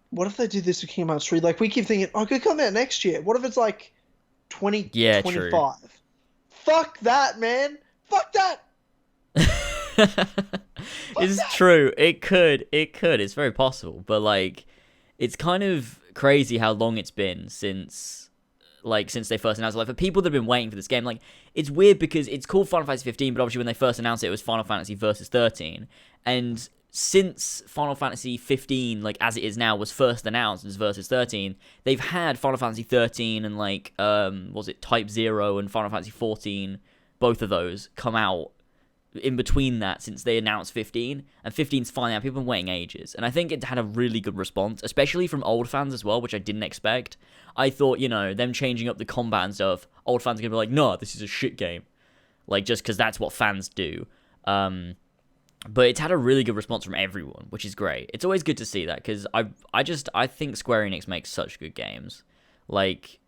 what if they do this with Kingdom Hearts 3? Like, we keep thinking, oh, it could come out next year. What if it's like yeah, true. 2025? Fuck that, man. Fuck that. It's true. It could. It's very possible. But like, it's kind of crazy how long it's been since they first announced it. Like, for people that have been waiting for this game, like, it's weird because it's called Final Fantasy 15, but obviously when they first announced it, it was Final Fantasy Versus 13. And since Final Fantasy 15, like, as it is now, was first announced as Versus 13, they've had Final Fantasy 13 and, like, was it Type 0 and Final Fantasy 14, both of those, come out in between that since they announced 15, and 15's finally out. People have been waiting ages, and I think it had a really good response, especially from old fans as well, which I didn't expect. I thought, you know, them changing up the combat and stuff, old fans are going to be like, no, this is a shit game. Like, just because that's what fans do. But it's had a really good response from everyone, which is great. It's always good to see that, because I think Square Enix makes such good games. Like,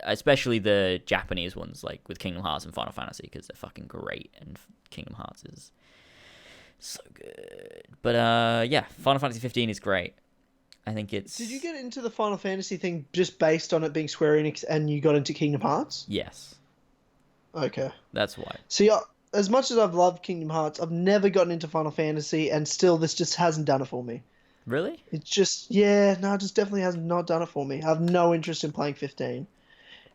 especially the Japanese ones, like with Kingdom Hearts and Final Fantasy, because they're fucking great, and Kingdom Hearts is so good. But yeah, Final Fantasy 15 is great. I think it's... Did you get into the Final Fantasy thing just based on it being Square Enix and you got into Kingdom Hearts? Yes. Okay. That's why. See, as much as I've loved Kingdom Hearts, I've never gotten into Final Fantasy, and still this just hasn't done it for me. Really? It's just, yeah, no, it just definitely has not done it for me. I have no interest in playing 15.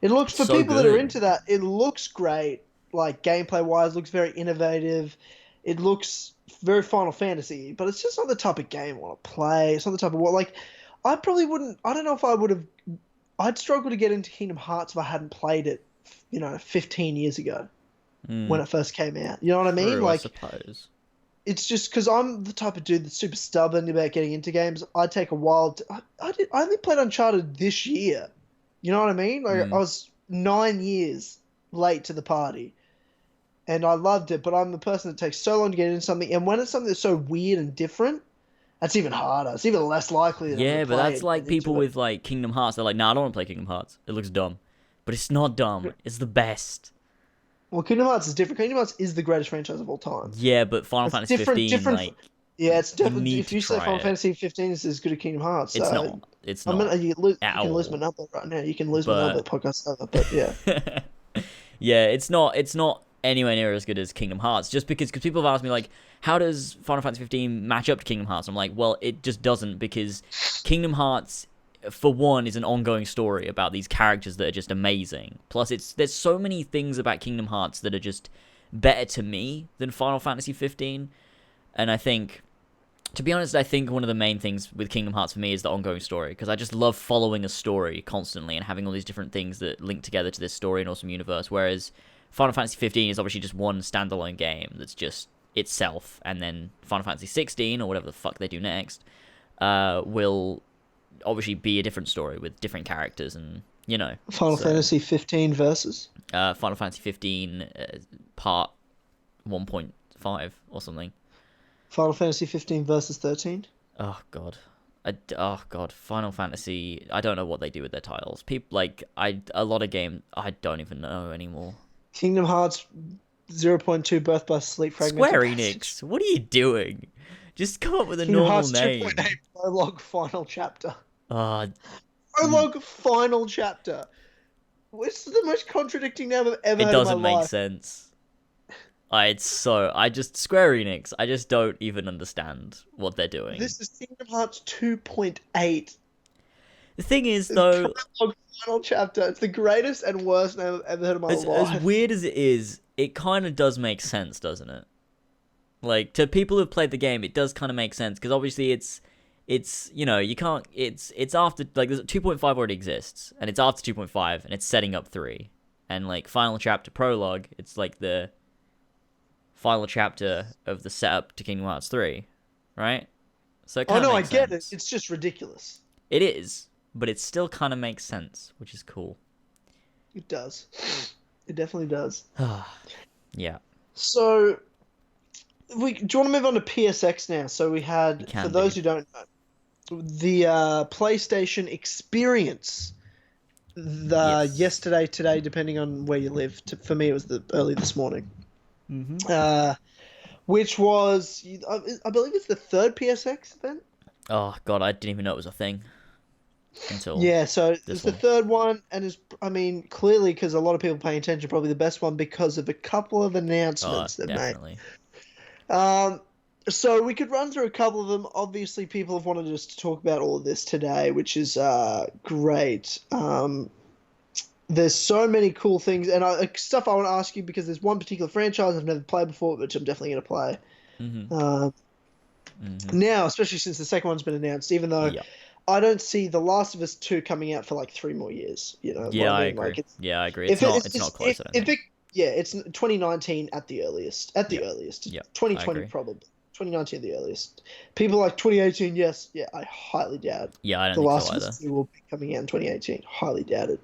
It looks, for So people that are good. into that, it looks great. Like, gameplay-wise, looks very innovative. It looks very Final Fantasy, but it's just not the type of game I want to play. It's not the type of, like, I probably wouldn't, I don't know if I would have, I'd struggle to get into Kingdom Hearts if I hadn't played it, 15 years ago. when it first came out. You know what I mean? True, I Like, suppose. it's just because I'm the type of dude that's super stubborn about getting into games. I take a while. I only played Uncharted this year. You know what I mean? Like, I was 9 years late to the party, and I loved it. But I'm the person that takes so long to get into something, and when it's something that's so weird and different, that's even harder. It's even less likely that I'm Yeah, gonna but play that's it, like get into people it. with like Kingdom Hearts. They're like, nah, I don't want to play Kingdom Hearts. It looks dumb. But it's not dumb. It's the best. Well, Kingdom Hearts is different. Kingdom Hearts is the greatest franchise of all time. Yeah, but Final It's Fantasy different, 15, different. like, Yeah, it's you definitely. need If to you say try Final it. Fantasy 15 is as good as Kingdom Hearts, It's not. It's I not mean, at you can lose my all. number right now. You can lose my number. But Podcast over. But yeah, yeah, it's not. It's not anywhere near as good as Kingdom Hearts. Just because people have asked me like, how does Final Fantasy 15 match up to Kingdom Hearts? I'm like, well, it just doesn't, because Kingdom Hearts, for one, is an ongoing story about these characters that are just amazing. Plus, there's so many things about Kingdom Hearts that are just better to me than Final Fantasy 15, and I think. To be honest, I think one of the main things with Kingdom Hearts for me is the ongoing story, because I just love following a story constantly and having all these different things that link together to this story and awesome universe, whereas Final Fantasy 15 is obviously just one standalone game that's just itself, and then Final Fantasy 16, or whatever the fuck they do next, will obviously be a different story with different characters, and, you know. Final Fantasy 15 versus Final Fantasy 15 part 1.5 or something. Final Fantasy 15 versus 13. Oh god. Oh god, Final Fantasy. I don't know what they do with their titles. People like a lot of game I don't even know anymore. Kingdom Hearts 0.2 Birth by Sleep Fragmented Square Passage. Enix, what are you doing? Just come up with a Kingdom normal Hearts name. 2.8 Prologue Final Chapter. Uh, Prologue Final Chapter. It's the most contradicting name I've ever it heard doesn't in my make life. sense. Square Enix, I just don't even understand what they're doing. This is Kingdom Hearts 2.8. The thing is, though, Prologue Final Chapter. It's the greatest and worst name I've ever heard in my as life. weird as it is, it kind of does make sense, doesn't it? Like, to people who've played the game, it does kind of make sense, because obviously it's you know, you can't, it's after, like, 2.5 already exists, and it's after 2.5, and it's setting up 3, and, like, Final Chapter Prologue, it's like the final chapter of the setup to Kingdom Hearts 3, right? So it kind of makes sense. I get it. It's just ridiculous. It is, but it still kind of makes sense, which is cool. It does. It definitely does. Yeah. So, do you want to move on to PSX now? So we had, for those who don't know, the PlayStation Experience. Yesterday, today, depending on where you live. For me, it was early this morning. Mm-hmm. Which was, I believe it's the third PSX event. Oh god, I didn't even know it was a thing until so it's the third one, and is, I mean, clearly because a lot of people paying attention, probably the best one because of a couple of announcements they made. So we could run through a couple of them. Obviously, people have wanted us to talk about all of this today, which is great. There's so many cool things, and stuff I want to ask you, because there's one particular franchise I've never played before, which I'm definitely going to play. Now, especially since the second one's been announced, even though I don't see The Last of Us 2 coming out for like 3 more years. You know? Yeah, I agree. Like, I agree. It's not close. I don't think. It's 2019 at the earliest. Yeah, 2020 probably. 2019 the earliest. People like 2018, yes. Yeah, I highly doubt. Yeah, I don't The think Last so of either. Us 2 will be coming out in 2018. Highly doubt it.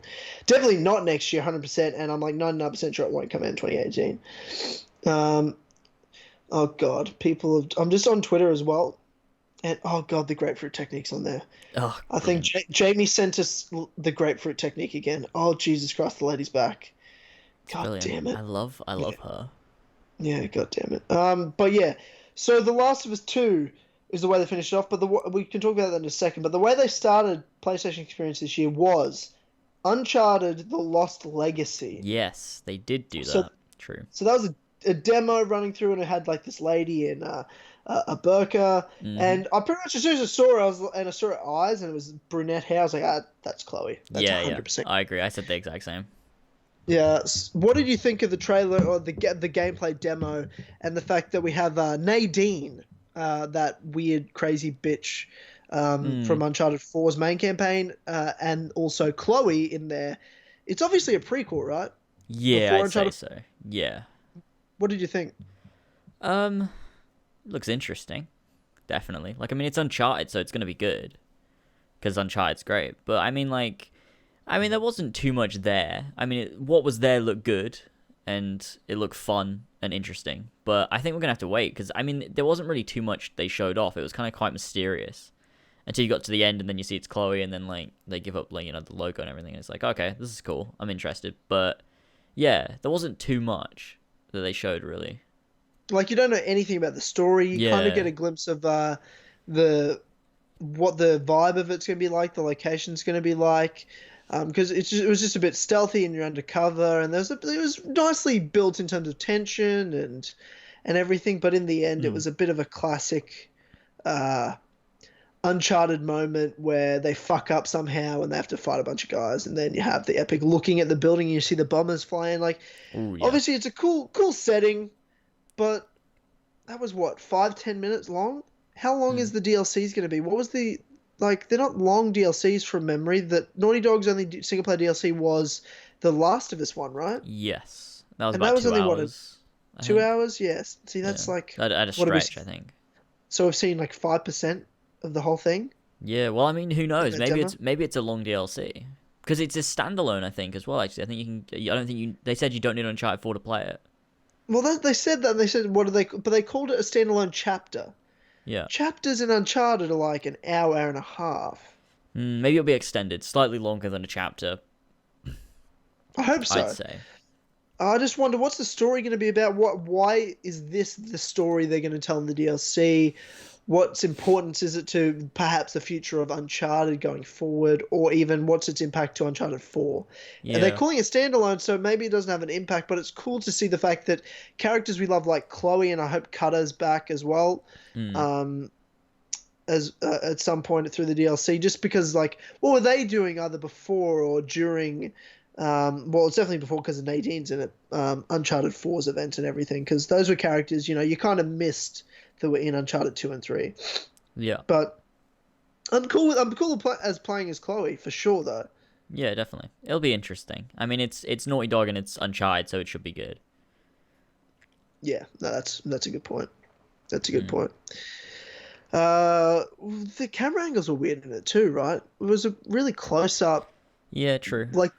Definitely not next year, 100%, and I'm like 99% sure it won't come out in 2018. Oh god, I'm just on Twitter as well, and oh god, the grapefruit technique's on there. Oh, I think Jamie sent us the grapefruit technique again. Oh Jesus Christ, the lady's back. God damn it. I love her. Yeah, god damn it. But yeah, so The Last of Us 2 is the way they finished it off, but we can talk about that in a second. But the way they started PlayStation Experience this year was Uncharted The Lost Legacy. Yes, they did do that. True. So that was a demo running through, and it had like this lady in a burqa, and I pretty much, as soon as I saw her, I saw her eyes, and it was brunette hair. I was like, that's Chloe. That's 100%. I agree. I said the exact same. Yeah. What did you think of the trailer or the gameplay demo, and the fact that we have Nadine, that weird crazy bitch from Uncharted 4's main campaign, and also Chloe in there? It's obviously a prequel, right? Yeah, I'd say so. Yeah. What did you think? Um, looks interesting. Definitely. Like, I mean, it's Uncharted, so it's gonna be good because Uncharted's great. But I mean, like, there wasn't too much there. I mean, what was there looked good, and it looked fun and interesting. But I think we're gonna have to wait because I mean, there wasn't really too much they showed off. It was kind of quite mysterious until you got to the end, and then you see it's Chloe, and then like they give up like the logo and everything. And it's like, okay, this is cool. I'm interested. But yeah, there wasn't too much that they showed really. Like you don't know anything about the story. You kind of Yeah. get a glimpse of the what the vibe of it's going to be like, the location's going to be like, because it was just a bit stealthy and you're undercover, and it was nicely built in terms of tension and everything. But in the end, it Hmm. was a bit of a classic uh, Uncharted moment where they fuck up somehow and they have to fight a bunch of guys, and then you have the epic looking at the building and you see the bombers flying. Like, Oh yeah. obviously, it's a cool setting, but that was what 5-10 minutes long. How long Hmm. is the DLCs going to be? What was the like? They're not long DLCs from memory. That Naughty Dog's only single player DLC was the Last of Us one, right? Yes. That was And that about was two only what hours, I two think. hours? Yes. See, Yeah. that's like At a what have we? stretch, I think. So we've seen like 5% of the whole thing Yeah, well, I mean, who in knows? that demo. Maybe it's a long DLC because it's a standalone, I think, as well. Actually, I think you can. I don't think you. They said you don't need Uncharted 4 to play it. Well, they said that. And they said what do they? But they called it a standalone chapter. Yeah. Chapters in Uncharted are like an hour and a half. Maybe it'll be extended, slightly longer than a chapter, I hope I'd so. say. I just wonder what's the story going to be about? Why is this the story they're going to tell in the DLC? What's importance is it to perhaps the future of Uncharted going forward, or even what's its impact to Uncharted 4? And they're Yeah. calling it standalone, so maybe it doesn't have an impact, but it's cool to see the fact that characters we love like Chloe, and I hope Cutter's back as well, Mm. um, as at some point through the DLC, just because like what were they doing either before or during well, it's definitely before because Nadine's in it, Uncharted 4's event and everything, because those were characters, you kind of missed that were in Uncharted 2 and 3. Yeah. But I'm cool as playing as Chloe, for sure, though. Yeah, definitely. It'll be interesting. I mean, it's Naughty Dog and it's Uncharted, so it should be good. Yeah, no, that's a good point. That's a good Mm. point. The camera angles were weird in it too, right? It was a really close up, Yeah, true. like,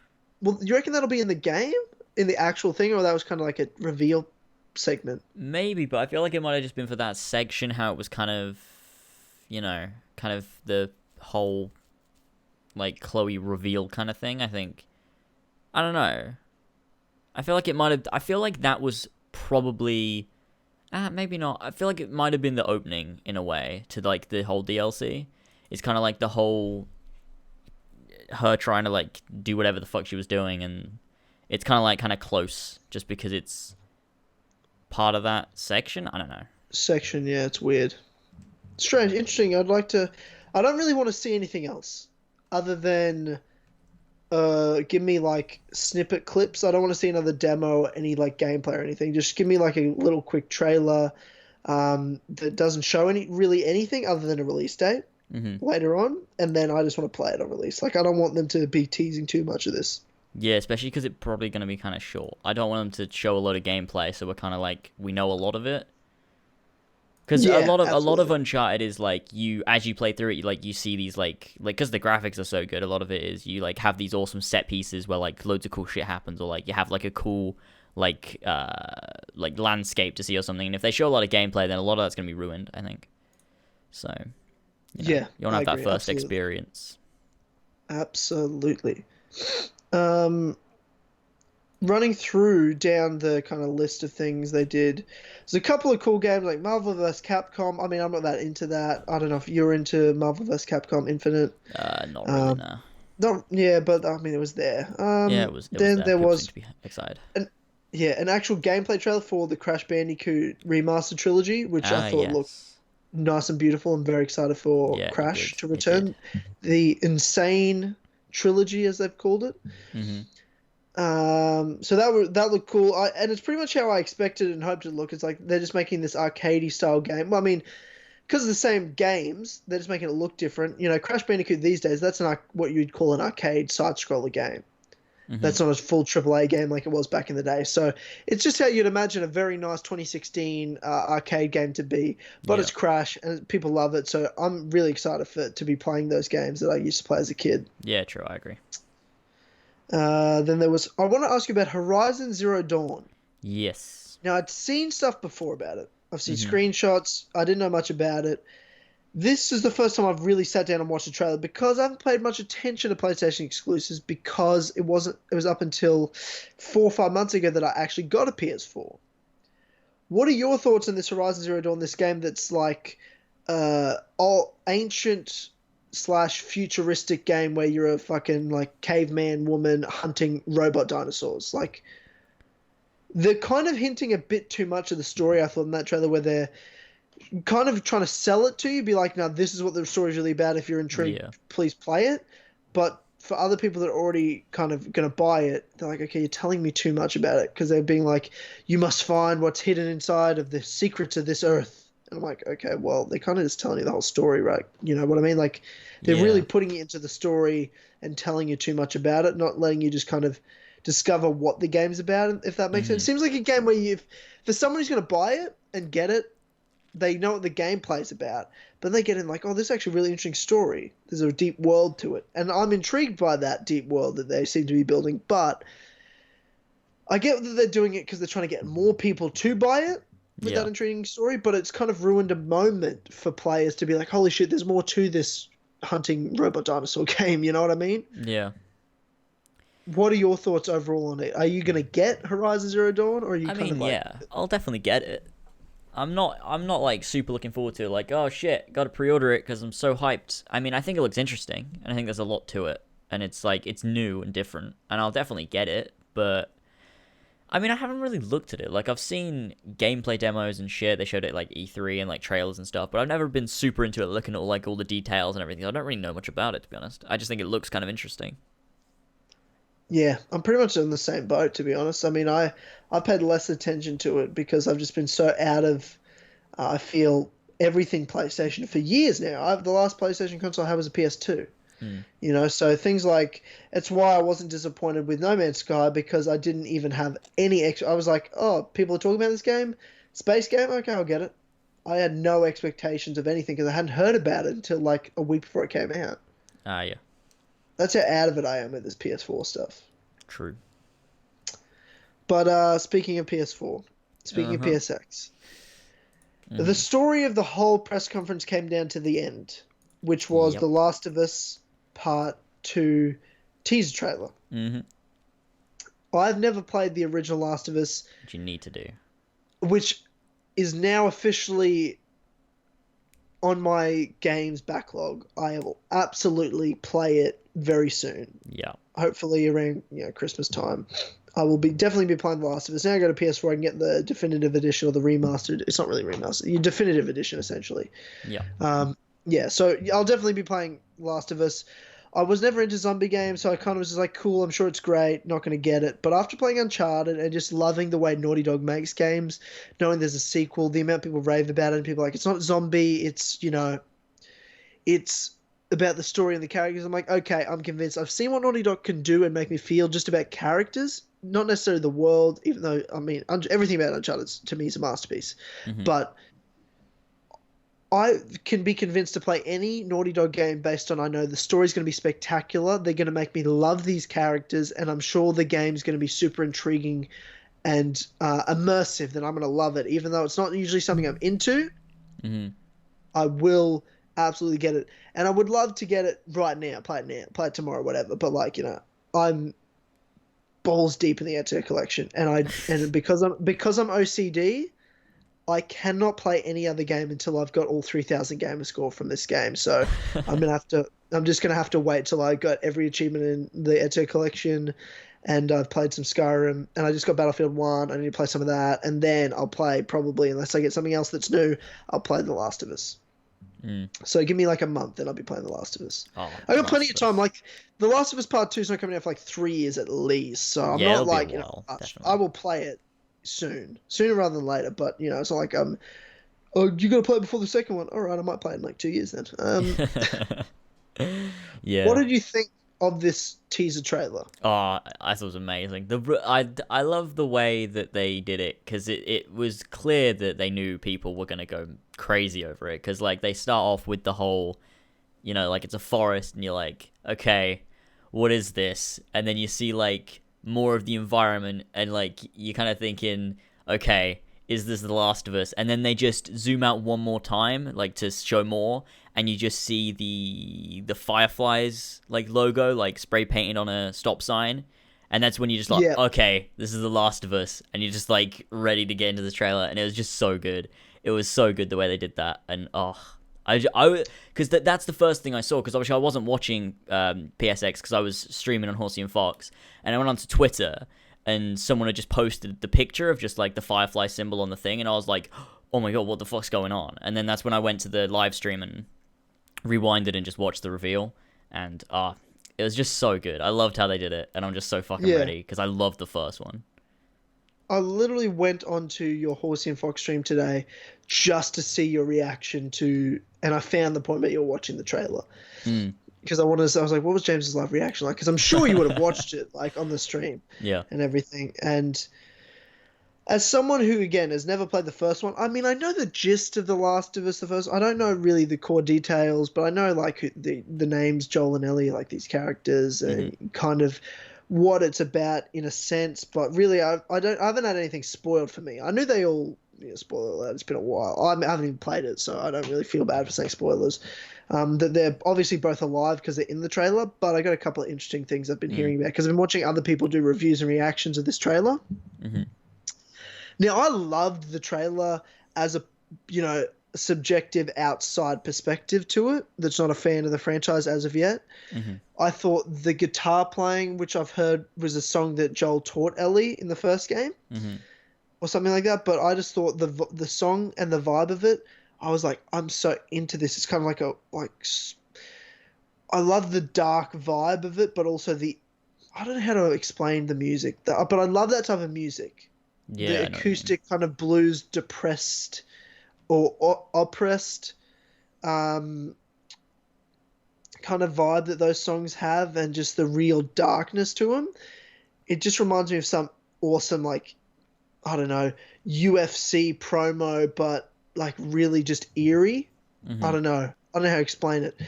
well, you reckon that'll be in the game, in the actual thing, or that was kind of like a reveal segment? Maybe, but I feel like it might have just been for that section how it was kind of, kind of the whole like Chloe reveal kind of thing. I think. I don't know. I feel like it might have. I feel like that was probably. Maybe not. I feel like it might have been the opening in a way to like the whole DLC. It's kind of like the whole her trying to like do whatever the fuck she was doing, and it's kind of close just because it's part of that section. I don't know. Section, yeah, it's weird. Strange, interesting. I'd like to. I don't really want to see anything else other than give me like snippet clips. I don't want to see another demo or any like gameplay or anything. Just give me like a little quick trailer that doesn't show anything other than a release date Hmm. later on, and then I just want to play it on release. Like I don't want them to be teasing too much of this. Yeah, especially because it's probably going to be kind of short. I don't want them to show a lot of gameplay, so we're kind of like we know a lot of it. Because Yeah, a lot of absolutely. Uncharted is like you as you play through it, you see these like because the graphics are so good. A lot of it is you like have these awesome set pieces where like loads of cool shit happens, or like you have like a cool like landscape to see or something. And if they show a lot of gameplay, then a lot of that's gonna be ruined. I think. So Yeah, you want to I have that agree. first Absolutely. experience. Absolutely. Um, Running through down the kind of list of things they did, there's a couple of cool games like Marvel vs. Capcom. I mean, I'm not that into that. I don't know if you're into Marvel vs. Capcom Infinite. Not really, Um, no. not yeah, but I mean, it was there. Yeah, it was Then there. there People seem was to be excited. an an actual gameplay trailer for the Crash Bandicoot remastered trilogy, which I Ah, thought looked yes. nice and beautiful. I'm very excited for Yeah, it Crash did. to It did. return. The Insane trilogy, as they've called it. Hmm. So that looked cool, and it's pretty much how I expected and hoped it would look. It's like they're just making this arcadey style game. Well, I mean, because of the same games, they're just making it look different. Crash Bandicoot these days, that's what you'd call an arcade side scroller game. That's not a full AAA game like it was back in the day. So it's just how you'd imagine a very nice 2016 arcade game to be. But it's Crash, and people love it. So I'm really excited to be playing those games that I used to play as a kid. Yeah, true. I agree. Then I want to ask you about Horizon Zero Dawn. Yes. Now, I'd seen stuff before about it. I've seen screenshots. I didn't know much about it. This is the first time I've really sat down and watched a trailer because I haven't paid much attention to PlayStation exclusives because it was up until 4 or 5 months ago that I actually got a PS4. What are your thoughts on this Horizon Zero Dawn, this game that's like ancient / futuristic game where you're a fucking like caveman woman hunting robot dinosaurs? Like, they're kind of hinting a bit too much of the story, I thought, in that trailer, where they're kind of trying to sell it to you, be like, now this is what the story's really about. If you're intrigued, please play it. But for other people that are already kind of going to buy it, they're like, okay, you're telling me too much about it, because they're being like, you must find what's hidden inside of the secrets of this earth. And I'm like, okay, well, they're kind of just telling you the whole story, right? You know what I mean? Like, they're really putting you into the story and telling you too much about it, not letting you just kind of discover what the game's about, if that makes sense. It seems like a game where for someone who's going to buy it and get it, they know what the gameplay's about, but they get in like, oh, this is actually a really interesting story. There's a deep world to it. And I'm intrigued by that deep world that they seem to be building, but I get that they're doing it because they're trying to get more people to buy it with that intriguing story, but it's kind of ruined a moment for players to be like, holy shit, there's more to this hunting robot dinosaur game, you know what I mean? Yeah. What are your thoughts overall on it? Are you going to get Horizon Zero Dawn, or are you I'll definitely get it. I'm not like super looking forward to it, like, oh shit, gotta pre-order it because I'm so hyped. I mean, I think it looks interesting, and I think there's a lot to it, and it's like, it's new and different, and I'll definitely get it, but I mean, I haven't really looked at it. Like, I've seen gameplay demos and shit, they showed it like E3 and like trailers and stuff, but I've never been super into it, looking at like all the details and everything. I don't really know much about it, to be honest. I just think it looks kind of interesting. Yeah, I'm pretty much in the same boat, to be honest. I mean, I paid less attention to it because I've just been so out of, I feel, everything PlayStation for years now. The last PlayStation console I had was a PS2. You know, so things like, it's why I wasn't disappointed with No Man's Sky, because I didn't even have any extra. I was like, oh, people are talking about this game? Space game? Okay, I'll get it. I had no expectations of anything because I hadn't heard about it until like a week before it came out. Yeah. That's how out of it I am with this PS4 stuff. True. But speaking of PS4, speaking of PSX, the story of the whole press conference came down to the end, which was The Last of Us Part 2 teaser trailer. I've never played the original Last of Us. Which you need to do. Which is now officially on my games backlog. I will absolutely play it very soon. Yeah. Hopefully around Christmas time. I will definitely be playing The Last of Us. Now I go to PS4, I can get the definitive edition or the remastered. It's not really remastered. Your definitive edition, essentially. Yeah. Yeah, so I'll definitely be playing Last of Us. I was never into zombie games, so I kind of was just like, cool, I'm sure it's great, not going to get it. But after playing Uncharted and just loving the way Naughty Dog makes games, knowing there's a sequel, the amount people rave about it, and people are like, it's not zombie, it's, it's about the story and the characters. I'm like, okay, I'm convinced. I've seen what Naughty Dog can do and make me feel just about characters, not necessarily the world, even though, I mean, everything about Uncharted to me is a masterpiece. But I can be convinced to play any Naughty Dog game based on, I know the story's going to be spectacular, they're going to make me love these characters, and I'm sure the game's going to be super intriguing and immersive, then I'm going to love it. Even though it's not usually something I'm into, I will absolutely get it. And I would love to get it right now, play it tomorrow, whatever. But I'm balls deep in the Ezio Collection, and because I'm OCD, I cannot play any other game until I've got all 3,000 gamer score from this game. So I'm just gonna have to wait till I got every achievement in the Ezio Collection, and I've played some Skyrim, and I just got Battlefield 1. I need to play some of that, and then I'll play, probably, unless I get something else that's new, I'll play The Last of Us. So give me like a month, and I'll be playing The Last of Us. I got plenty of time. Like, The Last of Us Part 2 is not coming out for like 3 years at least, so I'm not like, I will play it sooner rather than later. But it's not like oh, you gotta play it before the second one. All right, I might play it in like 2 years then. Yeah. What did you think of this teaser trailer? Oh, I thought it was amazing. I love the way that they did it because it was clear that they knew people were gonna go crazy over it because like they start off with the whole, like it's a forest and you're like, okay, what is this? And then you see like more of the environment and like you're kind of thinking, okay, is this The Last of Us? And then they just zoom out one more time, like to show more, and you just see the Fireflies like logo like spray painted on a stop sign, and that's when you're just like, Yeah. okay, this is The Last of Us, and you're just like ready to get into the trailer, and it was just so good. It was so good the way they did that, and because that's the first thing I saw, because obviously I wasn't watching PSX because I was streaming on Horsey and Fox, and I went onto Twitter, and someone had just posted the picture of just like the Firefly symbol on the thing, and I was like, oh my god, what the fuck's going on? And then that's when I went to the live stream and rewinded and just watched the reveal, and it was just so good. I loved how they did it, and I'm just so fucking ready because I loved the first one. I literally went onto your Horsey and Fox stream today just to see your reaction to, and I found the point that you're watching the trailer. Because I was like, what was James's live reaction like? Because I'm sure you would have watched it like on the stream, and everything. And as someone who again has never played the first one, I mean, I know the gist of The Last of Us, the first. I don't know really the core details, but I know like the names Joel and Ellie, like these characters, and kind of what it's about in a sense. But really, I haven't had anything spoiled for me. I knew they all. Spoiler alert, it's been a while. I haven't even played it, so I don't really feel bad for saying spoilers. That they're obviously both alive because they're in the trailer, but I got a couple of interesting things I've been hearing about because I've been watching other people do reviews and reactions of this trailer. Now, I loved the trailer as a subjective outside perspective to it that's not a fan of the franchise as of yet. I thought the guitar playing, which I've heard was a song that Joel taught Ellie in the first game, or something like that. But I just thought the song and the vibe of it, I was like, I'm so into this. It's kind of I love the dark vibe of it, but also I don't know how to explain the music, but I love that type of music. Yeah, the acoustic kind of blues, depressed or oppressed kind of vibe that those songs have, and just the real darkness to them. It just reminds me of some awesome, like, I don't know, UFC promo, but like really just eerie. I don't know how to explain it.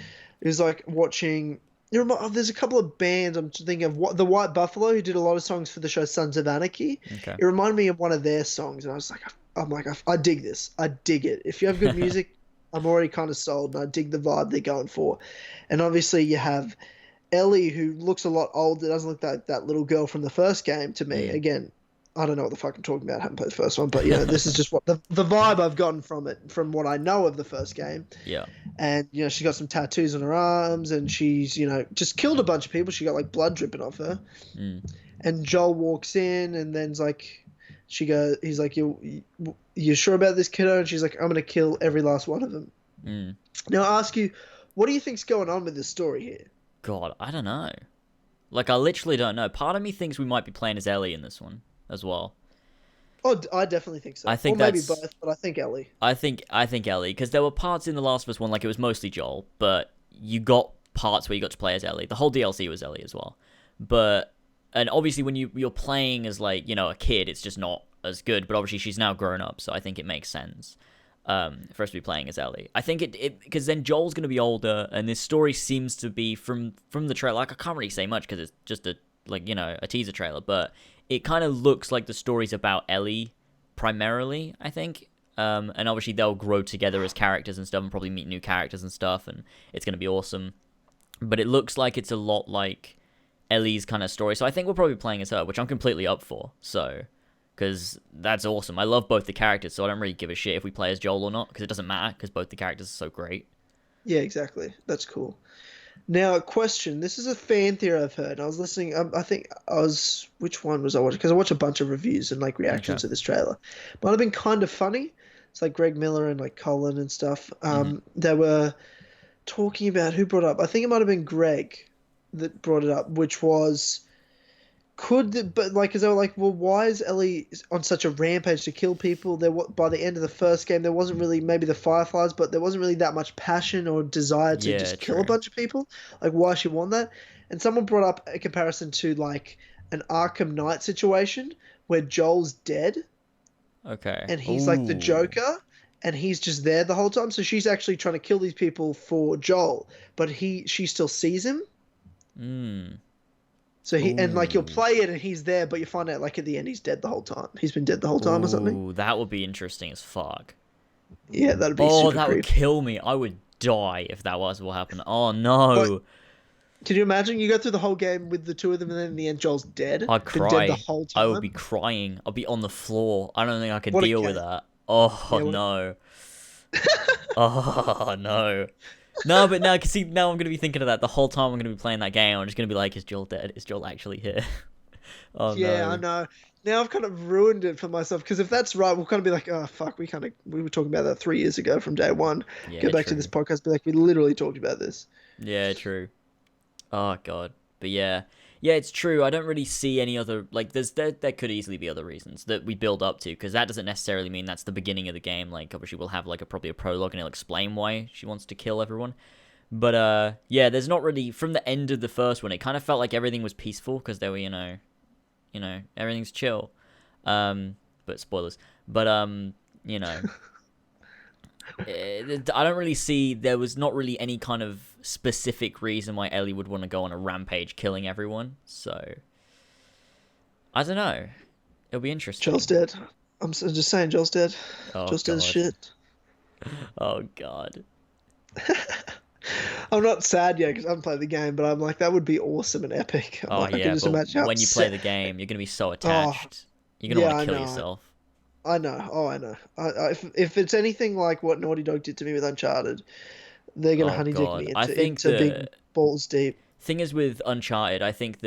It was like watching. There's a couple of bands I'm thinking of. The White Buffalo, who did a lot of songs for the show Sons of Anarchy. Okay. It reminded me of one of their songs, and I was like, I dig this. I dig it. If you have good music, I'm already kind of sold, and I dig the vibe they're going for. And obviously, you have Ellie, who looks a lot older. Doesn't look like that little girl from the first game to me. Again, I don't know what the fuck I'm talking about. I haven't played the first one, but this is just what the vibe I've gotten from it, from what I know of the first game. Yeah. And she got some tattoos on her arms, and she's just killed a bunch of people. She got like blood dripping off her. And Joel walks in, and then's like, he's like, you sure about this, kiddo? And she's like, I'm gonna kill every last one of them. Now I ask you, what do you think's going on with this story here? God, I don't know. Like, I literally don't know. Part of me thinks we might be playing as Ellie in this one as well. Oh, I definitely think so. I think maybe both, but I think Ellie. I think Ellie, because there were parts in The Last of Us one, like it was mostly Joel, but you got parts where you got to play as Ellie. The whole DLC was Ellie as well. And obviously when you're playing as like, a kid, it's just not as good, but obviously she's now grown up, so I think it makes sense for us to be playing as Ellie. I think it because then Joel's going to be older, and this story seems to be from the trailer. Like, I can't really say much because it's just a teaser trailer, but it kind of looks like the story's about Ellie primarily, I think. And obviously they'll grow together as characters and stuff, and probably meet new characters and stuff, and it's going to be awesome. But it looks like it's a lot like Ellie's kind of story, so I think we're probably playing as her, which I'm completely up for, so, because that's awesome. I love both the characters, so I don't really give a shit if we play as Joel or not, because it doesn't matter, because both the characters are so great. Yeah, exactly. That's cool. Now, a question. This is a fan theory I've heard. I was listening. Which one was I watching? Because I watch a bunch of reviews and like reactions to this trailer. Might have been kind of funny. It's like Greg Miller and like Colin and stuff. They were talking about who brought it up. I think it might have been Greg that brought it up, which was But like, as they were like, well, why is Ellie on such a rampage to kill people? By the end of the first game, there wasn't really maybe the Fireflies, but there wasn't really that much passion or desire to Yeah, just kill a true. bunch of people. Like, why she want that? And someone brought up a comparison to like an Arkham Knight situation where Joel's dead Okay. and he's like the Ooh. Joker. And he's just there the whole time, so she's actually trying to kill these people for Joel, but she still sees him. Hmm. So and like you'll Ooh. play it and he's there, but you find out like at the end he's dead the whole time. He's been dead the whole time or something. Ooh, that would be interesting as fuck. Yeah, that'd be Oh, super that would creepy. kill me. I would die if that was what happened. Oh But no. can you imagine you go through the whole game with the two of them and then in the end Joel's dead? I'd Been dead the cry. whole I would be time? crying. I'd be on the floor. I don't think I could What a deal with game. that. Oh Yeah, what a... no. Oh no. No, but now, cause see, now I'm gonna be thinking of that the whole time I'm gonna be playing that game. I'm just gonna be like, is Joel dead? Is Joel actually here? Oh Yeah, I no. know. Now I've kind of ruined it for myself because if that's right, we'll kind of be like, oh fuck, we were talking about that 3 years ago from day one. Go Yeah, back to this true. podcast, be like, we literally talked about this. Yeah, true. Oh god. But yeah. Yeah, it's true. I don't really see any other like there could easily be other reasons that we build up to because that doesn't necessarily mean that's the beginning of the game. Like obviously we'll have like probably a prologue and it'll explain why she wants to kill everyone. But yeah, there's not really from the end of the first one. It kind of felt like everything was peaceful because there were everything's chill. But spoilers. But you know, I don't really see there was not really any kind of specific reason why Ellie would want to go on a rampage killing everyone. So I don't know. It'll be Joel's interesting. dead. Just saying, Joel's dead. Oh Joel's dead as god. shit. Oh god. I'm not sad yet because I haven't played the game, but I'm like, that would be awesome and epic. Oh I can yeah, just but imagine how when you play upset. the game, you're gonna be so Oh, attached. You're gonna yeah, want to I kill know. yourself. I know. Oh, I know. If it's anything like what Naughty Dog did to me with Uncharted, they're gonna Oh honey dick god. me I into think into big the balls deep. thing is with Uncharted, I think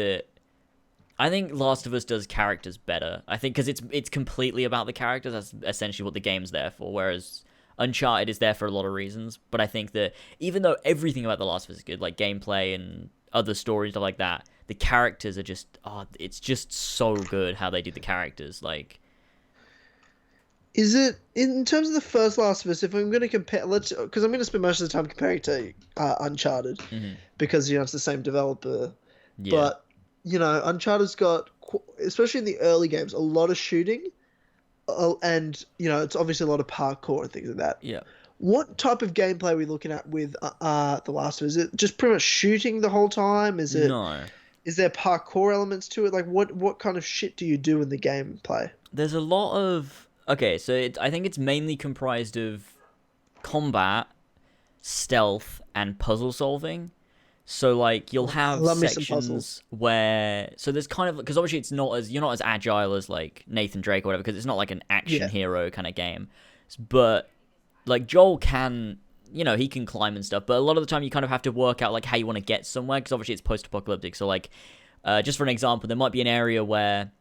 Last of Us does characters better. I think because it's completely about the characters. That's essentially what the game's there for. Whereas Uncharted is there for a lot of reasons. But I think that even though everything about The Last of Us is good, like gameplay and other stories stuff like that, the characters are just it's just so good how they do the characters. Like Is it in terms of the first Last of Us? If I'm going to compare, let's because I'm going to spend most of the time comparing it to Uncharted mhm, because it's the same developer. yeah, But Uncharted's got, especially in the early games, a lot of shooting, and it's obviously a lot of parkour and things like that. yeah. What type of gameplay are we looking at with The Last of Us? Is it just pretty much shooting the whole time? No, Is there parkour elements to it? Like what kind of shit do you do in the gameplay? there's a lot of okay. So I think it's mainly comprised of combat, stealth, and puzzle solving. So like you'll I have love me some puzzles. sections where there's kind of because obviously it's not as you're not as agile as like Nathan Drake or whatever because it's not like an action Yeah. hero kind of game, but like Joel can he can climb and stuff, but a lot of the time you kind of have to work out like how you want to get somewhere because obviously it's post-apocalyptic. So like just for an example, there might be an area where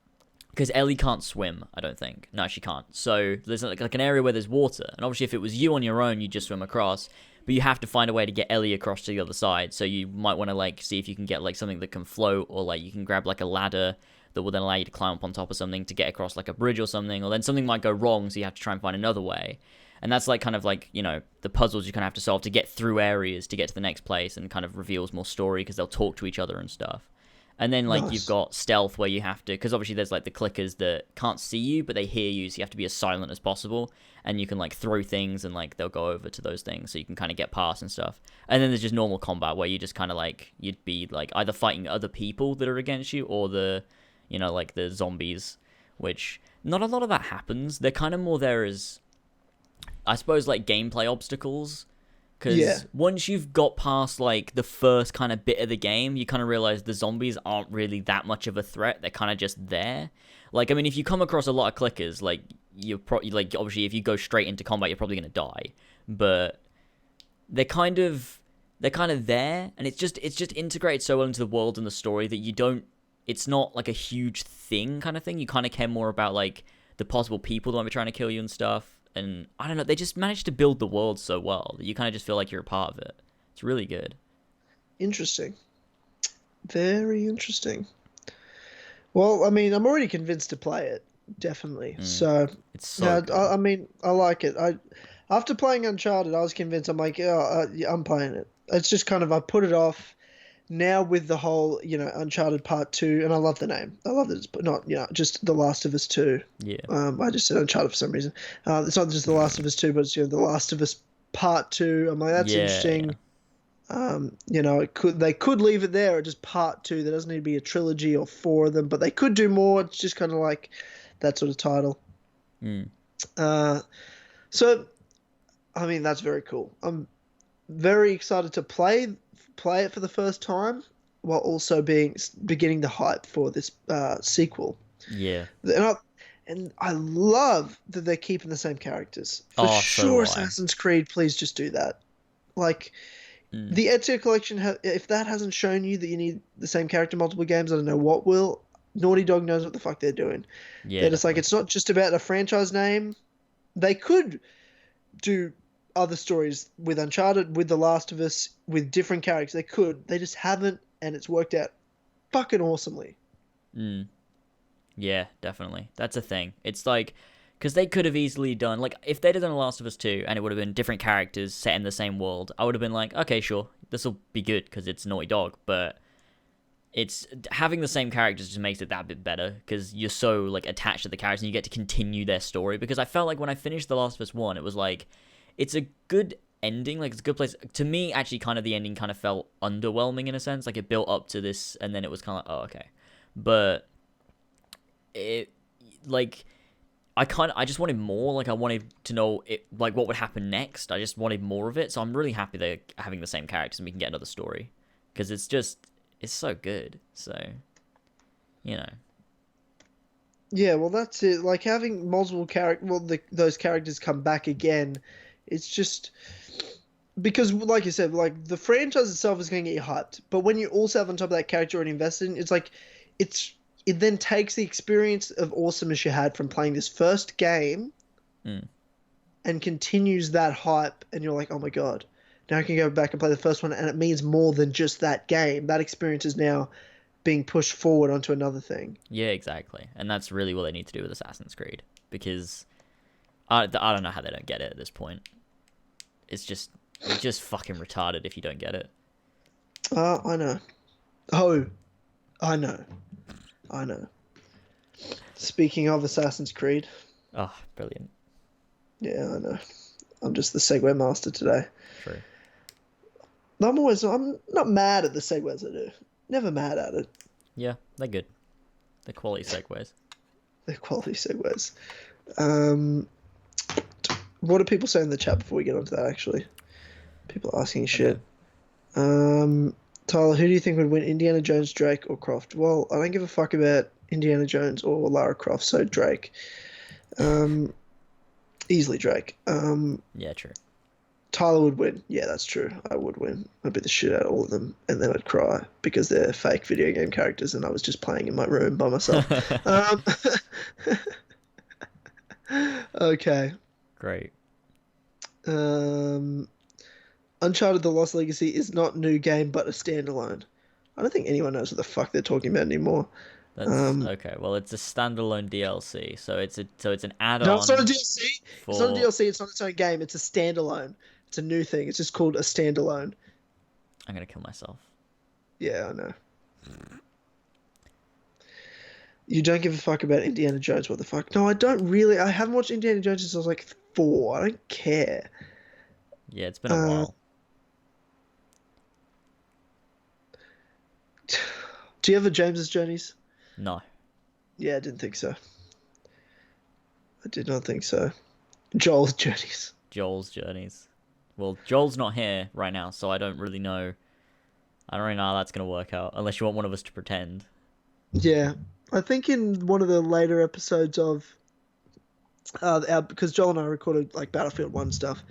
because Ellie can't swim, I don't think. No, she can't. So there's like an area where there's water, and obviously if it was you on your own, you'd just swim across. But you have to find a way to get Ellie across to the other side. So you might want to like see if you can get like something that can float, or like you can grab like a ladder that will then allow you to climb up on top of something to get across like a bridge or something. Or then something might go wrong, so you have to try and find another way. And that's like kind of like the puzzles you kind of have to solve to get through areas to get to the next place, and kind of reveals more story because they'll talk to each other and stuff. And then like you've Nice. got stealth where you have to because obviously there's like the clickers that can't see you but they hear you, so you have to be as silent as possible. And you can like throw things and like they'll go over to those things so you can kind of get past and stuff. And then there's just normal combat where you just kind of like you'd be like either fighting other people that are against you or the like the zombies, which not a lot of that happens. They're kind of more there as I suppose like gameplay obstacles. Yeah. Because once you've got past like the first kind of bit of the game, you kind of realize the zombies aren't really that much of a threat. They're kind of just there. Like I mean, if you come across a lot of clickers, like you're probably like obviously if you go straight into combat, you're probably gonna die. But they're kind of there, and it's just integrated so well into the world and the story that you don't. It's not like a huge thing kind of thing. You kind of care more about like the possible people that might be trying to kill you and stuff. And I don't know, they just managed to build the world so well that you kind of just feel like you're a part of it. It's really good. Interesting. Very interesting. Well, I mean, I'm already convinced to play it, definitely. Mm. So, It's so yeah, good. I mean, I like it. After playing Uncharted, I was convinced. I'm like, yeah, I'm playing it. It's just kind of I put it off. Now with the whole, Uncharted Part 2, and I love the name. I love that it's not, just The Last of Us 2. Yeah. I just said Uncharted for some reason. It's not just The Last of Us 2, but it's, The Last of Us Part 2. I'm like, that's Yeah, yeah. interesting. They could leave it there or just Part 2. There doesn't need to be a trilogy or four of them, but they could do more. It's just kind of like that sort of title. Mm. Uh, so, I mean, that's very cool. I'm very excited to play it for the first time while also beginning the hype for this sequel. Yeah. And I love that they're keeping the same characters. For Oh, so do sure, I. Assassin's Creed, please just do that. Like Mm. the Ezio Collection, if that hasn't shown you that you need the same character in multiple games, I don't know what will. Naughty Dog knows what the fuck they're doing. Yeah, They're just like, definitely. it's not just about a franchise name. They could do other stories with Uncharted, with The Last of Us, with different characters. They could. They just haven't, and it's worked out fucking awesomely. Mm. Yeah, definitely. That's a thing. It's like, because they could have easily done, like, if they'd have done The Last of Us 2 and it would have been different characters set in the same world, I would have been like, okay, sure, this will be good because it's Naughty Dog. But it's having the same characters just makes it that bit better because you're so, like, attached to the characters and you get to continue their story. Because I felt like when I finished The Last of Us 1, it was like, it's a good ending, like, it's a good place. To me, actually, kind of the ending kind of felt underwhelming in a sense. Like, it built up to this and then it was kind of, oh, okay. But it, like, I just wanted more. Like, I wanted to know it, like, what would happen next. I just wanted more of it. So I'm really happy they're having the same characters and we can get another story because it's so good. So, you know. Yeah, well, that's it. Like having multiple those characters come back again. It's just because, like you said, like the franchise itself is going to get you hyped, but when you also have on top of that character already invested in, it's like it's it then takes the experience of awesomeness you had from playing this first game Mm. and continues that hype, and you're like, oh my god, now I can go back and play the first one, and it means more than just that game. That experience is now being pushed forward onto another thing. Yeah, exactly. And that's really what they need to do with Assassin's Creed because I don't know how they don't get it at this point. It's just you're just fucking retarded if you don't get it. I know. Oh, I know. I know. Speaking of Assassin's Creed, Oh, brilliant. yeah, I know. I'm just the segue master today. True. I'm not mad at the segues I do. Never mad at it. Yeah, they're good. They're quality segues. They're quality segues. Um, what do people say in the chat before we get onto that? Actually, people are asking Okay. shit. Tyler, who do you think would win, Indiana Jones, Drake, or Croft? Well, I don't give a fuck about Indiana Jones or Lara Croft, so Drake. Easily Drake. Yeah, true. Tyler would win. Yeah, that's true. I would win. I'd beat the shit out of all of them, and then I'd cry because they're fake video game characters, and I was just playing in my room by myself. um, okay. Great. Um, Uncharted: The Lost Legacy is not new game, but a standalone. I don't think anyone knows what the fuck they're talking about anymore. That's Um, okay. Well, it's a standalone DLC, so it's an no, it's not a add-on DLC. It's not a for. DLC. It's not its own game. It's a standalone. It's a new thing. It's just called a standalone. I'm gonna kill myself. Yeah, I know. You don't give a fuck about Indiana Jones. What the fuck? No, I don't really. I haven't watched Indiana Jones since I was like 4. I don't care. Yeah, it's been a Uh, while. do you have a James's Journeys? No, Yeah, I didn't think so. I did not think so. Joel's Journeys. Joel's journeys. Well, Joel's not here right now, so I don't really know. I don't really know how that's gonna work out, unless you want one of us to pretend. Yeah, I think in one of the later episodes of because Joel and I recorded like Battlefield 1 stuff,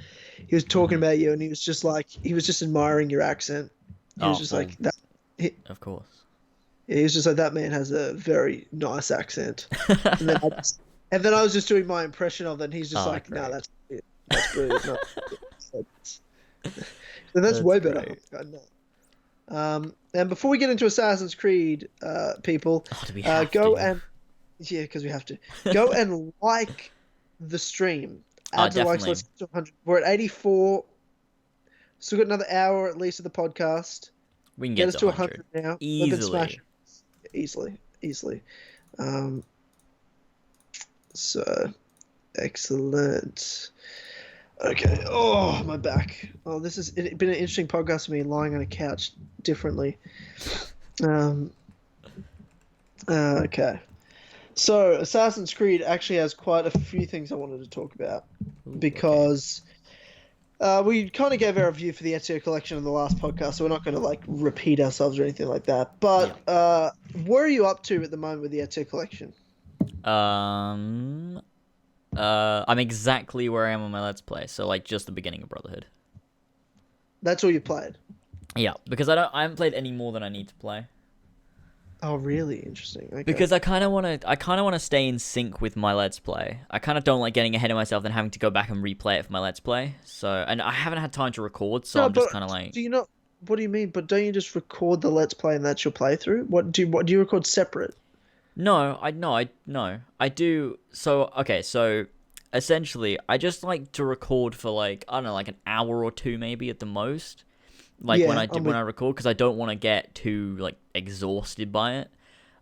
he was talking Mm-hmm. about you, and he was just like he was just admiring your accent. He was Oh just well, like that. of course. He was just like that man has a very nice accent, and then and then I was just doing my impression of it, and he's just Oh, like, "No, great. that's brilliant. No, that's, that's That's way better." great. I know. And before we get into Assassin's Creed, people, Oh, do we have go to? and yeah, because we have to go and like the stream. Add to the likes Definitely. list to 100. We're at 84. Still got another hour at least of the podcast. We can Get get us to to 100 100 now. We've been easily. smashing easily, easily. Um, so excellent. Okay. Oh, my back. Oh, this has been an interesting podcast for me, lying on a couch differently. Um, okay. So, Assassin's Creed actually has quite a few things I wanted to talk about Ooh, okay. because we kind of gave our review for the Ezio Collection in the last podcast, so we're not going to like repeat ourselves or anything like that. Yeah. But what are you up to at the moment with the Ezio Collection? Um. I'm exactly where I am on my Let's Play. So like just the beginning of Brotherhood. That's all you played. Yeah, because I haven't played any more than I need to play. Oh, really? Interesting. Okay. Because I kind of want to stay in sync with my Let's Play. I kind of don't like getting ahead of myself and having to go back and replay it for my Let's Play. So, and I haven't had time to record, so No, I'm just but kind of like, do you not? What do you mean? But don't you just record the Let's Play and that's your playthrough? What do you record separate? no, I do. So, okay, so essentially, I just like to record for like, I don't know, like an hour or two maybe at the most. Like Yeah, I'm when with. I record, because I don't want to get too like exhausted by it.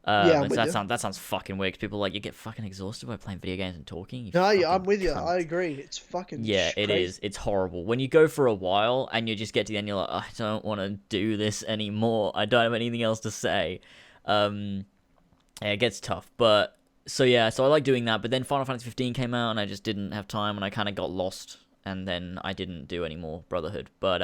Yeah, I'm And so with you. that sounds fucking weird. 'Cause people are like, you get fucking exhausted by playing video games and talking. You No, yeah, I'm fucking with you. I cunt. agree. It's fucking Yeah, it crazy. is. It's horrible. When you go for a while and you just get to the end, you're like, I don't want to do this anymore. I don't have anything else to say. Um, yeah, it gets tough. But so yeah, so I like doing that. But then Final Fantasy 15 came out and I just didn't have time and I kind of got lost. And then I didn't do any more Brotherhood. But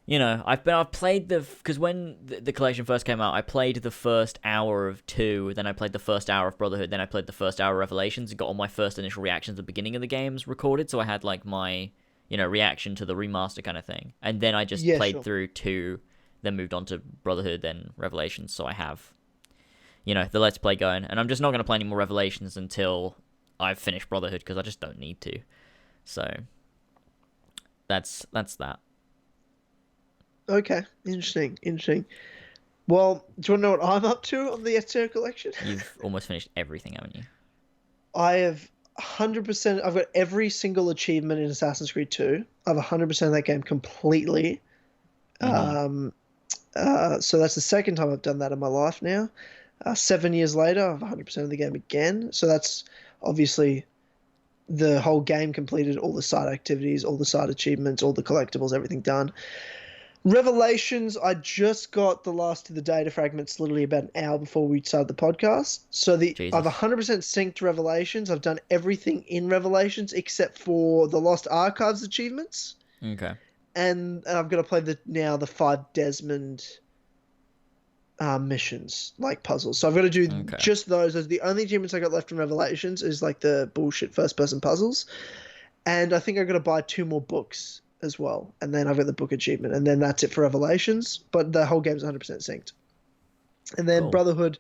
you know, I've played because when the collection first came out, I played the first hour of 2, then I played the first hour of Brotherhood, then I played the first hour of Revelations, and got all my first initial reactions at the beginning of the games recorded, so I had like my reaction to the remaster kind of thing, and then I just Yeah, played sure. through 2, then moved on to Brotherhood, then Revelations, so I have the Let's Play going, and I'm just not gonna play any more Revelations until I've finished Brotherhood because I just don't need to, so that's that. Okay, interesting, interesting. Well, do you want to know what I'm up to on the Ezio Collection? You've almost finished everything, haven't you? I have 100%. I've got every single achievement in Assassin's Creed 2. I've 100% of that game completely. Mm-hmm. Um, so that's the second time I've done that in my life now. 7 years later, I've 100% of the game again. So that's obviously the whole game completed, all the side activities, all the side achievements, all the collectibles, everything done. Revelations, I just got the last of the data fragments literally about an hour before we started the podcast. So I've Jesus. 100% synced Revelations. I've done everything in Revelations except for the Lost Archives achievements. Okay. And I've got to play the 5 Desmond missions, like puzzles. So I've got to do Okay. just those. Those are the only achievements I got left in Revelations is like the bullshit first person puzzles. And I think I've got to buy 2 more books as well. And then I've got the book achievement. And then that's it for Revelations. But the whole game's 100% synced. And then Cool. Brotherhood,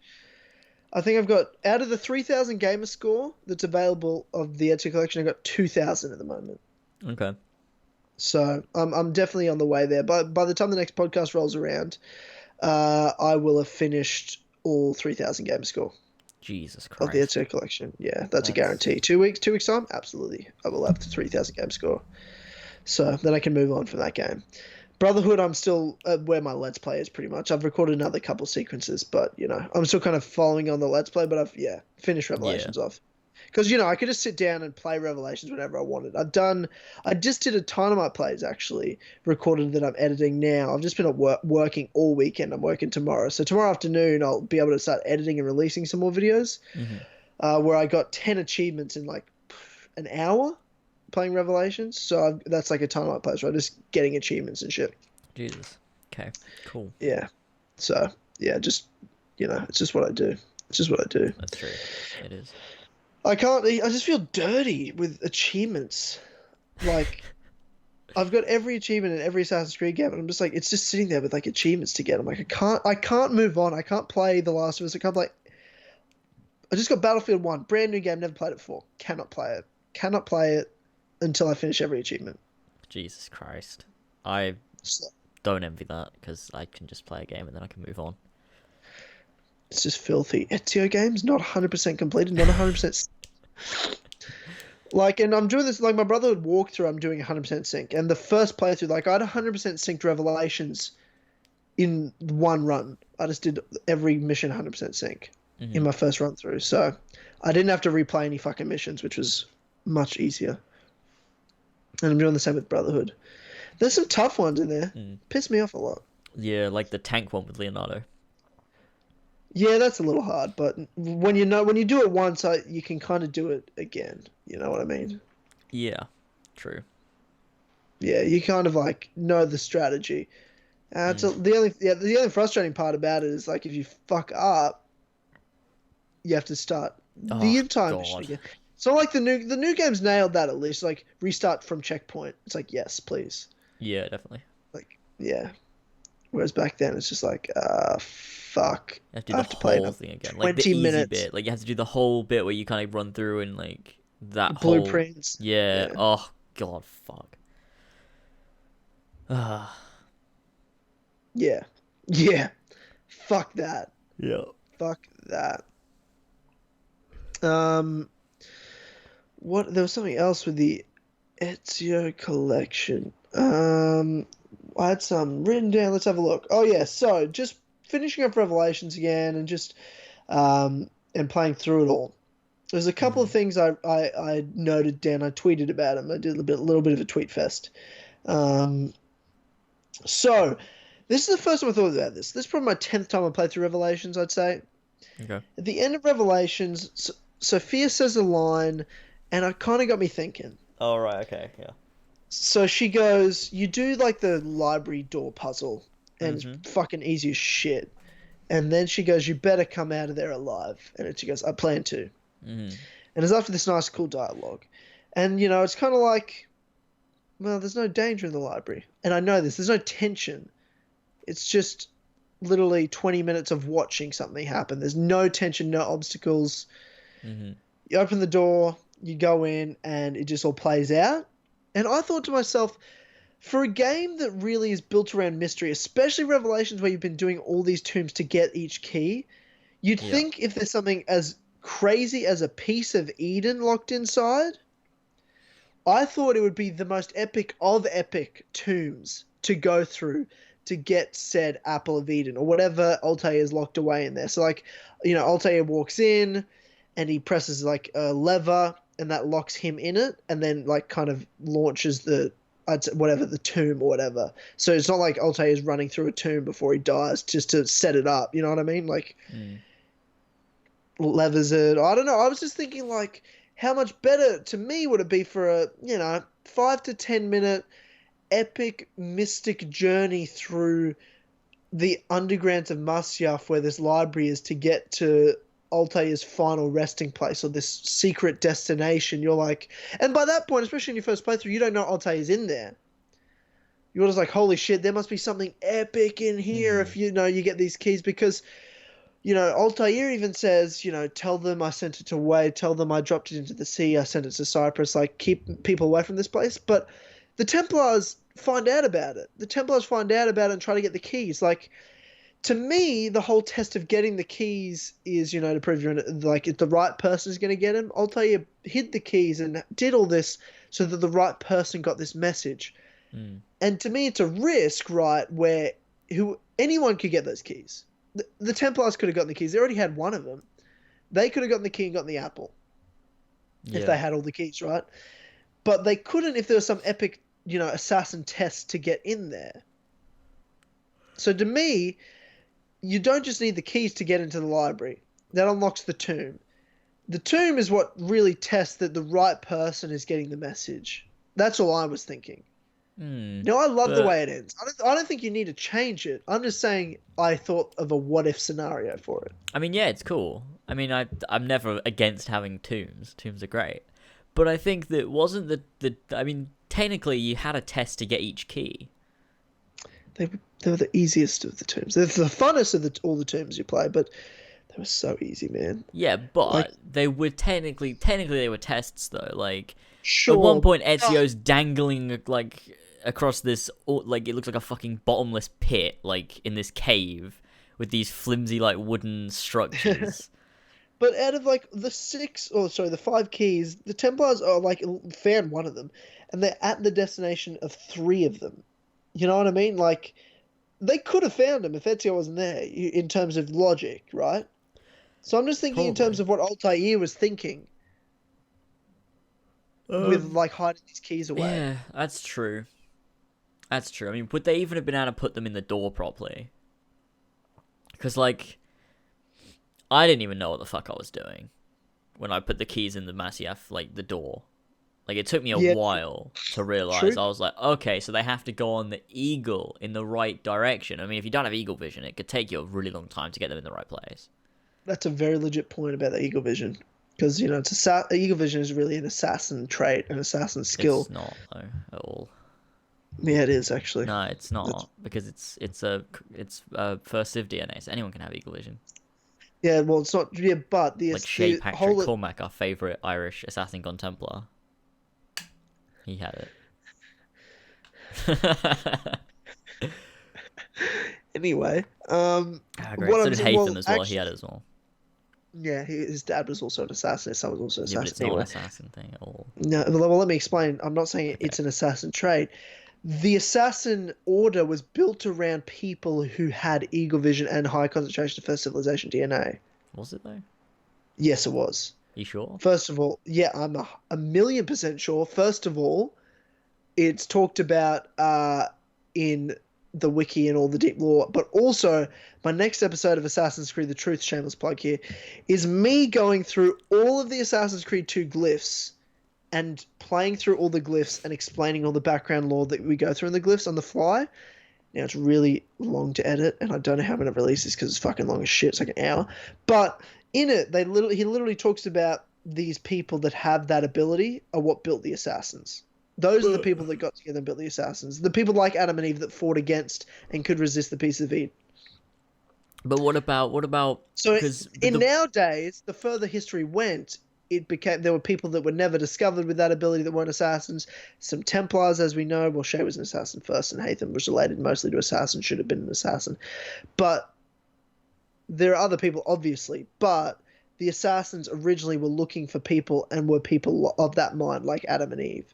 I think I've got, out of the 3,000 gamer score that's available of the Ezio Collection, I've got 2,000 at the moment. Okay. So I'm definitely on the way there. But by the time the next podcast rolls around, I will have finished all 3,000 gamer score Jesus of the Christ. Ezio Collection. Yeah, that's a That's guarantee. 2 weeks time, absolutely. I will have the 3,000 game score. So then I can move on from that game. Brotherhood, I'm still where my Let's Play is pretty much. I've recorded another couple sequences, but I'm still kind of following on the Let's Play. But I've finished yeah. Revelations off because I could just sit down and play Revelations whenever I wanted. I just did a ton of my plays actually recorded that I'm editing now. I've just been at working all weekend. I'm working tomorrow, so tomorrow afternoon I'll be able to start editing and releasing some more videos. Mm-hmm. Where I got 10 achievements in like an hour playing Revelations. So that's like a ton of my plays, right? Just getting achievements and shit. Jesus. Okay. Cool. Yeah. So just it's just what I do. It's just what I do. That's true. It is. I can't. I just feel dirty with achievements. Like I've got every achievement in every Assassin's Creed game, and I'm just like, it's just sitting there with like achievements to get. I'm like, I can't move on. I can't play The Last of Us. I can't play. I just got Battlefield 1, brand new game, never played it before. Cannot play it. Cannot play it until I finish every achievement. Jesus Christ. I So, don't envy that because I can just play a game and then I can move on. It's just filthy. Ezio games, not 100% completed, not 100%. Like, and I'm doing this, like, my brother would walk through, I'm doing 100% sync. And the first playthrough, like, I had 100% synced Revelations in one run. I just did every mission 100% sync in my first run through. So I didn't have to replay any fucking missions, which was much easier. And I'm doing the same with Brotherhood. There's some tough ones in there. Piss me off a lot. Yeah, like the tank one with Leonardo. Yeah, that's a little hard, but when you do it once, you can kind of do it again. You know what I mean? Yeah, true. Yeah, you kind of like know the strategy. The only frustrating part about it is like if you fuck up, you have to start the entire mission again. So like the new game's nailed that at least. Like restart from checkpoint. It's like yes, please. Yeah, definitely. Like yeah. Whereas back then it's just like fuck. You have to do the whole thing again, like the easy bit. Like you have to do the whole bit where you kind of run through and like that blueprints. Yeah. Oh god, fuck. Yeah. Yeah. Fuck that. Yeah. Fuck that. What? There was something else with the Ezio Collection. I had some written down. Let's have a look. Oh yeah. So just finishing up Revelations again and just and playing through it all. There's a couple of things I noted down. I tweeted about them. I did a little bit of a tweet fest. So this is the first time I thought about this. This is probably my 10th time I played through Revelations, I'd say. Okay. At the end of Revelations, Sophia says a line, and it kind of got me thinking. Oh, right, okay, yeah. So she goes, you do like the library door puzzle, and it's fucking easy as shit. And then she goes, you better come out of there alive. And then she goes, I plan to. And it's after this nice, cool dialogue. And, you know, it's kind of like, well, there's no danger in the library. And I know this. There's no tension. It's just literally 20 minutes of watching something happen. There's no tension, no obstacles. You open the door, you go in, and it just all plays out. And I thought to myself, for a game that really is built around mystery, especially Revelations where you've been doing all these tombs to get each key, you'd think if there's something as crazy as a piece of Eden locked inside, I thought it would be the most epic of epic tombs to go through to get said Apple of Eden or whatever Altair is locked away in there. So like, you know, Altair walks in and he presses like a lever and that locks him in it and then like kind of launches the tomb or whatever. So it's not like Altair is running through a tomb before he dies just to set it up. You know what I mean? Like levers it. I don't know. I was just thinking like how much better to me would it be for a, you know, 5 to 10 minute epic mystic journey through the undergrounds of Masyaf where this library is to get to Altair's final resting place or this secret destination. You're like, and by that point, especially in your first playthrough, you don't know Altair's in there. You're just like, holy shit, there must be something epic in here if you know you get these keys because, you know, Altair even says, you know, tell them I sent it away, tell them I dropped it into the sea, I sent it to Cyprus, like keep people away from this place. But the Templars find out about it. The Templars find out about it and try to get the keys. Like, to me, the whole test of getting the keys is, you know, to prove you're in, like, if the right person is going to get them. Altair hid the keys and did all this so that the right person got this message. And to me, it's a risk, right, where anyone could get those keys. The Templars could have gotten the keys. They already had one of them. They could have gotten the key and gotten the apple if they had all the keys, right? But they couldn't if there was some epic, you know, assassin test to get in there. So to me, you don't just need the keys to get into the library. That unlocks the tomb. The tomb is what really tests that the right person is getting the message. That's all I was thinking. No, I love the way it ends. I don't think you need to change it. I'm just saying I thought of a what-if scenario for it. I mean, yeah, it's cool. I mean, I'm never against having tombs. Tombs are great. But I think that wasn't I mean, technically you had a test to get each key. They were the easiest of the tombs. They're the funnest of all the tombs you play, but they were so easy, man. Yeah, but like, they were technically they were tests though. Like sure, at one point Ezio's dangling like across this, like, it looks like a fucking bottomless pit, like, in this cave with these flimsy, like, wooden structures. But out of like the 5 keys, the Templars are like found one of them, and they're at the destination of 3 of them. You know what I mean? Like they could have found him if Ezio wasn't there, in terms of logic, right? So I'm just thinking in Probably. terms of what Altair was thinking with like hiding these keys away. Yeah, that's true. That's true. I mean, would they even have been able to put them in the door properly? Because, like, I didn't even know what the fuck I was doing when I put the keys in the Masyaf, like, the door. Like, it took me a while to realize. True. I was like, okay, so they have to go on the eagle in the right direction. I mean, if you don't have eagle vision, it could take you a really long time to get them in the right place. That's a very legit point about the eagle vision, because eagle vision is really an assassin trait, an assassin skill. It's not, though, at all. Yeah, it is actually. No, it's not, because it's first Civ DNA, so anyone can have eagle vision. Yeah, well, it's not. Yeah, but Like Shay Patrick Cormac, our favourite Irish assassin gone Templar. He had it. Anyway, Great. So did Hatham as well. He had it as well. Yeah, his dad was also an assassin. His son was also an assassin. Yeah, but it's not an assassin thing at all. No, well, let me explain. I'm not saying it's an assassin trait. The assassin order was built around people who had eagle vision and high concentration of first civilization DNA. Was it though? Yes, it was. You sure? First of all, yeah, I'm a 1,000,000% sure. First of all, it's talked about in the wiki and all the deep lore, but also my next episode of Assassin's Creed The Truth, shameless plug here, is me going through all of the Assassin's Creed 2 glyphs and playing through all the glyphs and explaining all the background lore that we go through in the glyphs on the fly. Now, it's really long to edit, and I don't know how I'm going to release this because it's fucking long as shit. It's like an hour. But in it, he literally talks about these people that have that ability are what built the assassins. Those are the people that got together and built the assassins. The people like Adam and Eve that fought against and could resist the piece of Eden. But what about? So nowadays, the further history went, there were people that were never discovered with that ability that weren't assassins. Some Templars, as we know. Well, Shay was an assassin first, and Hatham was related mostly to assassin. Should have been an assassin, but there are other people, obviously. But the assassins originally were looking for people and were people of that mind, like Adam and Eve.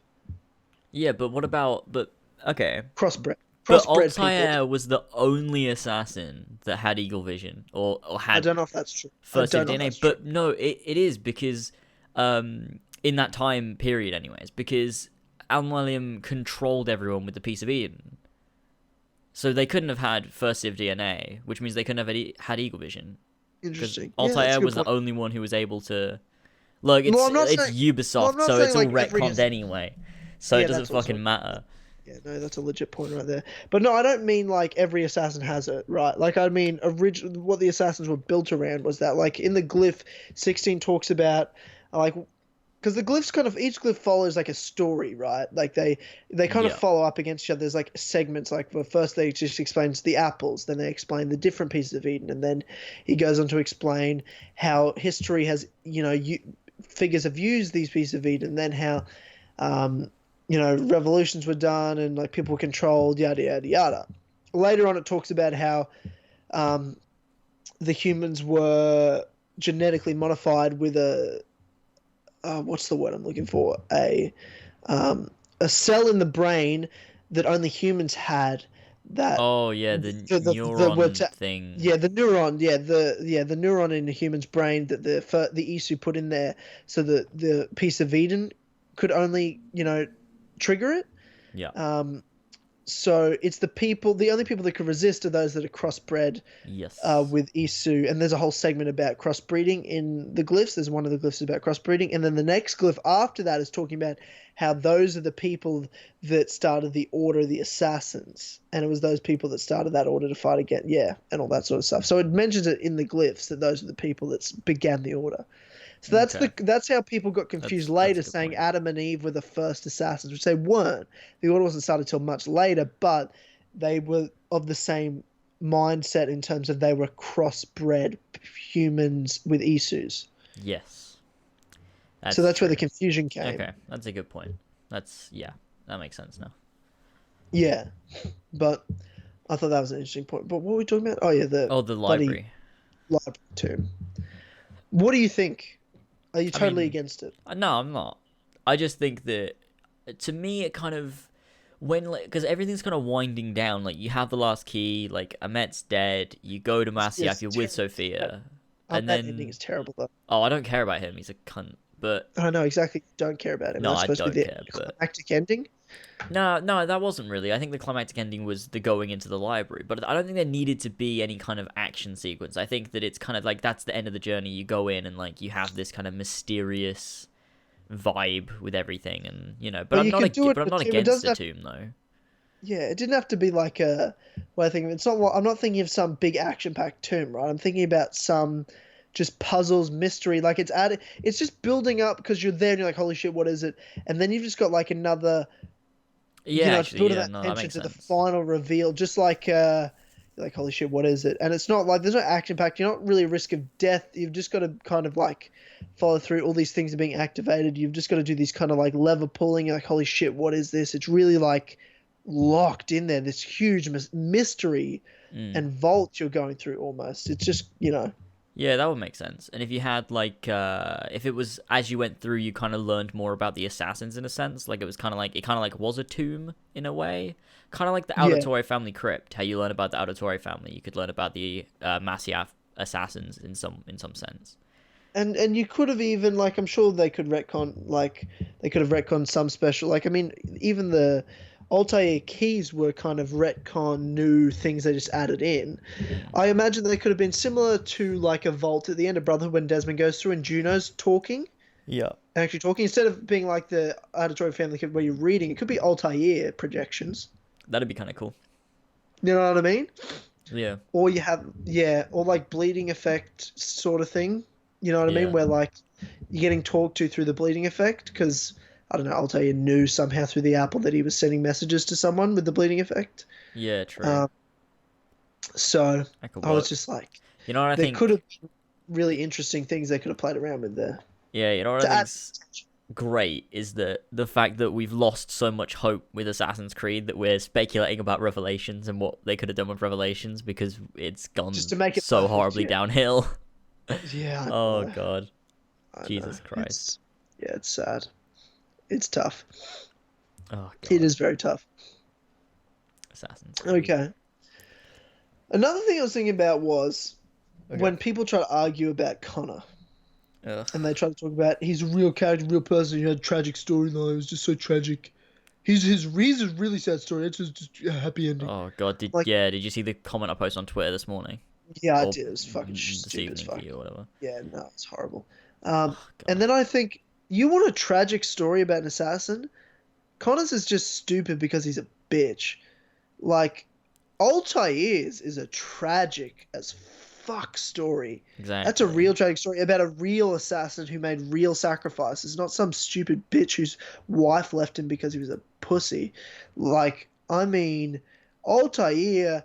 Yeah, but what about? But okay, crossbred. But Altair was the only assassin that had eagle vision, or had. I don't know if that's true. First DNA, but no, it is because in that time period, anyways, because Al-Mualim controlled everyone with the piece of Eden. So they couldn't have had first Civ DNA, which means they couldn't have had eagle vision. Interesting. Altair was the only one who was able to. Look, it's Ubisoft, so it's all retconned anyway. So it doesn't fucking matter. Yeah, no, that's a legit point right there. But no, I don't mean like every assassin has it, right? Like, I mean, what the assassins were built around was that, like, in the glyph, 16 talks about, like, because the glyphs each glyph follows like a story, right? Like they kind of follow up against each other. There's like segments, like, well, first they just explains the apples, then they explain the different pieces of Eden, and then he goes on to explain how history has, figures have used these pieces of Eden, and then how, revolutions were done and like people were controlled, yada, yada, yada. Later on, it talks about how the humans were genetically modified with what's the word I'm looking for? A cell in the brain that only humans had. That the neuron thing. Yeah, the neuron. Yeah, the neuron in the human's brain that the Isu put in there, so that the piece of Eden could only trigger it. Yeah. So it's the only people that can resist are those that are crossbred. Yes. With Isu, and there's a whole segment about crossbreeding in the glyphs. There's one of the glyphs about crossbreeding, and then the next glyph after that is talking about how those are the people that started the Order of the Assassins, and it was those people that started that order to fight again, and all that sort of stuff. So it mentions it in the glyphs that those are the people that began the order. So that's how people got confused later, saying point. Adam and Eve were the first assassins, which they weren't. The order wasn't started until much later, but they were of the same mindset in terms of they were crossbred humans with Isus. Yes. That's where the confusion came. Okay, that's a good point. That makes sense now. Yeah, but I thought that was an interesting point. But what were we talking about? Oh yeah, the Oh, the bloody library. library tomb. What do you think? Are you I totally mean, against it? no, I'm not. I just think that to me it kind of when like because everything's kind of winding down. Like you have the last key. Like Amet's dead. You go to Masyaf. It's You're with terrible. Sophia, and That ending then is terrible though. oh, I don't care about him. He's a cunt. But I know exactly. Don't care about him. no, That's I supposed to don't be the care. But climactic ending. no, no, that wasn't really. I think the climactic ending was the going into the library, but I don't think there needed to be any kind of action sequence. I think that it's kind of like that's the end of the journey. You go in and like you have this kind of mysterious vibe with everything, and you know. But But you could do it But in I'm a not tomb. It against doesn't the have. tomb though. Yeah, it didn't have to be like a. Well, I think it's not. I'm not thinking of some big action-packed tomb, right? I'm thinking about some just puzzles, mystery. Like it's added. It's just building up because you're there and you're like, holy shit, what is it? And then you've just got like another. Yeah, It's actually, building yeah, that no, that tension makes to the sense. final reveal, just like you're like, holy shit, what is it? And it's not like there's no action packed. You're not really a risk of death. You've just got to kind of like follow through. All these things are being activated. You've just got to do these kind of like lever pulling. You're like, holy shit, what is this? It's really like locked in there. This huge mystery Mm. and vault you're going through almost. It's just, Yeah, that would make sense. And if you had like, if it was as you went through, you kind of learned more about the assassins in a sense. Like it was kind of like it kind of like was a tomb in a way, kind of like the yeah. Auditore family crypt. How you learn about the Auditore family, you could learn about the Masyaf assassins in some sense. And you could have even like I'm sure they could retcon like they could have retconned some special like I mean even the Altair keys were kind of retcon new things they just added in. Mm. I imagine they could have been similar to like a vault at the end of Brotherhood when Desmond goes through and Juno's talking Yeah, actually talking instead of being like the Auditory Family where you're reading it could be Altair projections. that'd be kind of cool. You know what I mean? Yeah, Or you have or like bleeding effect sort of thing. You know what I mean? yeah, Where like you're getting talked to through the bleeding effect because I don't know. I'll tell you, knew somehow through the apple that he was sending messages to someone with the bleeding effect. yeah. True. Um, so That could I was work. just like, You know what I there could think? have been really interesting things they could have played around with there Yeah, you know what I to add. think's great is that the fact that we've lost so much hope with Assassin's Creed that we're speculating about Revelations and what they could have done with Revelations because it's Just gone to make it so perfect. horribly downhill. Yeah, I Oh know. god, I know. Jesus Christ. It's sad. It's tough. Oh It god, is very tough. Assassin's Creed. Okay. Another thing I was thinking about was Okay. when people try to argue about Connor. Ugh. And they try to talk about he's a real character, real person. He had a tragic storyline. It was just so tragic. He's a really sad story. It's just a happy ending. Oh god, Like, did you see the comment I posted on Twitter this morning yeah, I or did. It was fucking this stupid as evening for fuck. you or whatever? Yeah, no, it's horrible. Oh And god. then I think you want a tragic story about an assassin. Connors is just stupid because he's a bitch. Like, Altair's is a tragic as fuck story. That's a Exactly. real tragic story about a real assassin who made real sacrifices, not some stupid bitch whose wife left him because he was a pussy. Like, I mean, Altair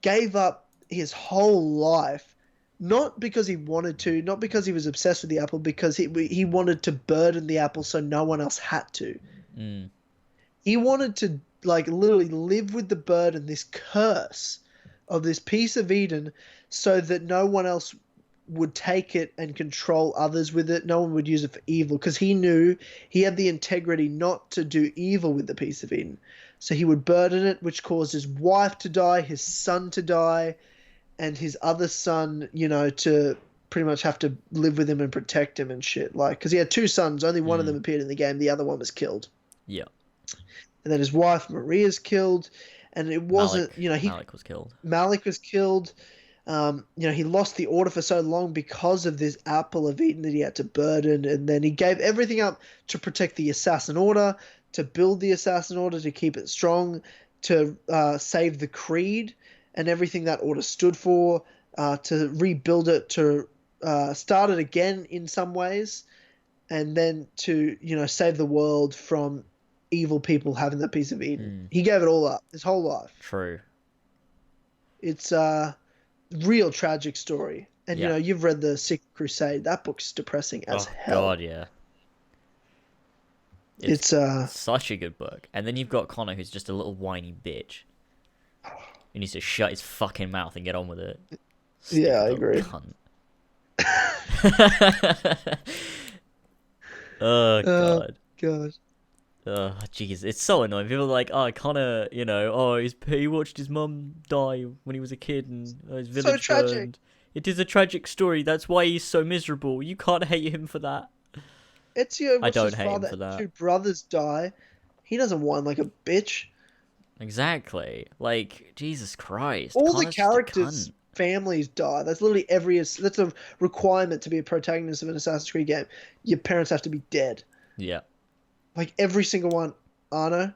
gave up his whole life, not because he wanted to, not because he was obsessed with the apple, because he wanted to burden the apple so no one else had to. Mm. He wanted to like literally live with the burden, this curse of this piece of Eden, so that no one else would take it and control others with it. No one would use it for evil because he knew he had the integrity not to do evil with the piece of Eden. So he would burden it, which caused his wife to die, his son to die, and his other son, to pretty much have to live with him and protect him and shit. Like, because he had two sons, only one of them Mm. appeared in the game, the other one was killed. Yeah. And then his wife Maria's killed, and it wasn't, Malik was killed. Malik was killed. He lost the order for so long because of this apple of Eden that he had to burden, and then he gave everything up to protect the assassin order, to build the assassin order, to keep it strong, to save the creed and everything that order stood for, to rebuild it, to start it again in some ways, and then to save the world from evil people having that piece of Eden. Mm. He gave it all up, his whole life. True. It's a real tragic story. And Yeah. you've read the Secret Crusade. That book's depressing as Oh hell. god, yeah. It's such a good book. And then you've got Connor, who's just a little whiny bitch. He needs to shut his fucking mouth and get on with it. Yeah, I agree. Cunt. Oh god. God. Oh jeez, it's so annoying. People are like, oh, Connor, you know, oh, he watched his mum die when he was a kid and his village tragic. burned. It is a tragic story. That's why he's so miserable. You can't hate him for that. Ezio, I don't his hate him father, for that. 2 brothers die. He doesn't whine like a bitch. Exactly. Like, Jesus Christ. All Connor's the just a characters' cunt. families die. That's literally that's a requirement to be a protagonist of an Assassin's Creed game. Your parents have to be dead. Yeah. Like every single one. Arno,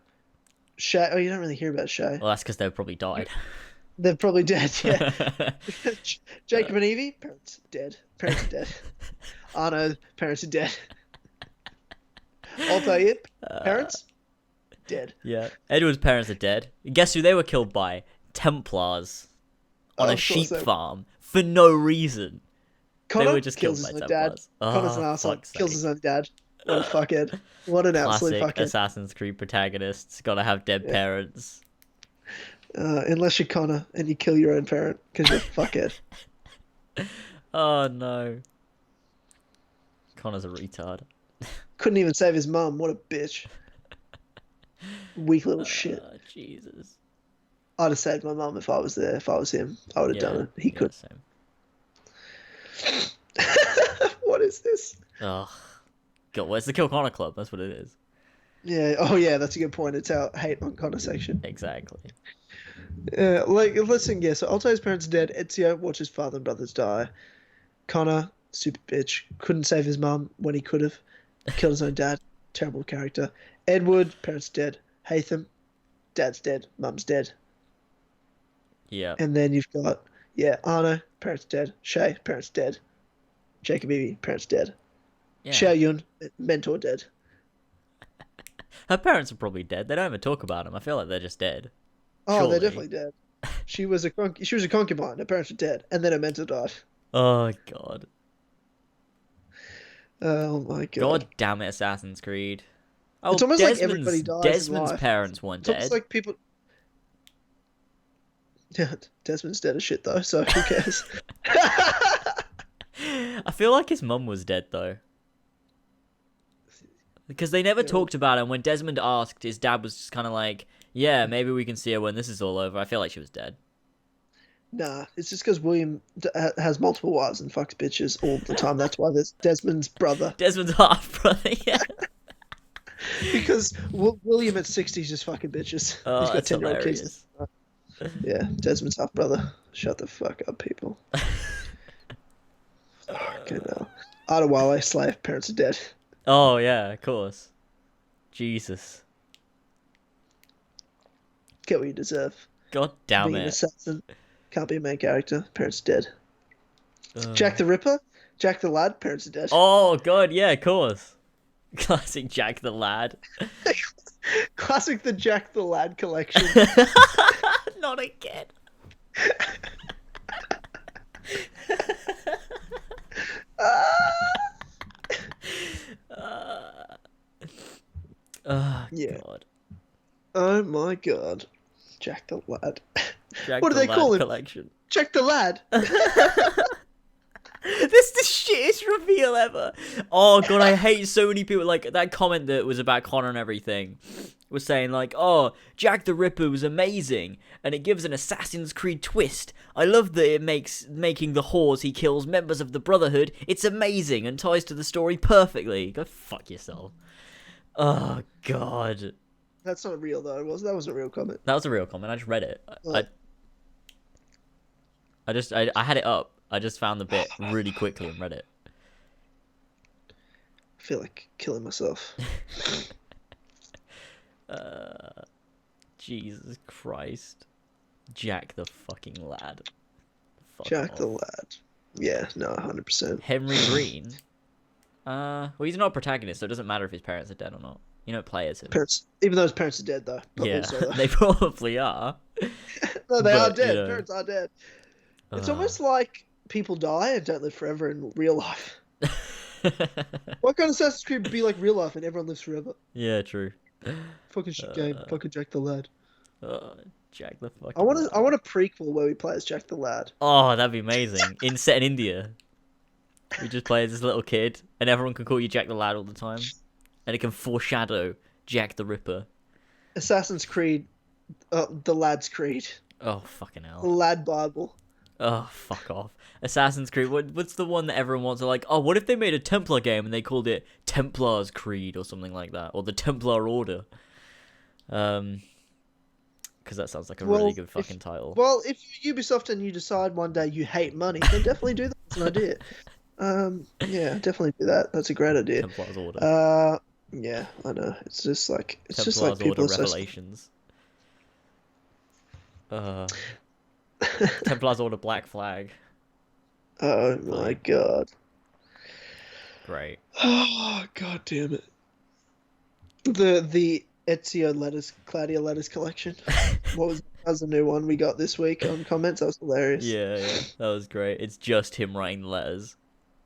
Shay. Oh, you don't really hear about Shay. Well, that's because they've probably died. They're probably dead. Yeah. Jacob and Evie, parents dead. Parents are dead. Arno, parents are dead. Altair, parents dead. Yeah. Edward's parents are dead. Guess who they were killed by? Templars on a sheep farm for no reason. Connor they were just kills killed his by own dad. Templars. Connor's an asshole. Kills his own dad. What a fuckhead. What an absolute Classic fuckhead. Assassin's Creed protagonists. Gotta have dead parents. Unless you're Connor and you kill your own parent because you're a fuckhead. Oh no. Connor's a retard. Couldn't even save his mum. What a bitch. Weak little shit. Jesus. I'd have saved my mum if I was there. If I was him, I would have done it. He could. Same. What is this? Oh, God, well, it's the Kill Connor Club. That's what it is. Yeah. Oh, yeah. That's a good point. It's our hate on Connor section. Exactly. Yeah. Like, listen. Yeah. So Altair's parents are dead. Ezio watches father and brothers die. Connor, super bitch, couldn't save his mum when he could have. Killed his own dad. Terrible character. Edward, parents dead. Haytham, dad's dead. Mum's dead. Yeah. And then you've got, Arno, parents dead. Shay, parents dead. Jacob Evie, parents dead. Yeah. Xiao Yun, mentor dead. Her parents are probably dead. They don't even talk about them. I feel like they're just dead. Oh, Surely. they're definitely dead. She was a concubine. Her parents were dead, and then her mentor died. Oh God. Oh my God. God damn it, Assassin's Creed. Oh, It's almost like everybody dies in Desmond's life. parents weren't It's dead. almost like people. Yeah, Desmond's dead as shit though, so who cares? I feel like his mum was dead though. Because they never talked about it, and when Desmond asked, his dad was just kind of like, yeah, maybe we can see her when this is all over. I feel like she was dead. Nah, it's just because William has multiple wives and fucks bitches all the time. That's why there's Desmond's brother. Desmond's half brother, yeah. Because William at 60 is just fucking bitches. Oh, He's got that's 10-year-old kids. hilarious. Yeah, Desmond's half brother. Shut the fuck up, people. Okay, now. Adewale, slave, parents are dead. Oh, yeah, of course. Jesus. Get what you deserve. God damn Being an it. assassin. Can't be a main character. Parents dead. Ugh. Jack the Ripper. Jack the Lad. Parents are dead. Oh, God, yeah, of course. Classic Jack the Lad. Classic the Jack the Lad collection. Not again. Oh, Yeah. God. Oh my God. Jack the Lad. Jack What do the they Lad call him? Collection. Jack the Lad. This is the shittest reveal ever. Oh God, I hate so many people. Like that comment that was about Connor and everything was saying like, "Oh, Jack the Ripper was amazing, and it gives an Assassin's Creed twist. I love that it makes making the whores he kills members of the Brotherhood. It's amazing and ties to the story perfectly." Go fuck yourself. Oh God, That's not real though. That was a real comment. that was a real comment. I just read it. Oh. I had it up. I just found the bit really quickly and read it. I feel like killing myself. Jesus Christ. Jack the fucking Lad. Fuck Jack off. the Lad. Yeah, no, 100%. Henry Green? Well, he's not a protagonist, so it doesn't matter if his parents are dead or not. You don't play as him. Parents, even though his parents are dead though. But Yeah, also, though. they probably are. No, they are but, dead. you know. Parents are dead. It's almost like people die and don't live forever in real life. Why can't Assassin's Creed be like real life and everyone lives forever? Yeah, true. Fucking shit game. Uh, Fucking Jack the Lad. Jack the I fucking want I lad. want a prequel where we play as Jack the Lad. Oh, that'd be amazing. Set in India. We just play as this little kid, and everyone can call you Jack the Lad all the time, and it can foreshadow Jack the Ripper. Assassin's Creed, the Lad's Creed, Oh, fucking the hell. Lad Bible. Oh, fuck off. Assassin's Creed. What's the one that everyone wants? They're like, oh, what if they made a Templar game and they called it Templar's Creed or something like that, or the Templar Order? Because that sounds like a really good fucking title. Well, if you're Ubisoft and you decide one day you hate money, then definitely do that. It's an idea. Yeah, definitely do that. That's a great idea. Templar's Order. Yeah, I know. It's just like Templar's people Order are so. Revelations. Templar's Order Black Flag. Oh my god. Great. Oh god damn it. The Ezio Claudia letters collection. That was a new one we got this week on comments. That was hilarious. Yeah, that was great. It's just him writing letters.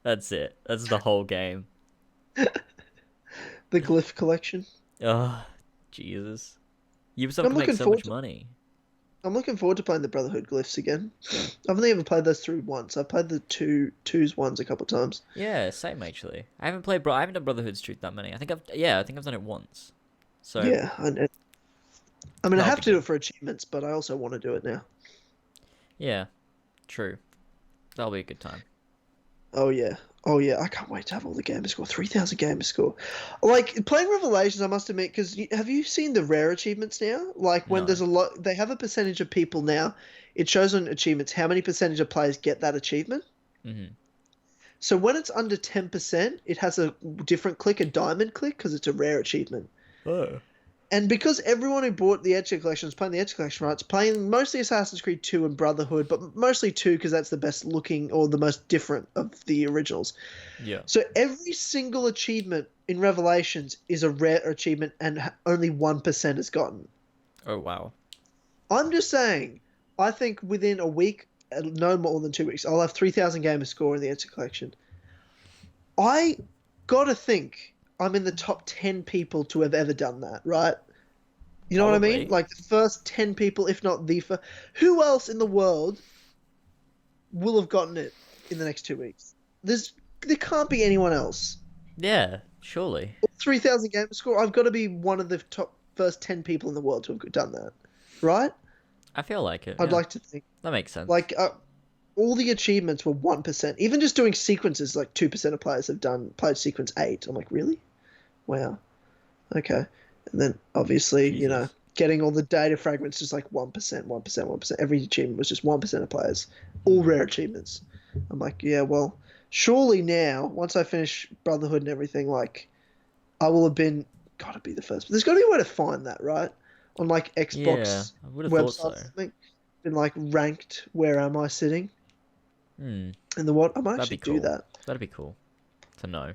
That's it. That's the whole game. The glyph collection. Oh, Jesus. Ubisoft I'm can make looking so forward much to- money. I'm looking forward to playing the Brotherhood glyphs again. I've only ever played those through once. I've played the twos ones a couple of times. Yeah, same actually. I haven't done Brotherhood's Truth that many. I think I've done it once. So Yeah, I know. I mean, I That'll have be to do it for achievements, but I also want to do it now. yeah, true. That'll be a good time. Oh yeah, I can't wait to have all the gamer score. 3,000 gamer score. Like playing Revelations, I must admit, because have you seen the rare achievements now? Like when No. there's a lot, they have a percentage of people now. It shows on achievements how many percentage of players get that achievement. Mm-hmm. So when it's under 10%, it has a different click, a diamond click, because it's a rare achievement. Oh. And because everyone who bought the Ezio Collection is playing the Ezio Collection, right? It's playing mostly Assassin's Creed 2 and Brotherhood, but mostly 2 because that's the best looking or the most different of the originals. Yeah. So every single achievement in Revelations is a rare achievement and only 1% has gotten. Oh wow. I'm just saying, I think within a week, no more than 2 weeks, I'll have 3,000 gamer score in the Ezio Collection. I gotta think I'm in the top 10 people to have ever done that, right? You know what I mean? Probably. Like the first 10 people, if not the first. Who else in the world will have gotten it in the next 2 weeks? There can't be anyone else. Yeah, surely. 3,000 gamer score. I've got to be one of the top first 10 people in the world to have done that, right? I feel like it. I'd Yeah. like to think. That makes sense. Like all the achievements were 1%. Even just doing sequences, like 2% of players have played sequence 8. I'm like, really? Wow. Okay. And then obviously, you know, Jesus. getting all the data fragments just like 1%, 1%, 1%. Every achievement was just 1% of players. All rare achievements. I'm like, yeah, well, surely now, once I finish Brotherhood and everything, like, I will have gotta be the first. But there's gotta be a way to find that, right? On like Yeah, Xbox I would have thought websites so. or something. Been like ranked, where am I sitting? Hmm. In the what? I might That'd be actually cool. do that. That'd be cool to know.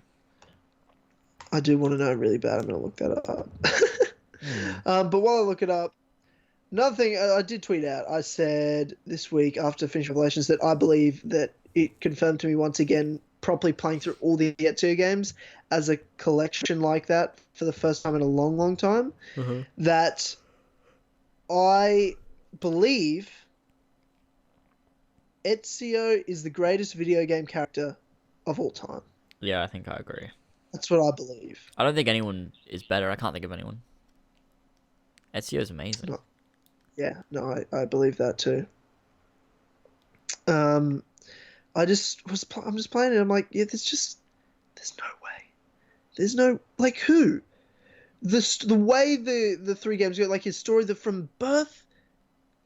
I do want to know really bad. I'm going to look that up. But while I look it up, another thing I did tweet out, I said this week after finishing Revelations that I believe that it confirmed to me once again, properly playing through all the Ezio games as a collection like that for the first time in a long, long time, that I believe Ezio is the greatest video game character of all time. Yeah, I think I agree. That's what I believe. I don't think anyone is better. I can't think of anyone. Ezio's amazing. No. Yeah, no, I believe that too. I'm just playing it. I'm like, yeah, there's no way. There's no, like, who? The way the three games go, like his story, from birth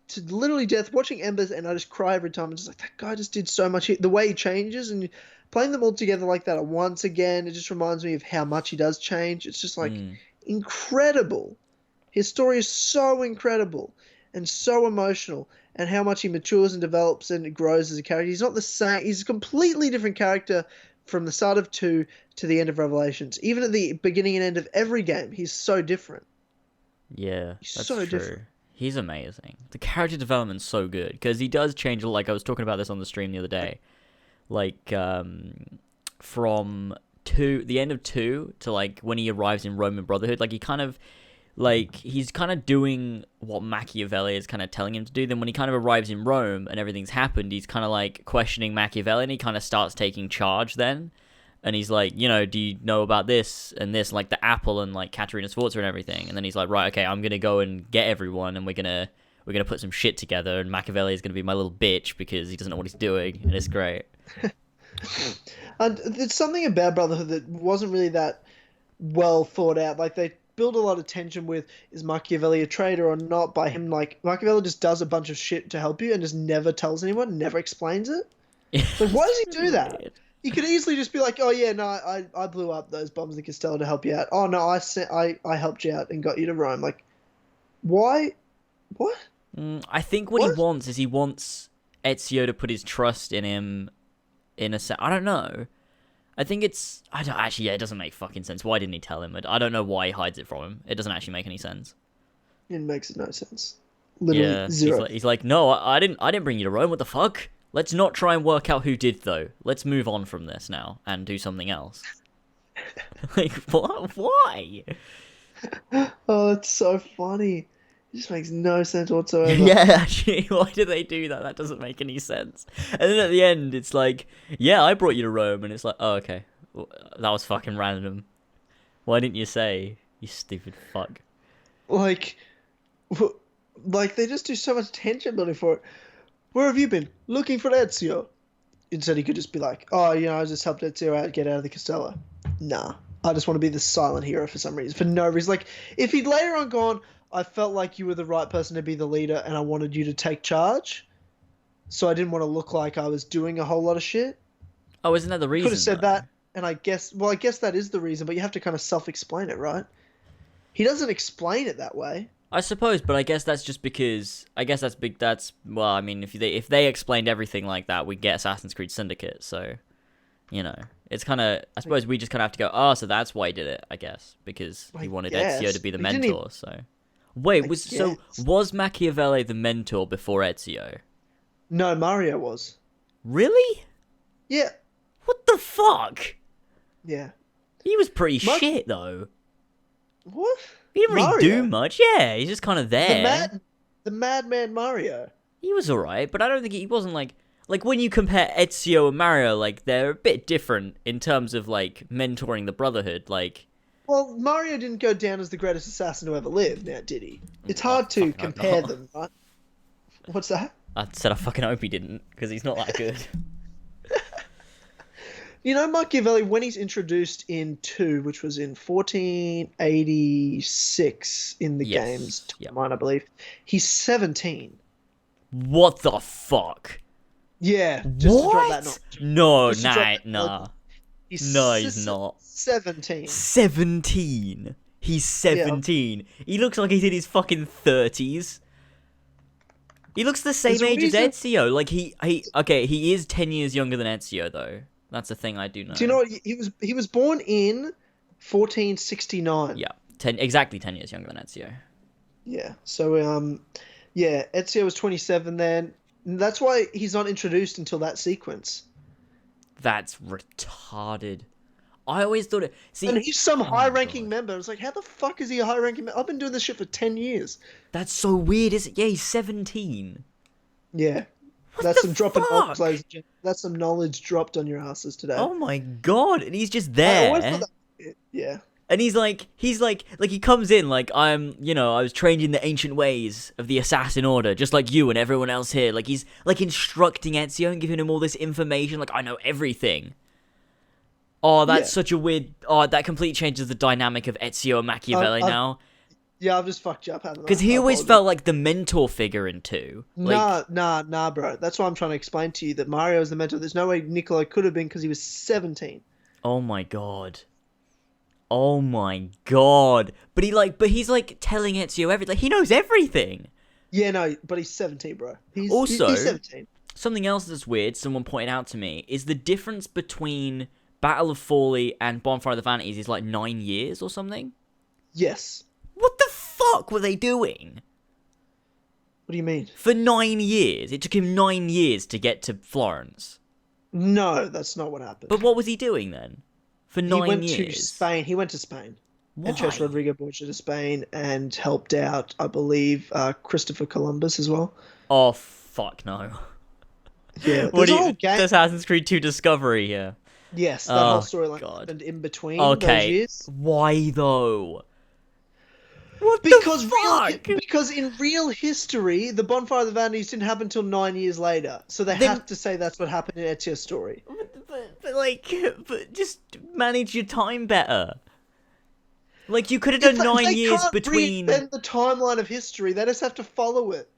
to literally death, watching Embers, and I just cry every time. I'm just like, that guy just did so much. The way he changes, and playing them all together like that once again, it just reminds me of how much he does change. It's just like incredible. His story is so incredible and so emotional, and how much he matures and develops and grows as a character. He's not the same. He's a completely different character from the start of 2 to the end of Revelations. Even at the beginning and end of every game, he's so different. Yeah, He's that's so true. different. He's amazing. The character development's so good because he does change. Like I was talking about this on the stream the other day, like from the end of 2 to like when he arrives in Roman Brotherhood, like he's kind of doing what Machiavelli is kind of telling him to do. Then when he kind of arrives in Rome and everything's happened, he's kind of like questioning Machiavelli, and he kind of starts taking charge then. And he's like, you know, do you know about this and this, like the apple and like Katerina Sforza and everything? And then he's like, right, okay, I'm gonna go and get everyone, and we're gonna put some shit together. And Machiavelli is gonna be my little bitch because he doesn't know what he's doing, and it's great. And there's something about Brotherhood that wasn't really that well thought out. Like they build a lot of tension with, is Machiavelli a traitor or not? By him, like Machiavelli just does a bunch of shit to help you and just never tells anyone, never explains it. Like, why does he do that? Weird. He could easily just be like, oh yeah, no, I blew up those bombs in Castello to help you out. Oh no, I helped you out and got you to Rome. Like, why? What? I think what he wants is he wants Ezio to put his trust in him. I don't know. I think it's... Actually, yeah, it doesn't make fucking sense. Why didn't he tell him? I don't know why he hides it from him. It doesn't actually make any sense. It makes no sense. Literally zero. He's like, no, I didn't bring you to Rome. What the fuck? Let's not try and work out who did, though. Let's move on from this now and do something else. Like, what? Why? Oh, it's so funny. It just makes no sense whatsoever. Yeah, actually, why do they do that? That doesn't make any sense. And then at the end, it's like, yeah, I brought you to Rome. And it's like, oh, okay. That was fucking random. Why didn't you say, you stupid fuck? Like they just do so much tension building for it. Where have you been? Looking for Ezio. Instead, he could just be like, oh, you know, I just helped Ezio out, get out of the Castello. Nah. I just want to be the silent hero for some reason. For no reason. Like, if he'd later on gone, I felt like you were the right person to be the leader and I wanted you to take charge. So I didn't want to look like I was doing a whole lot of shit. Oh, isn't that the reason? Could have said that, and I guess that is the reason, but you have to kind of self-explain it, right? He doesn't explain it that way. I suppose, but I guess that's just because... well, I mean, if they explained everything like that, we'd get Assassin's Creed Syndicate, so... You know, it's kind of... I suppose we just kind of have to go, oh, so that's why he did it, I guess. Because he wanted Ezio to be the mentor, so... Wait, was Machiavelli the mentor before Ezio? No, Mario was. Really? Yeah. What the fuck? Yeah. He was pretty shit, though. What? He didn't really do much. Yeah, he's just kind of there. The madman Mario. He was alright, but I don't think he wasn't like... Like, when you compare Ezio and Mario, like, they're a bit different in terms of, like, mentoring the Brotherhood, like... Well, Mario didn't go down as the greatest assassin to ever live, now did he? It's hard to compare them, right? What's that? I said I fucking hope he didn't, because he's not that good. You know, Machiavelli, when he's introduced in 2, which was in 1486 in the games, mine, I believe, he's 17. What the fuck? Yeah. Just to drop that knowledge. No, nah. He's not. 17. 17. He's 17. Yeah. He looks like he's in his fucking 30s. He looks the same age as Ezio. Like, he is 10 years younger than Ezio, though. That's a thing I do know. Do you know what? He was born in 1469. Yeah. Exactly 10 years younger than Ezio. Yeah. So, Ezio was 27 then. That's why he's not introduced until that sequence. That's retarded. I always thought it... See, and he's some high-ranking member. It's like, how the fuck is he a high-ranking member? I've been doing this shit for 10 years. That's so weird, isn't it? Yeah, he's 17. Yeah. That's some drop in knowledge, ladies and gentlemen. That's some knowledge dropped on your asses today. Oh my god, and he's just there. I always thought that... Yeah. And he's like, he comes in like, I was trained in the ancient ways of the assassin order, just like you and everyone else here. Like, he's, like, instructing Ezio and giving him all this information, like, I know everything. Oh, that's such a weird... Oh, that completely changes the dynamic of Ezio and Machiavelli now. Yeah, I've just fucked you up, haven't I? Because he always felt like the mentor figure in 2. Like, nah, bro. That's why I'm trying to explain to you that Mario is the mentor. There's no way Niccolo could have been because he was 17. Oh my god. Oh my god. But he's like telling Ezio everything. Like, he knows everything. Yeah, no, but he's 17, bro. He's 17. Something else that's weird, someone pointed out to me, is the difference between Battle of Forlì and Bonfire of the Vanities is like 9 years or something? Yes. What the fuck were they doing? What do you mean? For 9 years. It took him 9 years to get to Florence. No, that's not what happened. But what was he doing then? For He 9 went to years. Spain. He went to Spain and chased Why? Rodrigo Borgia to Spain and helped out, I believe, Christopher Columbus as well. Oh fuck no. Yeah, What there's do a whole you? game. Assassin's Creed 2 Discovery here. Yes, that whole Oh storyline god. happened in between those Okay. years. Why though? What the Because fuck? because in real history, the Bonfire of the Vanities didn't happen until 9 years later. So they Then have to say that's what happened in Ezio's story. but just manage your time better. Like you could have If done 9 they years can't between, reinvent the timeline of history, they just have to follow it.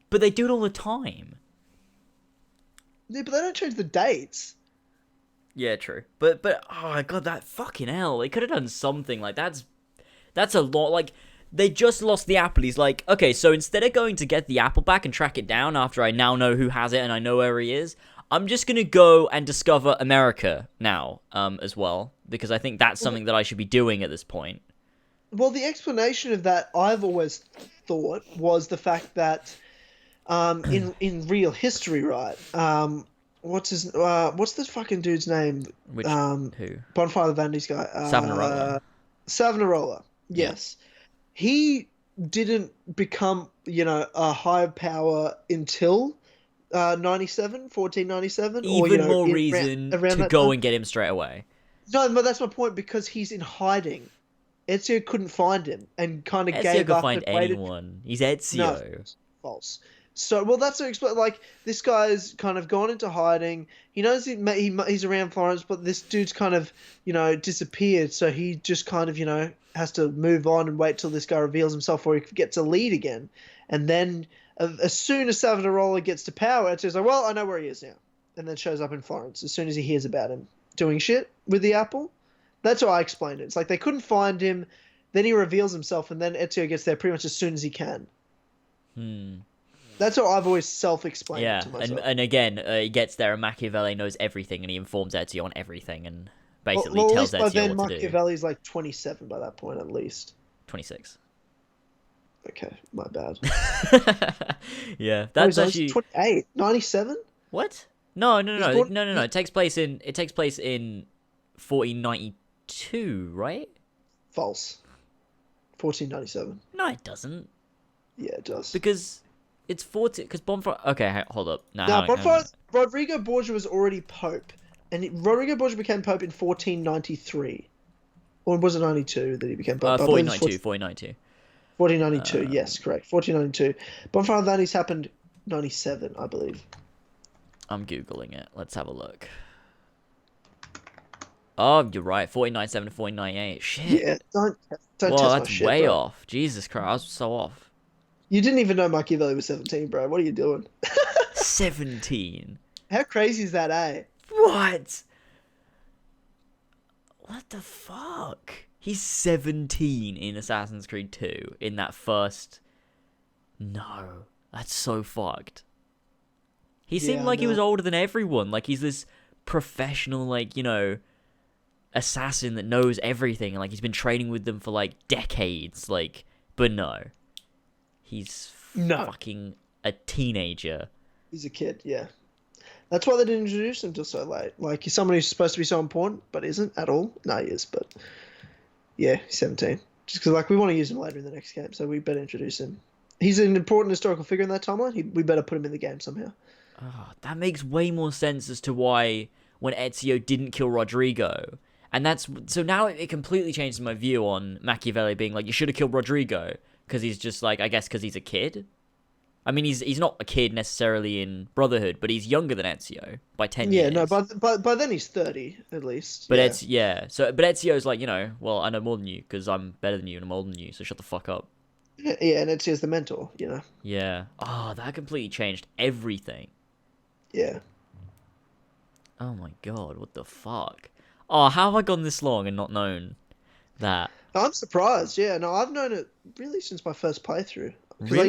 but they do it all the time. Yeah, but they don't change the dates. Yeah, true. But oh my god, that fucking hell. They could have done something like that's a lot. Like they just lost the apple. He's like, okay, so instead of going to get the apple back and track it down after I now know who has it and I know where he is, I'm just gonna go and discover America now, as well, because I think that's something that I should be doing at this point. Well, the explanation of that I've always thought was the fact that in real history, right? What's the fucking dude's name? Which who? Bonfire of the Vanities guy. Savonarola. Savonarola. Yeah. Yes. He didn't become, a high power until 1497, or Even more in, reason around to that go time. and get him straight away. No, but that's my point, because he's in hiding. Ezio couldn't find him and kind of Ezio gave can up find and waited. anyone. He's No, Ezio. false. So, well, that's to explain. Like, this guy's kind of gone into hiding. He knows he's around Florence, but this dude's kind of, disappeared. So he just kind of, has to move on and wait till this guy reveals himself, or he gets a lead again. And then, as soon as Savonarola gets to power, Ezio's like, well, I know where he is now. And then shows up in Florence as soon as he hears about him doing shit with the apple. That's how I explained it. It's like they couldn't find him, then he reveals himself, and then Ezio gets there pretty much as soon as he can. That's how I've always self-explained it to myself. and again, he gets there and Machiavelli knows everything, and he informs Ezio on everything, and basically well, at tells least by then Ezio what to do. Machiavelli's like 27 by that point, at least. 26. Okay, my bad. Yeah, that's actually 28, 97. What? No. born- It takes place in 1492, right? False. 1497. No, it doesn't. Yeah, it does. Because it's 40. Because Bonfire. Okay, hold up. No, Now, Rodrigo Borgia was already Pope, and Rodrigo Borgia became Pope in 1493, or was it 92 that he became Pope? 1492. 1492, yes, correct. 1492. Bonfire of the Vanities happened 97, I believe. I'm googling it. Let's have a look. Oh, you're right. 1497 to 1498. Shit. Yeah, don't Well, test my that's shit, way bro. off. Jesus Christ, I was so off. You didn't even know Machiavelli was 17, bro. What are you doing? 17. How crazy is that, eh? What? What the fuck? He's 17 in Assassin's Creed 2 in that first. No, that's so fucked. He seemed like he was older than everyone. Like he's this professional, like, assassin that knows everything, and like he's been training with them for like decades. Like, but no, he's fucking a teenager. He's a kid, yeah. That's why they didn't introduce him till so late. Like, he's someone who's supposed to be so important, but isn't at all. No, he is, but yeah, he's 17. Just because, like, we want to use him later in the next game, so we better introduce him. He's an important historical figure in that timeline. We better put him in the game somehow. Oh, that makes way more sense as to why when Ezio didn't kill Rodrigo. And that's so now it completely changes my view on Machiavelli being like, you should have killed Rodrigo, because he's just like, I guess because he's a kid. I mean, he's not a kid necessarily in Brotherhood, but he's younger than Ezio by 10 years. Yeah, no, by then he's 30 at least. But but Ezio's like, well, I know more than you because I'm better than you and I'm older than you, so shut the fuck up. Yeah, and Ezio's the mentor, Yeah. Oh, that completely changed everything. Yeah. Oh my god, what the fuck? Oh, how have I gone this long and not known that? I'm surprised. Yeah, no, I've known it really since my first playthrough. Because Really?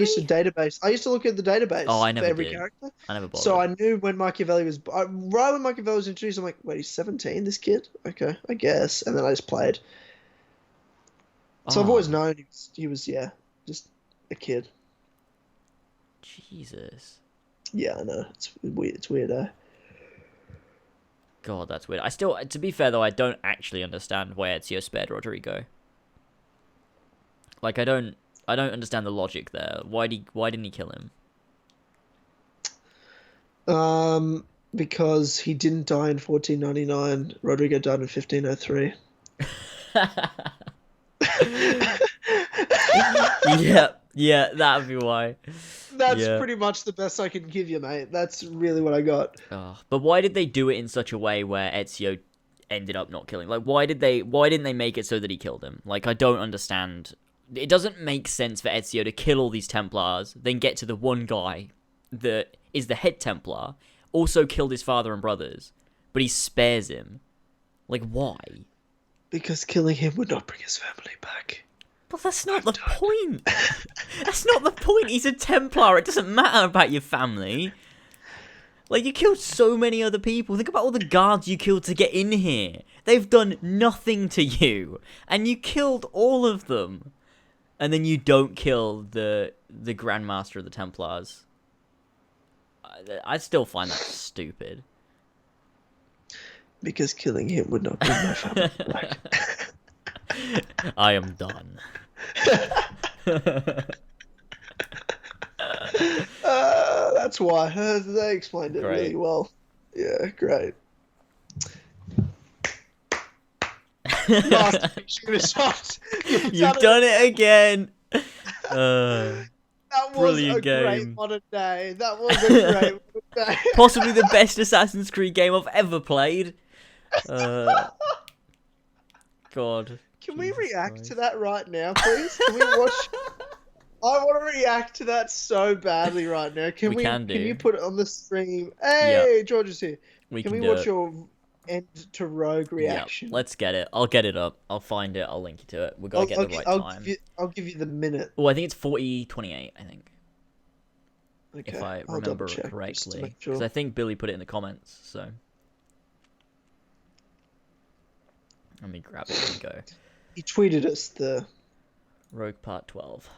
I used to look at the database I never for every did. character. I never bothered. So I knew when Machiavelli was... right when Machiavelli was introduced, I'm like, wait, he's 17, this kid? Okay, I guess. And then I just played. So I've always known he was, just a kid. Jesus. Yeah, I know. It's weird, eh? God, that's weird. I still, to be fair though, I don't actually understand why Ezio spared Rodrigo. Like, I don't understand the logic there. Why didn't he kill him? Because he didn't die in 1499. Rodrigo died in 1503. yeah, that'd be why. That's pretty much the best I can give you, mate. That's really what I got. But why did they do it in such a way where Ezio ended up not killing? Like, why didn't they make it so that he killed him? Like, I don't understand. It doesn't make sense for Ezio to kill all these Templars, then get to the one guy that is the head Templar, also killed his father and brothers, but he spares him. Like, why? Because killing him would not bring his family back. But that's not the point. That's not the point. He's a Templar. It doesn't matter about your family. Like, you killed so many other people. Think about all the guards you killed to get in here. They've done nothing to you. And you killed all of them. And then you don't kill the Grandmaster of the Templars. I still find that stupid. Because killing him would not bring my family back. I am done. That's why. They explained it really well. Yeah, great. You've done it again. That was brilliant a game. great modern day. That was a great modern day. Possibly the best Assassin's Creed game I've ever played. God. Can we react to that right now, please? Can we watch? I want to react to that so badly right now. Can you put it on the stream? Hey, George is here. Can we watch your end to Rogue reaction? Yep, let's get it. I'll get it up. I'll find it. I'll link you to it. We've got to get the right time. I'll give you the minute. Oh, I think it's 40:28, I think. Okay, if I remember correctly. Because I think Billy put it in the comments, so. Let me grab it and go. He tweeted us the... Rogue Part 12.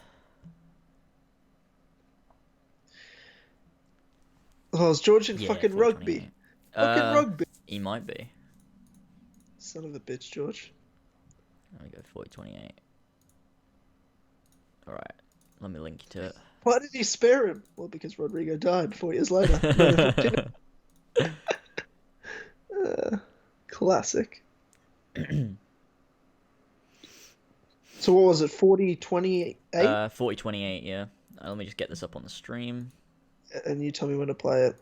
Oh, is George in fucking rugby? Fucking rugby. He might be. Son of a bitch, George. There we go, 40:28. Alright, let me link you to it. Why did he spare him? Well, because Rodrigo died 4 years later. Classic. So what was it, 40:28? 40:28, yeah. Let me just get this up on the stream. And you tell me when to play it.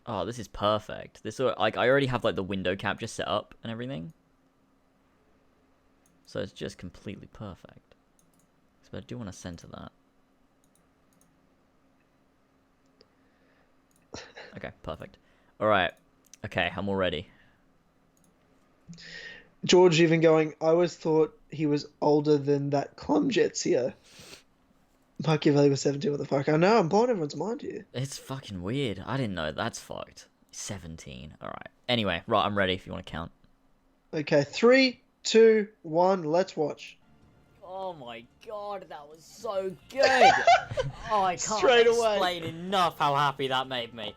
Oh, this is perfect. This like I already have like the window capture set up and everything. So it's just completely perfect. So I do want to center that. Okay, perfect. Alright. Okay, I'm all ready. George even going, I always thought he was older than that Clumjetsio. Machiavelli was 17, what the fuck? I know, I'm blowing everyone's mind here. It's fucking weird. I didn't know. That's fucked. 17. Alright. Anyway, right, I'm ready if you want to count. Okay, 3, 2, 1, let's watch. Oh my god, that was so good! Oh, I can't explain enough how happy that made me.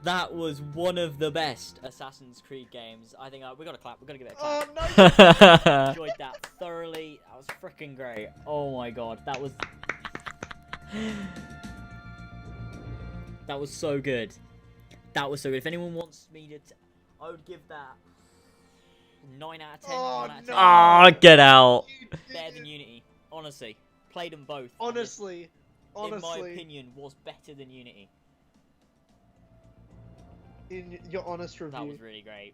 That was one of the best Assassin's Creed games. I think we gotta clap. We gotta give it a clap. Oh no! I enjoyed that thoroughly. That was freaking great. Oh my god, that was so good. That was so good. If anyone wants me to, I would give that 9 out of 10. Oh, 1 out of 10. no. Oh, get out. Better than Unity. Honestly, played them both. Honestly, in my opinion, was better than Unity. In your honest review. That was really great.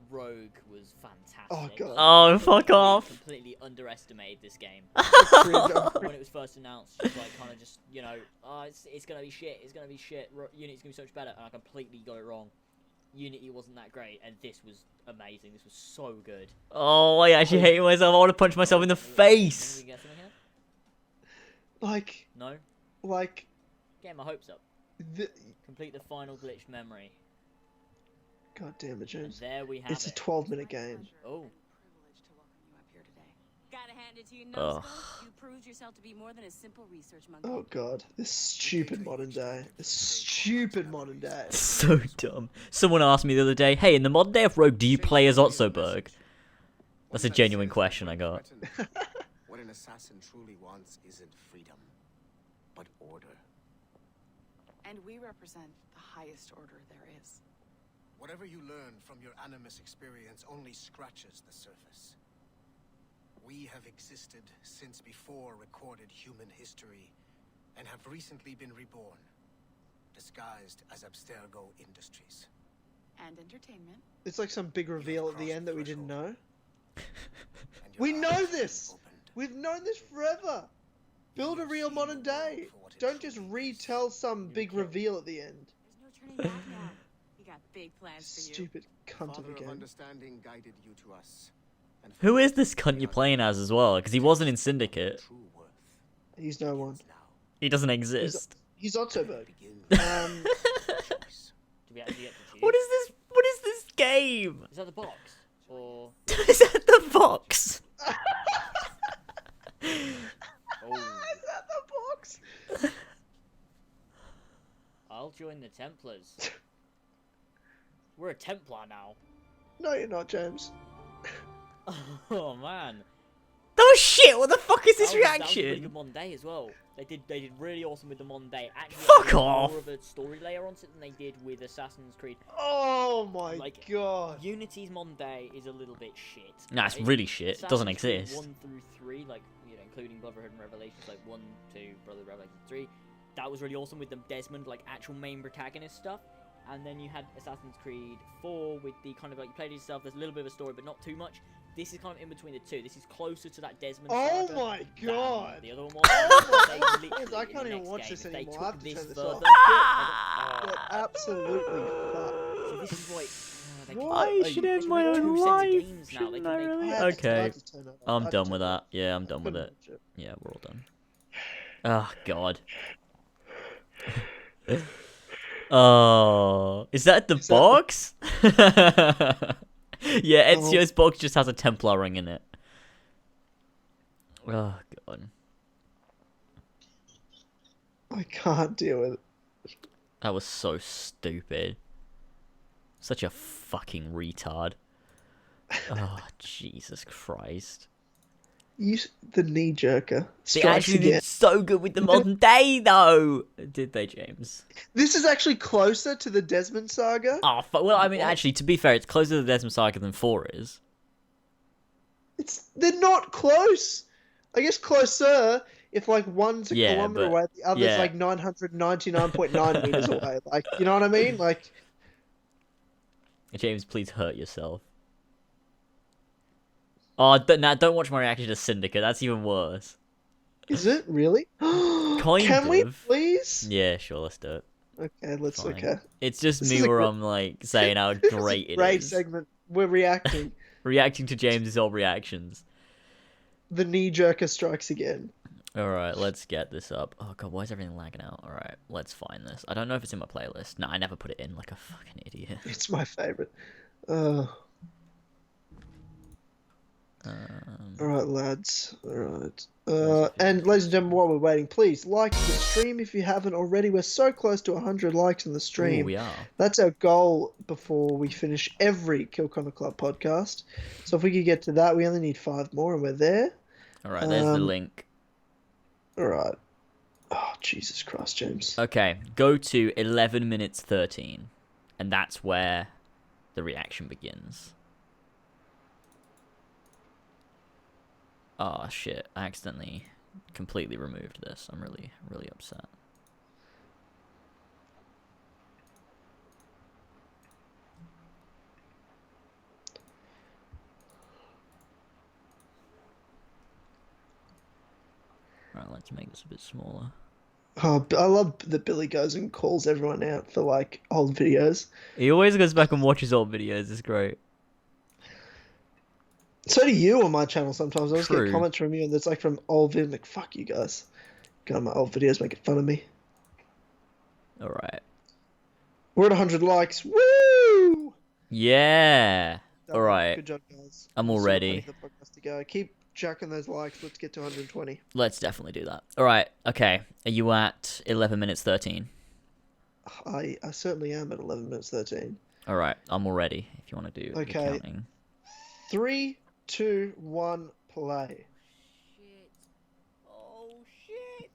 Rogue was fantastic. Oh god. Oh, fuck off. Completely underestimated this game. When it was first announced, just like kind of just, you know, it's gonna be shit. It's gonna be shit. Unity's gonna be so much better, and I completely got it wrong. Unity wasn't that great, and this was amazing. This was so good. Oh, I actually hate myself. I want to punch myself in the face. Can we get something here? Like. No. Like. Getting my hopes up. Complete the final glitch memory. God damn it, James. And there we have it's a 12-minute game. Oh. Gotta hand it to you, you proved yourself to be more than a simple research monkey. Oh god, this stupid modern day. This stupid modern day. So dumb. Someone asked me the other day, hey, in the modern day of Rogue, do you play as Otzoberg? That's a genuine question I got. What an assassin truly wants isn't freedom, but order. And we represent the highest order there is. Whatever you learn from your Animus experience only scratches the surface. We have existed since before recorded human history, and have recently been reborn, disguised as Abstergo Industries. And entertainment. It's like some big reveal at the end that we didn't know. And your We know eyes this! opened. We've known this forever! Build a real modern day! Don't just retell some big reveal at the end. There's no turning back now. We got big plans for you. Stupid cunt of Father a of game. understanding guided you to us. And Who is this cunt you're playing as well? Because he wasn't in Syndicate. true worth He's no one. now. He doesn't exist. He's Otzoberg. Begins choice. Do we actually get to choose? What is this? What is this game? Is that the box? Or Is that the box? oh, Is that the box? I'll join the Templars. We're a Templar now. No, you're not, James. Oh man. Oh shit! What the fuck is this That was a pretty reaction? good Monday as well. They did really awesome with the Monday. Actually, Fuck they did off! More of a story layer onto it than they did with Assassin's Creed. Oh my Like, god. Unity's Monday is a little bit shit. Nah, it's right? really shit. It doesn't Assassin's Creed exist. 1 through 3, like, you know, including Brotherhood and Revelations, like 1, 2, Brotherhood, Revelations 3. That was really awesome with the Desmond, like, actual main protagonist stuff. And then you had Assassin's Creed 4 with the kind of, like, you played it yourself, there's a little bit of a story, but not too much. This is kind of in between the two. This is closer to that Desmond Oh saga my than god. the other one was. Oh They my literally, god, I in the can't even next watch game, this if they anymore. I have took to turn this further, off. Ah! Got absolutely fucked. So this is why they What? I Are should you- end my There's own two sets of life. games now, they Shouldn't can I make- really? I had to- I Okay. had to turn it off. I I'm had to done turn with it that. off. Yeah, I'm done with Couldn't it. watch Yeah, we're all done. Oh god. Oh, is that the Is that the- box? Yeah, Ezio's box just has a Templar ring in it. Oh god, I can't deal with it. that was so stupid. Such a fucking retard. Oh Jesus Christ. The knee jerker They strikes actually again. did so good with the modern day, though. Did they, James? This is actually closer to the Desmond saga. Oh, well, I mean, What? actually, to be fair, it's closer to the Desmond Saga than 4 is. They're not close. I guess closer if like one's a Yeah, kilometer but- away, the other's yeah. like 999.9 meters away. Like, you know what I mean? Like, James, please hurt yourself. Oh, don't watch my reaction to Syndicate. That's even worse. is it really? Can we of. please? Yeah, sure, let's do it. Okay, let's. Fine. Okay. It's just This me is a where gr- I'm like saying how This is a great it great is. segment. We're reacting. Reacting to James's old reactions. The knee jerker strikes again. Alright, let's get this up. Oh god, why is everything lagging out? Alright, let's find this. I don't know if it's in my playlist. No, I never put it in like a fucking idiot. It's my favorite. All right, lads. All right. And ladies and gentlemen, while we're waiting, please like the stream if you haven't already. We're so close to 100 likes on the Ooh, stream. we are. That's our goal before we finish every Kill Connor Club podcast. So if we could get to that, we only need 5 more, and we're there. Alright, there's the link. All right. Oh, Jesus Christ, James. Okay, go to 11 minutes 13. And that's where the reaction begins. Oh shit, I accidentally completely removed this. I'm really, really upset. Alright, let's make this a bit smaller. Oh, I love that Billy goes and calls everyone out for like old videos. He always goes back and watches old videos, it's great. So do you on my channel sometimes. I always True. get comments from you, and it's like from old videos. Like, fuck you guys. Go on my old videos making fun of me. Alright. We're at 100 likes. Woo! Yeah! Done. Alright. Good job, guys. I'm all Still plenty ready. of the podcast to go. Keep jacking those likes. Let's get to 120. Let's definitely do that. Alright, okay. Are you at 11 minutes 13? I certainly am at 11 minutes 13. All right, I'm all ready. If you want to do the Okay. counting. 3, 2, 1, play. Shit. Oh shit.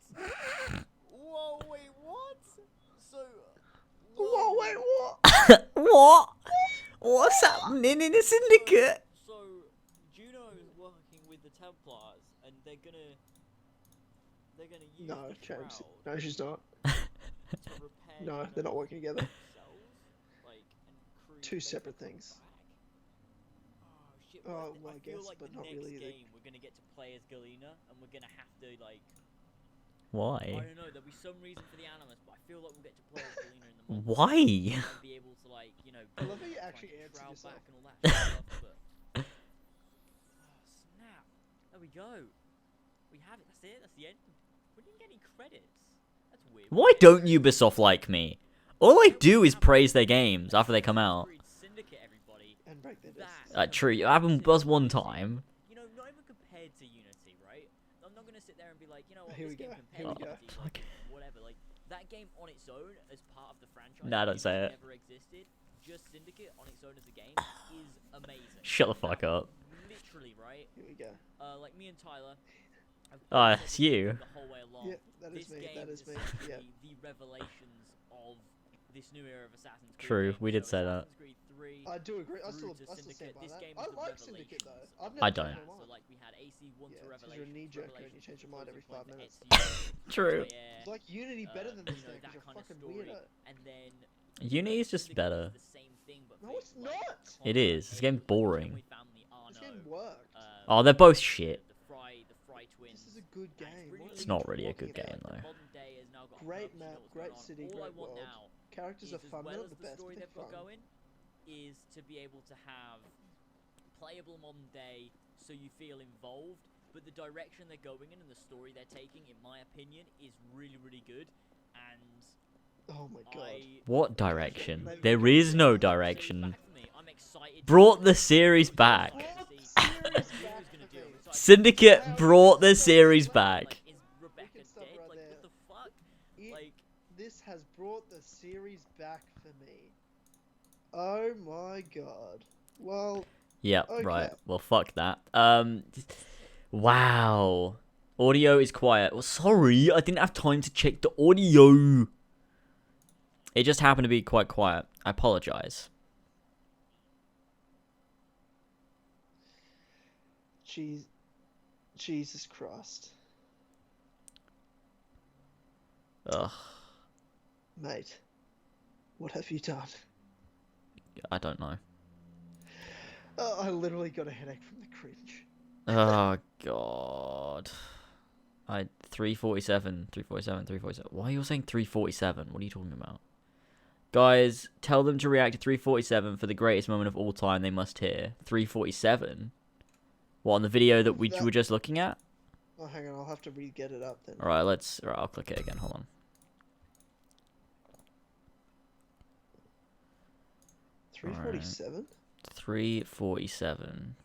Whoa, wait, what? So. Whoa, wait, what? What? What's happening in the syndicate? So, Juno is working with the Templars, and they're gonna use No, the James. shroud No, she's not. to repair No, Juno's they're not working together. cells, like, and create. Two make separate her come things. back. Oh shit! Oh, But well, I I feel guess, like but the not next really. game we're gonna get to play as Galena, and we're gonna have to like. I Why? don't know. There'll be some reason for the Animus, but I feel like we'll get to play as Galena in the month. Why? And be able to like, you know, I love how you try and actually get answered Shroud yourself. back and all that stuff. But oh snap! There we go. We have it. That's it. That's the end. We didn't get any credits. That's weird. Why don't Ubisoft like me? All I do is praise their games after they come out. Syndicate, everybody. And break their distance. True. It happened buzz one time. You know, not even compared to Unity, right? I'm not gonna sit there and be like, you know what, Here this we game go, compared here we to go. Unity, like, whatever. Like that game on its own, as part of the franchise, Nah, don't say it. never existed. Just Syndicate on its own as a game is amazing. Shut the fuck up. Literally, right? Here we go. Like me and Tyler. have Ah, played it's this you. game The whole way along. Yeah, that is This me. game That is me. essentially Yeah. the revelations of this new era of Assassin's Creed. True, games. we did So say that. Assassin's Creed 3, I do agree. I through still to stand Syndicate. by This that. game I is the like Syndicate though. revelations I've of never I changed don't. my So mind. like we had AC1 to Yeah, 'cause you're a Revelations. knee jerker and Revelations you change your was mind every closing 5 point to minutes. Ezio, True. yeah, It's like Unity better than this you know, though, that because you're kind of fucking story. weirdo. And then Uni is just Syndicate better. is the same thing, but No, for, it's like, not. It is. This game's boring. We found the Arno, This game worked. Oh, they're both shit. The Fry twins. This is a good game. really What It's are not you really a talking good game, about? though. Modern day has now got a Great purpose, you map, know what's great going on. city, All I great want world. now Characters is, are as fun. well They're as not the the best, story but they've they're got fun. going, is to be able to have playable modern day, so you feel involved. But the direction they're going in and the story they're taking, in my opinion, is really, really good. And Oh my god. What direction? Maybe There we is can- no Series direction. back for me. I'm excited. Brought the series back. Brought the series back Gonna for do it. me. I'm excited. Syndicate brought the series Like, back. is Rebecca can stop dead? right Like, there. what the fuck? It- Like, This has brought the series back for me. Oh my god. Well, Yeah, Okay. right. Well, fuck that. Wow. Audio is quiet. Well, sorry, I didn't have time to check the audio. It just happened to be quite quiet. I apologize. Jesus Christ. Ugh, Mate, what have you done? I don't know. Oh, I literally got a headache from the cringe. Oh god. 347. Why are you all saying 347? What are you talking about? Guys, tell them to react to 347 for the greatest moment of all time they must hear. 347? What, on the video that we were just looking at? Oh, hang on, I'll have to re-get it up then. Alright, I'll click it again, hold on. 347? 347.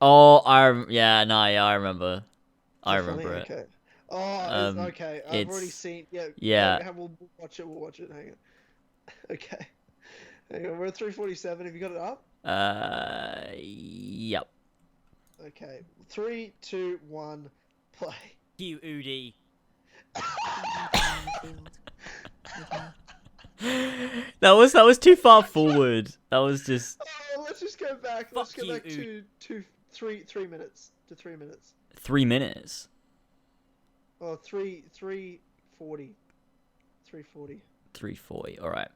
Oh, I remember. I Is that funny? remember it. Okay. Oh, Um, okay. I've already it's- seen. Yeah. yeah. We'll watch it. We'll watch it. Hang on. Okay. Hang on. We're at 347. Have you got it up? Yep. Okay. 3, 2, 1, play. you, Udi. That was too far forward. That was just Oh, let's just go back. Let's Fuck go back you, to 3 minutes. To 3 minutes. 3 minutes. Oh, 3:40. 3:40. 340. All right.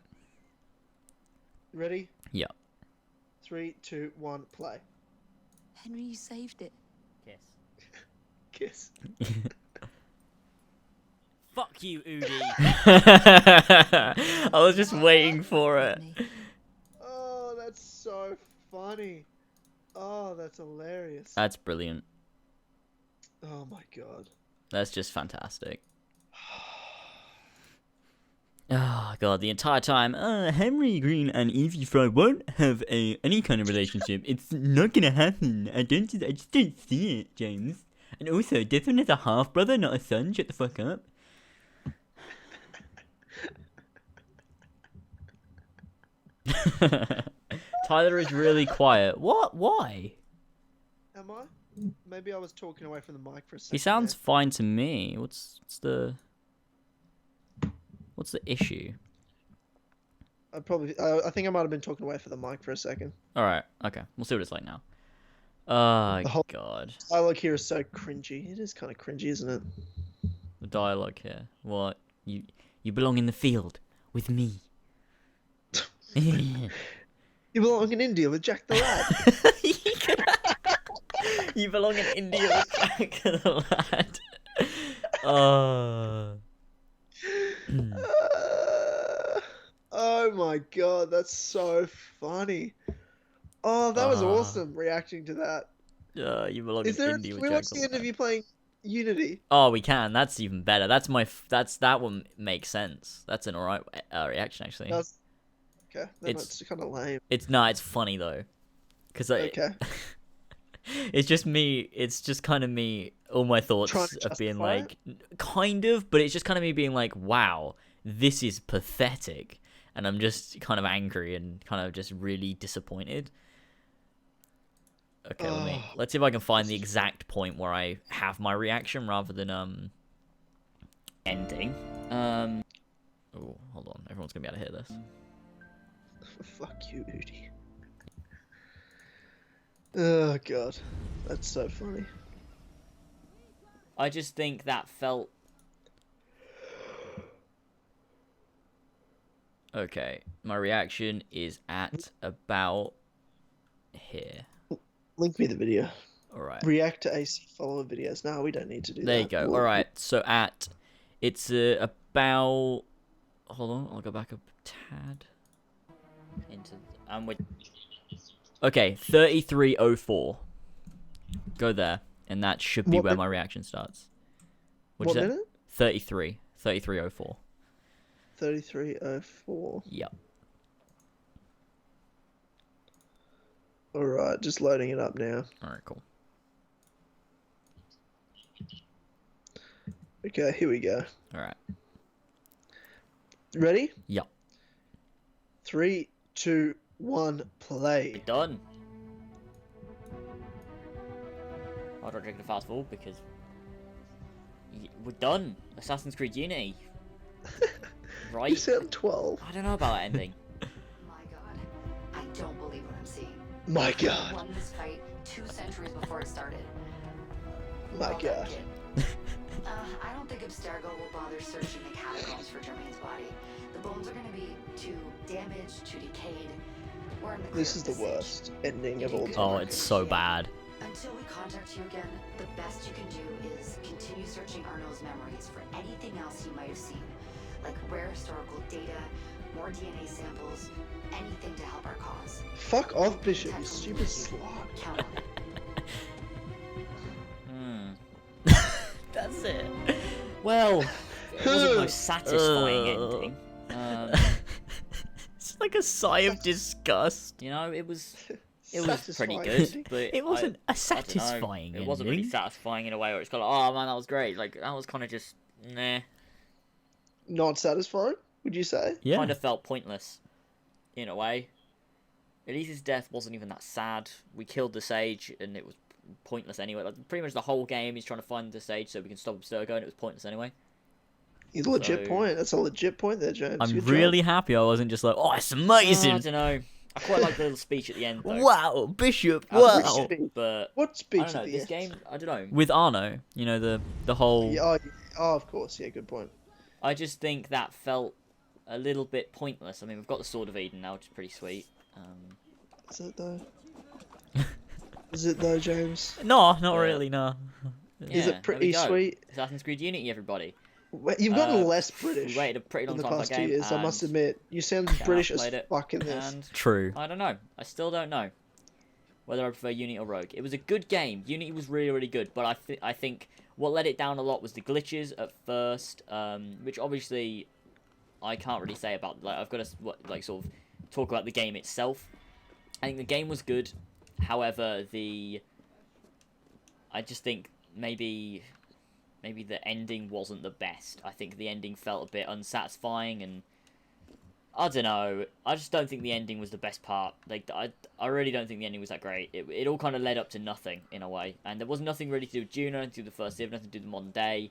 Ready? Yeah. 3, 2, 1, play. Henry, you saved it. Kiss. Kiss. Fuck you, Udi. I was just waiting for it. Oh, that's so funny. Oh, that's hilarious. That's brilliant. Oh my god. That's just fantastic. Oh god, the entire time, Henry Green and Evie Fry won't have any kind of relationship. It's not gonna happen. I just don't see it, James. And also, this one is a half brother, not a son. Shut the fuck up. Tyler is really quiet. What? Why? Am I? Maybe I was talking away from the mic for a second. He sounds fine to me. What's the issue? I think I might have been talking away from the mic for a second. All right. Okay. We'll see what it's like now. Oh, The whole God. dialogue here is so cringy. It is kind of cringy, isn't it? The dialogue here. What? You belong in the field with me. You belong in India with Jack the Lad. You belong in India with Jack the Lad. Oh. Oh my god, that's so funny. Oh, that was awesome reacting to that. You belong Is in there? India Can with we Jack watch the the end Lad. of you playing Unity? Oh, we can. That's even better. That one makes sense. That's an alright reaction actually. Okay, that's kind of lame. It's funny though, because Okay. it's just me. It's just kind of me. All my thoughts Trying to of being justify like, kind of, but it's just kind of me being like, wow, this is pathetic, and I'm just kind of angry and kind of just really disappointed. Okay, let's see if I can find the exact point where I have my reaction rather than ending. Oh, hold on, everyone's gonna be able to hear this. Fuck you, Udi. Oh god, that's so funny. I just think that felt... Okay, my reaction is at about here. Link me the video. Alright. React to AC follower videos. No, we don't need to do that. There you go. Alright, so it's about... Hold on, I'll go back a tad. Okay, 33:04. Go there, and that should be where my reaction starts. What minute? 33:04. 33:04. Yep. Alright, just loading it up now. Alright, cool. Okay, here we go. Alright. Ready? Yep. 3, 2, 1, play. We're done. I'll try to take the fast forward because we're done. Assassin's Creed Unity. Right? You sound 12. I don't know about that ending. My god, I don't believe what I'm seeing. My I god. won this fight 2 centuries before it started. My Well done, god. kid. I don't think Abstergo will bother searching the catacombs for Germain's body. The bones are going to be too damaged, too decayed. We're in the clear This is at the this stage. worst ending of all time. Oh, it's so bad. Until we contact you again, the best you can do is continue searching Arno's memories for anything else you might have seen. Like rare historical data, more DNA samples, anything to help our cause. Fuck off, Bishop, you Protect stupid Luigi. slut. Count on it. That's it. Well, it wasn't the most satisfying ending. It's like a sigh of disgust. You know, it was pretty Satisfying good, ending. but it wasn't a satisfying ending. It wasn't really satisfying in a way where it's kind of like, oh man, that was great. Like that was kind of just nah. Not satisfying, would you say? Yeah. Kind of felt pointless, in a way. Elise's death wasn't even that sad. We killed the sage, and it was pointless anyway. Like pretty much the whole game, he's trying to find the sage so we can stop Abstergo, and it was pointless anyway. He's a legit point. That's a legit point there, James. I'm Good really job. happy I wasn't just like, oh, it's amazing. I don't know. I quite like the little speech at the end, though. Wow, Bishop, Wow. wow. But What speech I don't know, at the this end? game, I don't know. With Arno, you know, the whole... Yeah, oh, of course. Yeah, good point. I just think that felt a little bit pointless. I mean, we've got the Sword of Eden now, which is pretty sweet. Is it though? Is it though, James? No, not really, no. Is yeah, it pretty there we go. sweet? Assassin's Creed Unity, everybody. You've gotten less We British waited a pretty in long the time for past that 2 game, years, I must and admit. You sound I've British as played it, fuck in this. and True. I don't know. I still don't know whether I prefer Unity or Rogue. It was a good game. Unity was really, really good, but I think what let it down a lot was the glitches at first, which obviously I can't really say about. Like I've got to sort of talk about the game itself. I think the game was good. However, I just think maybe the ending wasn't the best. I think the ending felt a bit unsatisfying, and I don't know. I just don't think the ending was the best part. Like, I really don't think the ending was that great. It all kind of led up to nothing, in a way. And there was nothing really to do with Juno, nothing to do with the first Civ, nothing to do with the modern day.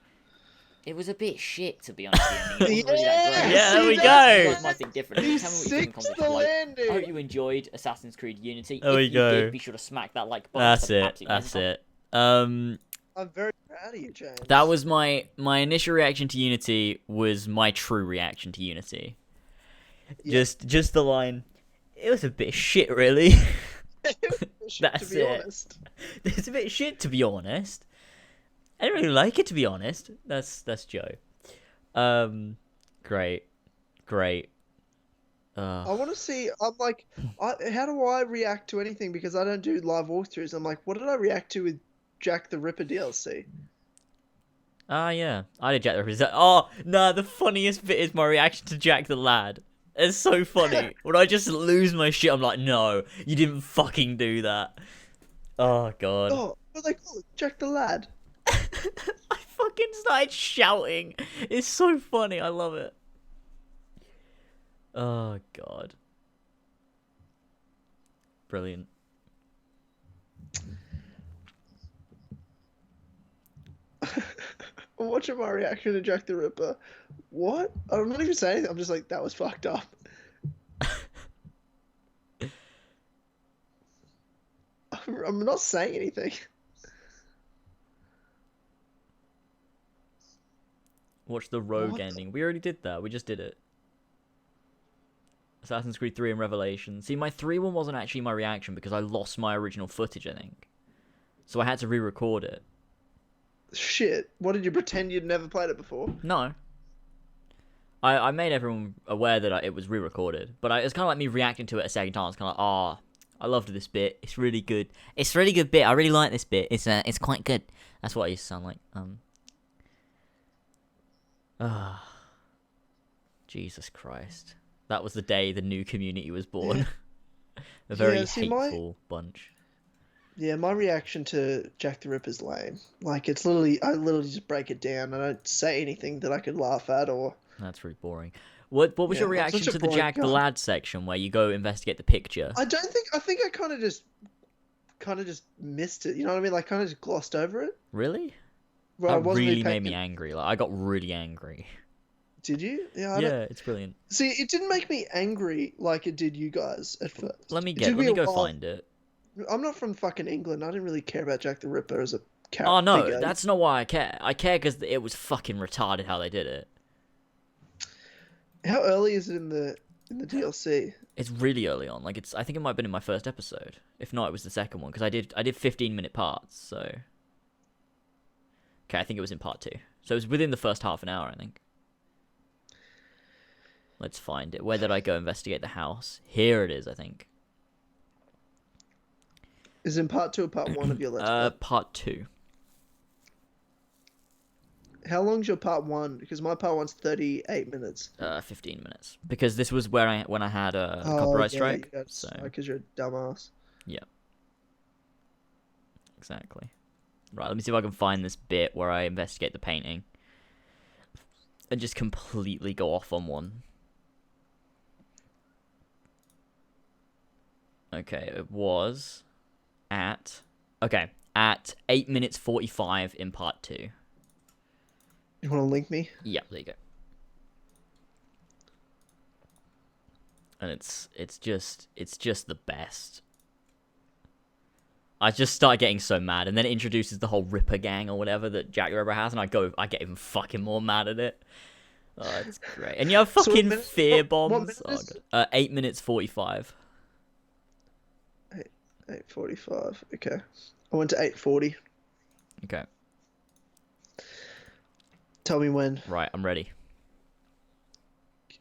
It was a bit shit, to be honest. The ending. It wasn't really that great. Yeah, there we You go. guys might think differently. He Tell me what you think in sixth comments the below. landing. I hope you enjoyed Assassin's Creed Unity. There if we you go. did, be sure to smack that like button. That's it. Absolutely That's amazing. it. I'm very proud of you, James. That was my initial reaction to Unity. Was my true reaction to Unity. Yeah. Just the line. It was a bit shit, really. That's to be it. honest. It's a bit shit, to be honest. I didn't really like it, to be honest. That's Joe. Great. I want to see. I'm like, how do I react to anything? Because I don't do live walkthroughs. I'm like, what did I react to with Jack the Ripper DLC? Yeah. I did Jack the Ripper. Oh, no, the funniest bit is my reaction to Jack the Lad. It's so funny. When I just lose my shit, I'm like, no, you didn't fucking do that. Oh, God. Oh, what do they call it? Jack the Lad. I fucking started shouting. It's so funny. I love it. Oh, God. Brilliant. I'm watching my reaction to Jack the Ripper. What? I'm not even saying anything. I'm just like, that was fucked up. I'm not saying anything. Watch the Rogue What the- ending. We already did that. We just did it. Assassin's Creed 3 and Revelation. See, my 3 one wasn't actually my reaction because I lost my original footage, I think. So I had to re-record it. Shit. What, did you pretend you'd never played it before? No. I made everyone aware that it was re-recorded. But it's kind of like me reacting to it a second time. It's kind of like, oh, I loved this bit. It's really good. It's a really good bit. I really like this bit. It's quite good. That's what I used to sound like. Jesus Christ. That was the day the new community was born. A very hateful bunch. Yeah, my reaction to Jack the Ripper's lame. Like, it's literally, I literally just break it down. I don't say anything that I could laugh at or... That's really boring. What was your I'm reaction such a to the boring Jack the guy. Lad section where you go investigate the picture? I think I kind of just missed it. You know what I mean? Like, kind of just glossed over it. Really? Well, I That wasn't really paying made me angry. Like, I got really angry. Did you? Yeah. Yeah, it's brilliant. See, it didn't make me angry like it did you guys at first. Let me It took go a while. find it. I'm not from fucking England. I didn't really care about Jack the Ripper as a character. Oh no, that's not why I care. I care because it was fucking retarded how they did it. How early is it in the DLC? It's really early on. Like I think it might have been in my first episode. If not, it was the second one because I did 15-minute parts. So okay, I think it was in part 2. So it was within the first half an hour, I think. Let's find it. Where did I go investigate the house? Here it is, I think. Is it in part 2 or part 1 of your Let's Play? Part 2. How long's your part 1? Because my part 1's 38 minutes. 15 minutes. Because this was when I had a copyright strike. So because you're a dumbass. yeah. Exactly. Right, let me see if I can find this bit where I investigate the painting. And just completely go off on one. Okay, it was at 8 minutes 45 in part 2. You want to link me? Yeah, there you go. And it's just the best. I just started getting so mad, and then it introduces the whole Ripper gang or whatever that Jack the Ripper has, and I get even fucking more mad at it. Oh, it's great. And you have fucking fear bombs. What minute is God. 8 minutes 45. 8:45. Okay. I went to 8:40. Okay. Tell me when. Right, I'm ready.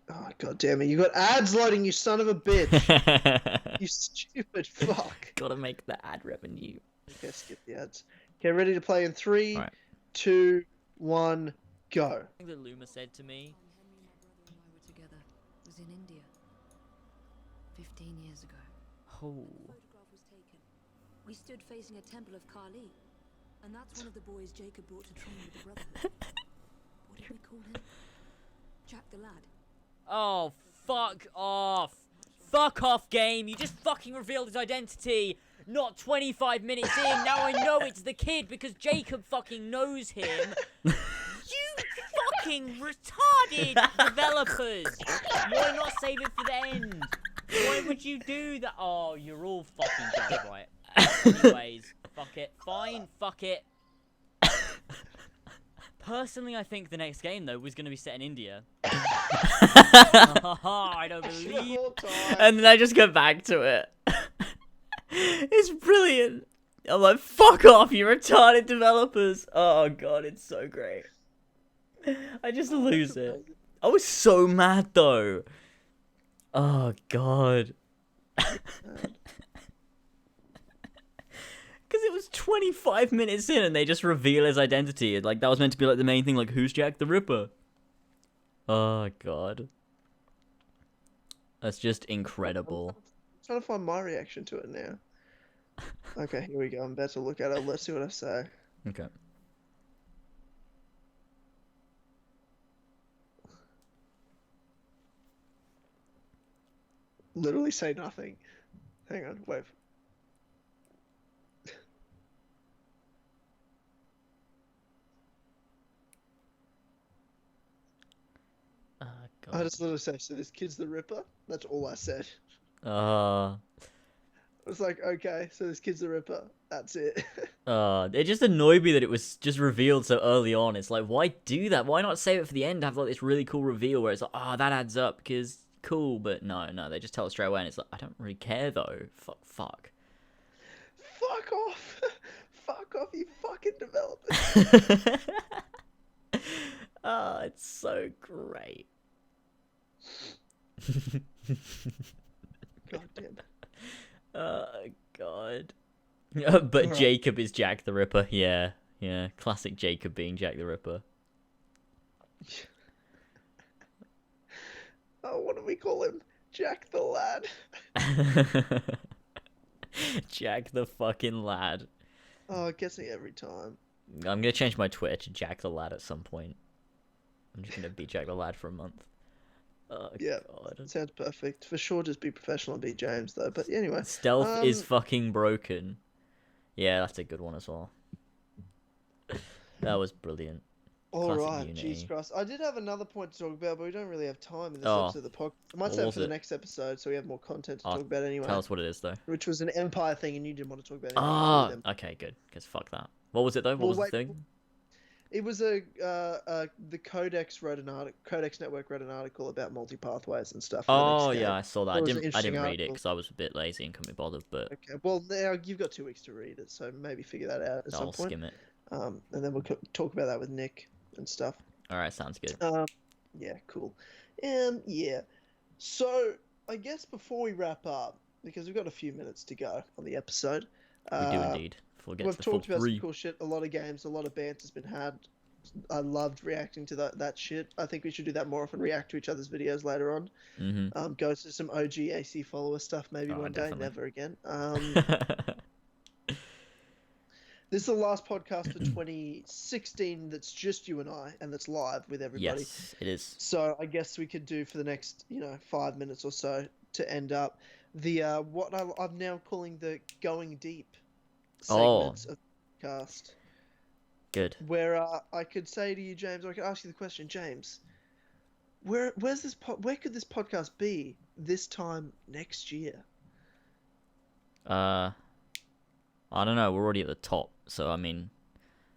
Oh, god damn it. You got ads loading, you son of a bitch. You stupid fuck. Gotta make the ad revenue. Okay, skip the ads. Okay, ready to play in 3, Right. 2, 1, go. Something that Luma said to me. Henry, my brother, and I were together. It was in India. 15 years ago. Oh. The photograph was taken. We stood facing a temple of Kali, and that's one of the boys Jacob brought to train with the Brotherhood. What did we call him? Jack the Lad. Oh, fuck off. Fuck off, game. You just fucking revealed his identity. Not 25 minutes in. Now I know it's the kid because Jacob fucking knows him. You fucking retarded developers. Why not save it for the end? Why would you do that? Oh, you're all fucking dead, right? Anyways, fuck it. Fine, fuck it. Personally, I think the next game, though, was going to be set in India. I don't believe... And then I just go back to it. It's brilliant. I'm like, fuck off, you retarded developers. Oh, God, it's so great. I just lose it. I was so mad, though. Oh, God. Because it was 25 minutes in and they just reveal his identity. Like, that was meant to be like the main thing, like, who's Jack the Ripper? Oh, God. That's just incredible. I'm trying to find my reaction to it now. Okay, here we go. I'm about to look at it. Let's see what I say. Okay. Literally say nothing. Hang on, wait. I just literally say, so this kid's the Ripper? That's all I said. I was like, okay, so this kid's the Ripper. That's it. It just annoyed me that it was just revealed so early on. It's like, why do that? Why not save it for the end? Have like this really cool reveal where it's like, oh, that adds up because cool. But no, they just tell it straight away, and it's like, I don't really care though. Fuck. Fuck off. Fuck off, you fucking developers. It's so great. God damn. God. But right. Jacob is Jack the Ripper. Yeah. Classic Jacob being Jack the Ripper. Oh, what do we call him? Jack the Lad. Jack the fucking Lad. Oh, it gets me every time. I'm gonna change my Twitter to Jack the Lad at some point. I'm just gonna be Jack the Lad for a month. Oh, yeah, God. Sounds perfect. For sure, just be professional and be James, though. But anyway. Stealth is fucking broken. Yeah, that's a good one as well. That was brilliant. Alright, Jesus Christ. I did have another point to talk about, but we don't really have time in this episode of the podcast. I might save it for the next episode, so we have more content to talk about anyway. Tell us what it is, though. Which was an Empire thing, and you didn't want to talk about it. Okay, good. Because fuck that. What was it, though? What was the thing? It was the Codex Network wrote an article about multi-pathways and stuff. Oh yeah, I saw that. I didn't read it because I was a bit lazy and couldn't be bothered. But okay, well now you've got 2 weeks to read it, so maybe figure that out at some point. I'll skim it. And then we'll talk about that with Nick and stuff. All right, sounds good. Yeah, cool. Yeah. So I guess before we wrap up, because we've got a few minutes to go on the episode. We do indeed. We've talked about some cool shit, a lot of games, a lot of banter's been had. I loved reacting to that shit. I think we should do that more often, react to each other's videos later on. Mm-hmm. Go to some OG AC follower stuff maybe one definitely. day, never again. This is the last podcast for 2016 that's just you and I, and that's live with everybody. Yes, it is. So I guess we could do for the next, 5 minutes or so to end up the what I'm now calling the Going Deep segments of the podcast. Good. Where I could say to you, James, or I could ask you the question, James, where could this podcast be this time next year? I don't know. We're already at the top, so I mean.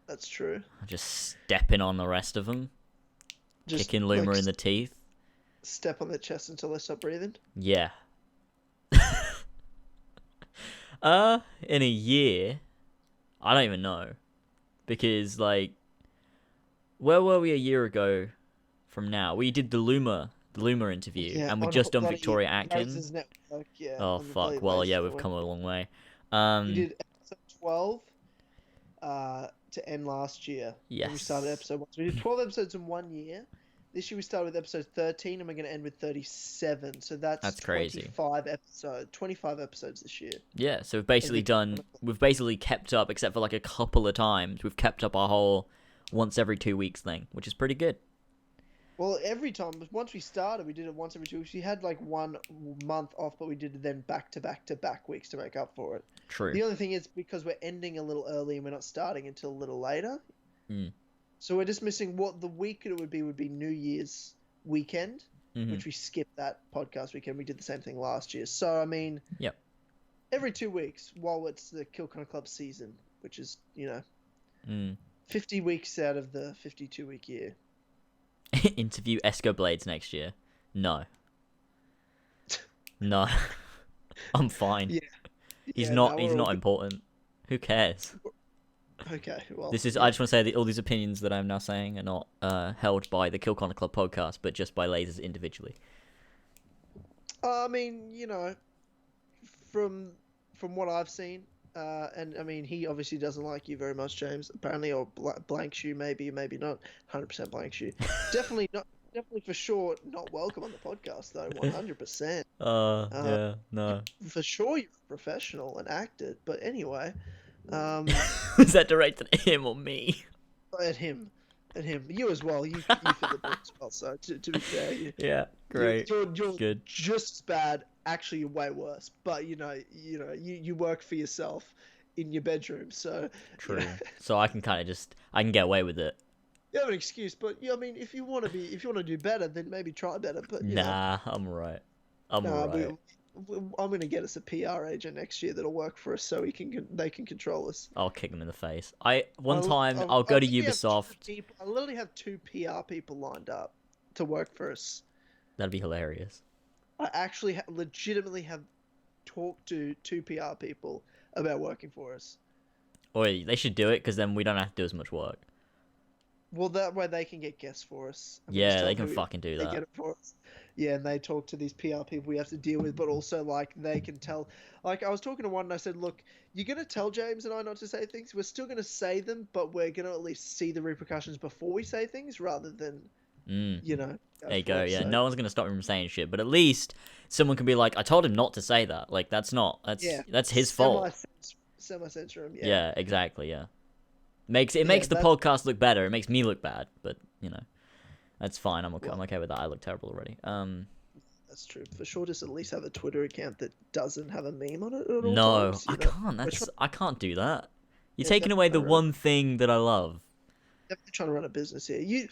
That's true. Just stepping on the rest of them, kicking Luma in the teeth. Step on their chest until they stop breathing. Yeah. In a year, I don't even know, because like, where were we a year ago? From now, we did the Luma interview, and we just done Victoria Atkins. Oh fuck! Well, yeah, we've come a long way. We did episode 12 to end last year. Yes. We started episode 1. So we did 12 episodes in 1 year. This year we started with episode 13, and we're going to end with 37. So that's crazy. 25 episodes this year. Yeah, so we've basically kept up, except for like a couple of times, we've kept up our whole once every 2 weeks thing, which is pretty good. Well, every time, once we started, we did it once every 2 weeks. We had like 1 month off, but we did it then back to back to back weeks to make up for it. True. The only thing is because we're ending a little early and we're not starting until a little later. Mm. So we're just missing what the week it would be New Year's weekend, which we skipped that podcast weekend. We did the same thing last year. So, I mean, Yep. every 2 weeks while it's the Kill Connor Club season, which is, 50 weeks out of the 52-week year. Interview Esco Blades next year. No. No. I'm fine. Yeah. He's Yeah, not. no, He's we're all not important. Who cares? Okay. Well, This is. I just want to say that all these opinions that I'm now saying are not held by the Kill Connor Club podcast, but just by lasers individually. I mean, from what I've seen, and I mean, he obviously doesn't like you very much, James. Apparently, or blanks you, maybe not. 100% blanks you. Definitely not. Definitely for sure not welcome on the podcast though. 100%. Yeah. No. For sure, you're a professional and acted. But anyway, Was that directed at him or me? at him. You as well. You fit the bill as well. So to be fair, Yeah. Great. You're Good. just as bad. Actually, you're way worse. But you work for yourself in your bedroom. So True. So I can kind of I can get away with it. you have an excuse. But I mean, if you want to do better, then maybe try better. But Nah, I'm alright. I'm alright. I'm gonna get us a PR agent next year that'll work for us, so they can control us. I'll kick them in the face. I'll go to literally have Ubisoft. I literally have 2 PR people lined up to work for us. That'd be hilarious. I actually legitimately have talked to 2 PR people about working for us. Or they should do it because then we don't have to do as much work. Well, that way they can get guests for us. Yeah, they can fucking do They that. get it for us. Yeah, and they talk to these PR people we have to deal with, but also like they can tell. Like I was talking to one and I said, "Look, you're gonna tell James and I not to say things. We're still gonna say them, but we're gonna at least see the repercussions before we say things, rather than There you go. it." Yeah, So, no one's gonna stop him from saying shit, but at least someone can be like, "I told him not to say that." Like that's his fault. Semi-censor him. Yeah, exactly. Yeah, makes the podcast look better. It makes me look bad, but that's fine. I'm okay with that. I look terrible already. That's true. For sure, just at least have a Twitter account that doesn't have a meme on it at all No, times, I can't. I can't do that. You're Yeah, taking away the definitely. one thing that I love. Definitely trying to run a business here. You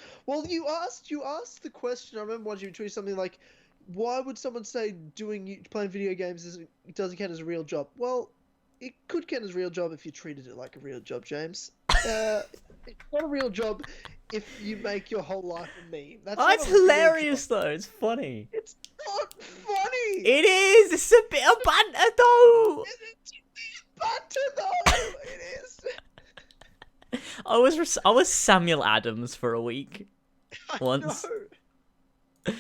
asked the question. I remember once you tweeted something like, "Why would someone say playing video games doesn't count as a real job?" Well, it could count as a real job if you treated it like a real job, James. It's not a real job if you make your whole life a meme. That's not It's a real hilarious job. though. It's funny. It's not funny. It is. It's a bit of banter though. It's banter though. It is. I was Samuel Adams for a week once. No.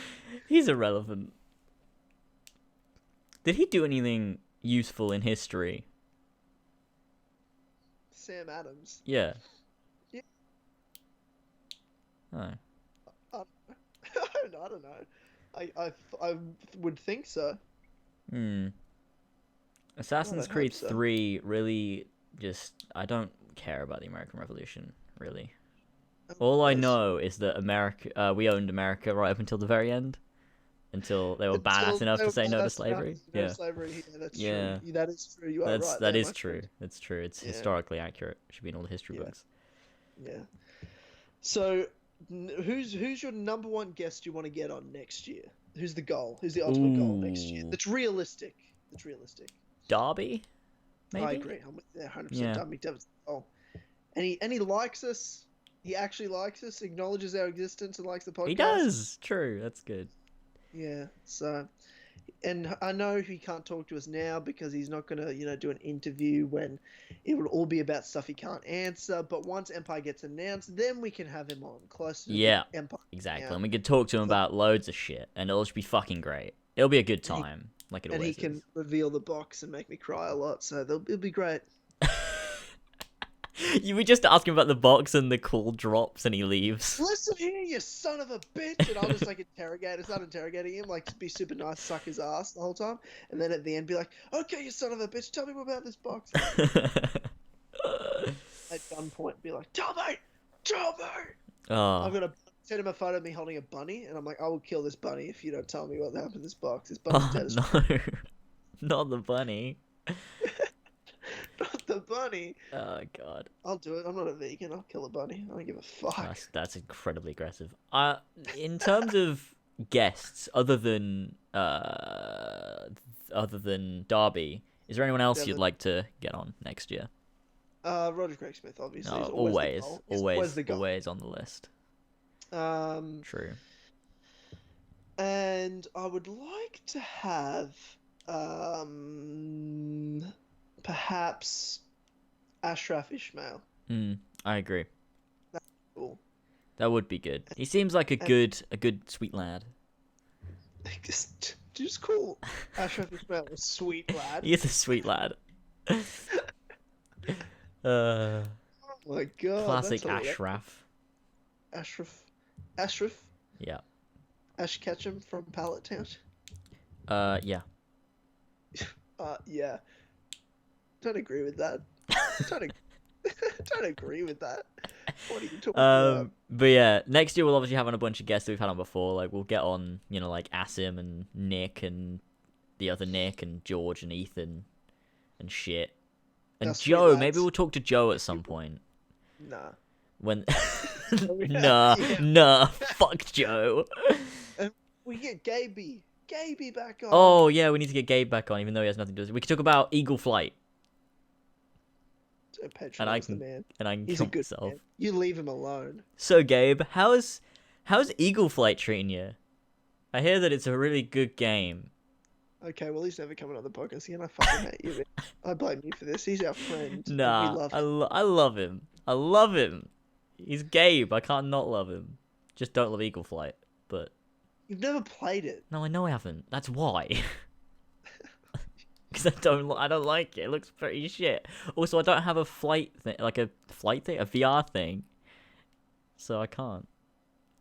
He's irrelevant. Did he do anything useful in history? Sam Adams. Yeah. Yeah. Oh. I don't know. I would think so. Assassin's I Creed hope so. 3 really I don't care about the American Revolution, really. All I know is that we owned America right up until the very end. Until they were badass enough to say no to slavery. Yeah. Slavery. Yeah, that's Yeah. true. That is true. You are right. That there, is my true. friend. It's true. It's Yeah. historically accurate. It should be in all the history Yeah. books. Yeah. So, who's your number one guest you want to get on next year? Who's the goal? Who's the ultimate goal next year? Ooh. That's realistic. Derby? Maybe? I agree. I'm with that 100%. Yeah. Dummy Dev's goal. And he likes us. He actually likes us. Acknowledges our existence and likes the podcast. He does. True. That's good. Yeah. So, and I know he can't talk to us now because he's not gonna, do an interview when it would all be about stuff he can't answer. But once Empire gets announced, then we can have him on closer to Yeah. the Empire. Exactly. Yeah. And we could talk to him about loads of shit, and it'll just be fucking great. It'll be a good time, like it And he always can is. reveal the box and make me cry a lot. So it'll be great. You would just ask him about the box, and the call drops, and he leaves. Listen here, you son of a bitch! And I'll just start interrogating him, like be super nice, suck his ass the whole time, and then at the end be like, "Okay, you son of a bitch, tell me more about this box." At gunpoint, be like, "Tell me! Oh, I'm gonna sent him a photo of me holding a bunny, and I'm like, I will kill this bunny if you don't tell me what happened to this box. This bunny's Oh dead as no, not the bunny. Not the bunny. Oh god, I'll do it. I'm not a vegan. I'll kill a bunny. I don't give a fuck. that's incredibly aggressive. In terms of guests, other than Darby, is there anyone else you'd Devin. like to get on next year? Roger Craig Smith, obviously. No, is always, the goal. He's always the goal. always on the list. True. And I would like to have, perhaps Ashraf Ishmael. I agree. Cool. That would be good. He seems like a good sweet lad. Just cool. Ashraf Ishmael, a sweet lad. He is a sweet lad. Oh my god. Classic that's Ashraf. Ashraf? Yeah. Ash Ketchum from Pallet Town? Yeah. Yeah. Don't agree with that. Don't agree with that. What are you talking about? But yeah, next year we'll obviously have on a bunch of guests that we've had on before. Like we'll get on, like Asim and Nick and the other Nick and George and Ethan and shit. And That's Joe, sweet maybe lads. we'll talk to Joe at some point. Nah. When Yeah. nah, fuck Joe. We get Gaby back on. Oh yeah, we need to get Gabe back on, even though he has nothing to do with it. We could talk about Eagle Flight, Don't patronize the man. and I can He's kill a good myself. man. You leave him alone. So Gabe, how's Eagle Flight treating you? I hear that it's a really good game. Okay, well he's never coming on the podcast again. I fucking hate you. Man. I blame you for this. He's our friend. and Nah, we love I him. love him. I love him. He's Gabe. I can't not love him. Just don't love Eagle Flight. But You've never played it. no, I know I haven't. That's why. Because I don't like it. It looks pretty shit. Also, I don't have a flight thing, a VR thing. So I can't.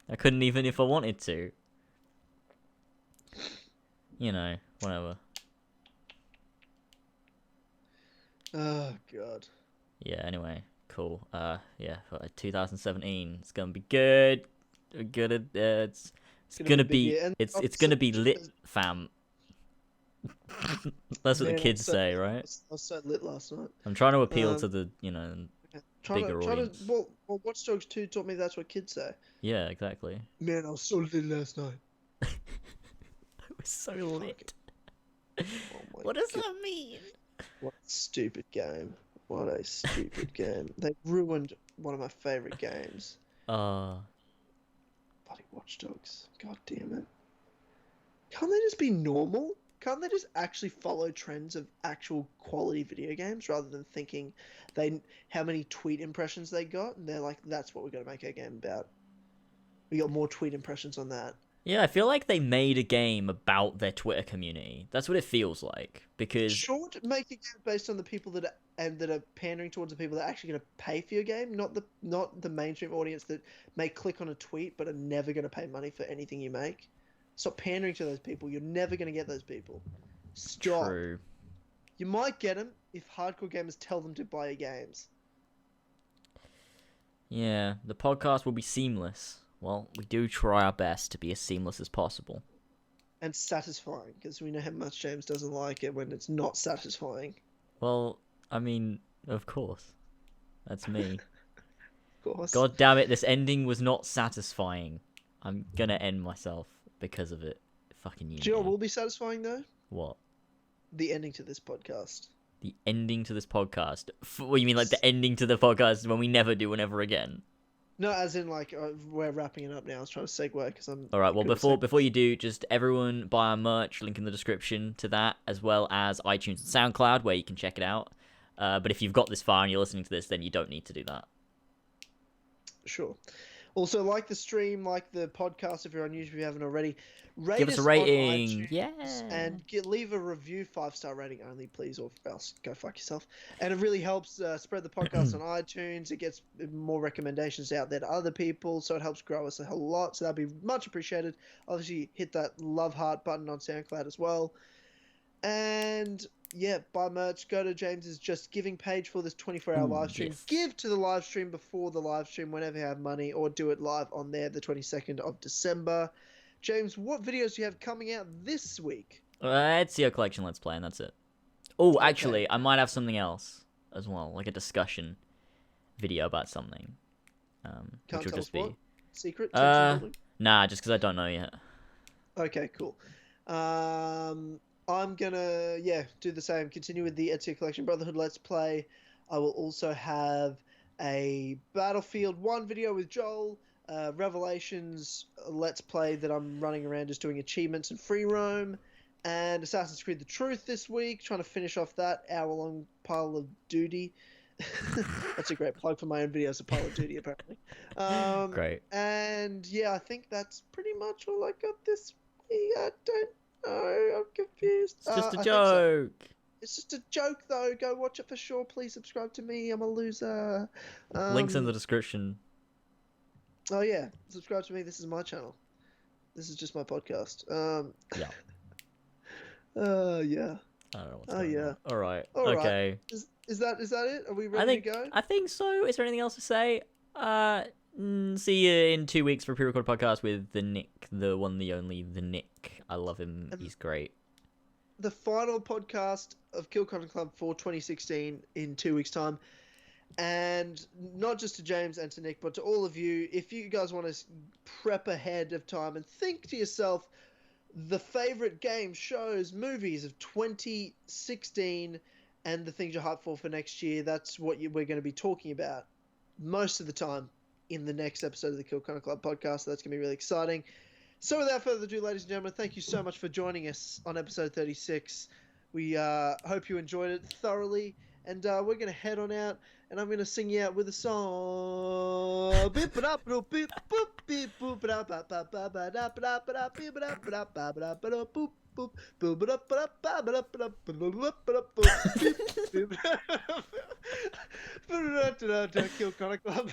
I couldn't even if I wanted to. Whatever. Oh god. Yeah. Anyway, cool. Yeah. For 2017, it's gonna be good. We're good at it's gonna big be year. And it's gonna be lit, fam. That's what Man, the kids say, right? I was so lit last night. I'm trying to appeal Um, to the bigger Trying audience. to, well, Watch Dogs 2 taught me that's what kids say. Yeah, exactly. Man, I was so lit last night. It was so lit. Oh my What does God. that mean? What a stupid game. What a stupid game. They ruined one of my favourite games. Bloody Watch Dogs. God damn it. Can't they just be normal? Can't they just actually follow trends of actual quality video games rather than thinking how many tweet impressions they got and they're like, that's what we're going to make our game about. We got more tweet impressions on that. Yeah, I feel like they made a game about their Twitter community. That's what it feels like. Because Sure, to make a game based on the people that are pandering towards the people that are actually going to pay for your game, not the mainstream audience that may click on a tweet but are never going to pay money for anything you make. Stop pandering to those people. You're never going to get those people. Stop. True. You might get them if hardcore gamers tell them to buy your games. Yeah, the podcast will be seamless. Well, we do try our best to be as seamless as possible. And satisfying, because we know how much James doesn't like it when it's not satisfying. Well, I mean, of course. That's me. Of course. God damn it, this ending was not satisfying. I'm gonna end myself because of it. Fucking you. Do you know what man. will be satisfying, though? What? The ending to this podcast. The ending to this podcast? What, you mean like the ending to the podcast when we never do one ever again? No, as in, like, we're wrapping it up now. I was trying to segue, because I'm... All right, well, good at before you do, just everyone buy our merch, link in the description to that, as well as iTunes and SoundCloud, where you can check it out. But if you've got this far and you're listening to this, then you don't need to do that. Sure. Also, like the stream, like the podcast if you're on YouTube if you haven't already. Rate Give us a on rating, iTunes yeah. And leave a review, 5-star rating only, please, or else go fuck yourself. And it really helps spread the podcast on iTunes. It gets more recommendations out there to other people, so it helps grow us a whole lot. So that'd be much appreciated. Obviously, hit that love heart button on SoundCloud as well. And yeah, buy merch. Go to James's Just Giving page for this 24-hour live stream. Yes. Give to the live stream before the live stream whenever you have money, or do it live on there the 22nd of December. James, what videos do you have coming out this week? Ezio Collection Let's Play, and that's it. Oh, Okay. actually, I might have something else as well, like a discussion video about something. Can't Which will tell just us what? be... Secret? Tension building? Nah, just because I don't know yet. Okay, cool. I'm gonna do the same. Continue with the Ezio Collection Brotherhood Let's Play. I will also have a Battlefield 1 video with Joel, Revelations Let's Play that I'm running around just doing achievements and free roam, and Assassin's Creed The Truth this week, trying to finish off that hour-long pile of duty. That's a great plug for my own videos of Pile of Duty, apparently. Great. And yeah, I think that's pretty much all I got this week. I don't know. I'm confused. It's just I a think so. joke. It's just a joke, though. Go watch it for sure. Please subscribe to me. I'm a loser. Links in the description. Oh yeah, subscribe to me. This is my channel. This is just my podcast. Yeah. Yeah. I don't know what's Oh going yeah. on. All right. All right. Okay. Is that it? Are we ready to go? I think so. Is there anything else to say? See you in 2 weeks for a pre-recorded podcast with the Nick, the one, the only, the Nick. I love him. He's great. The final podcast of Kill Content Club for 2016 in 2 weeks' time. And not just to James and to Nick, but to all of you, if you guys want to prep ahead of time and think to yourself the favorite games, shows, movies of 2016 and the things you're hyped for next year, that's what we're going to be talking about most of the time in the next episode of the Kill Content Club podcast. So that's going to be really exciting. So without further ado, ladies and gentlemen, thank you so much for joining us on episode 36. We hope you enjoyed it thoroughly. And we're going to head on out, and I'm going to sing you out with a song. Kill Connor Club.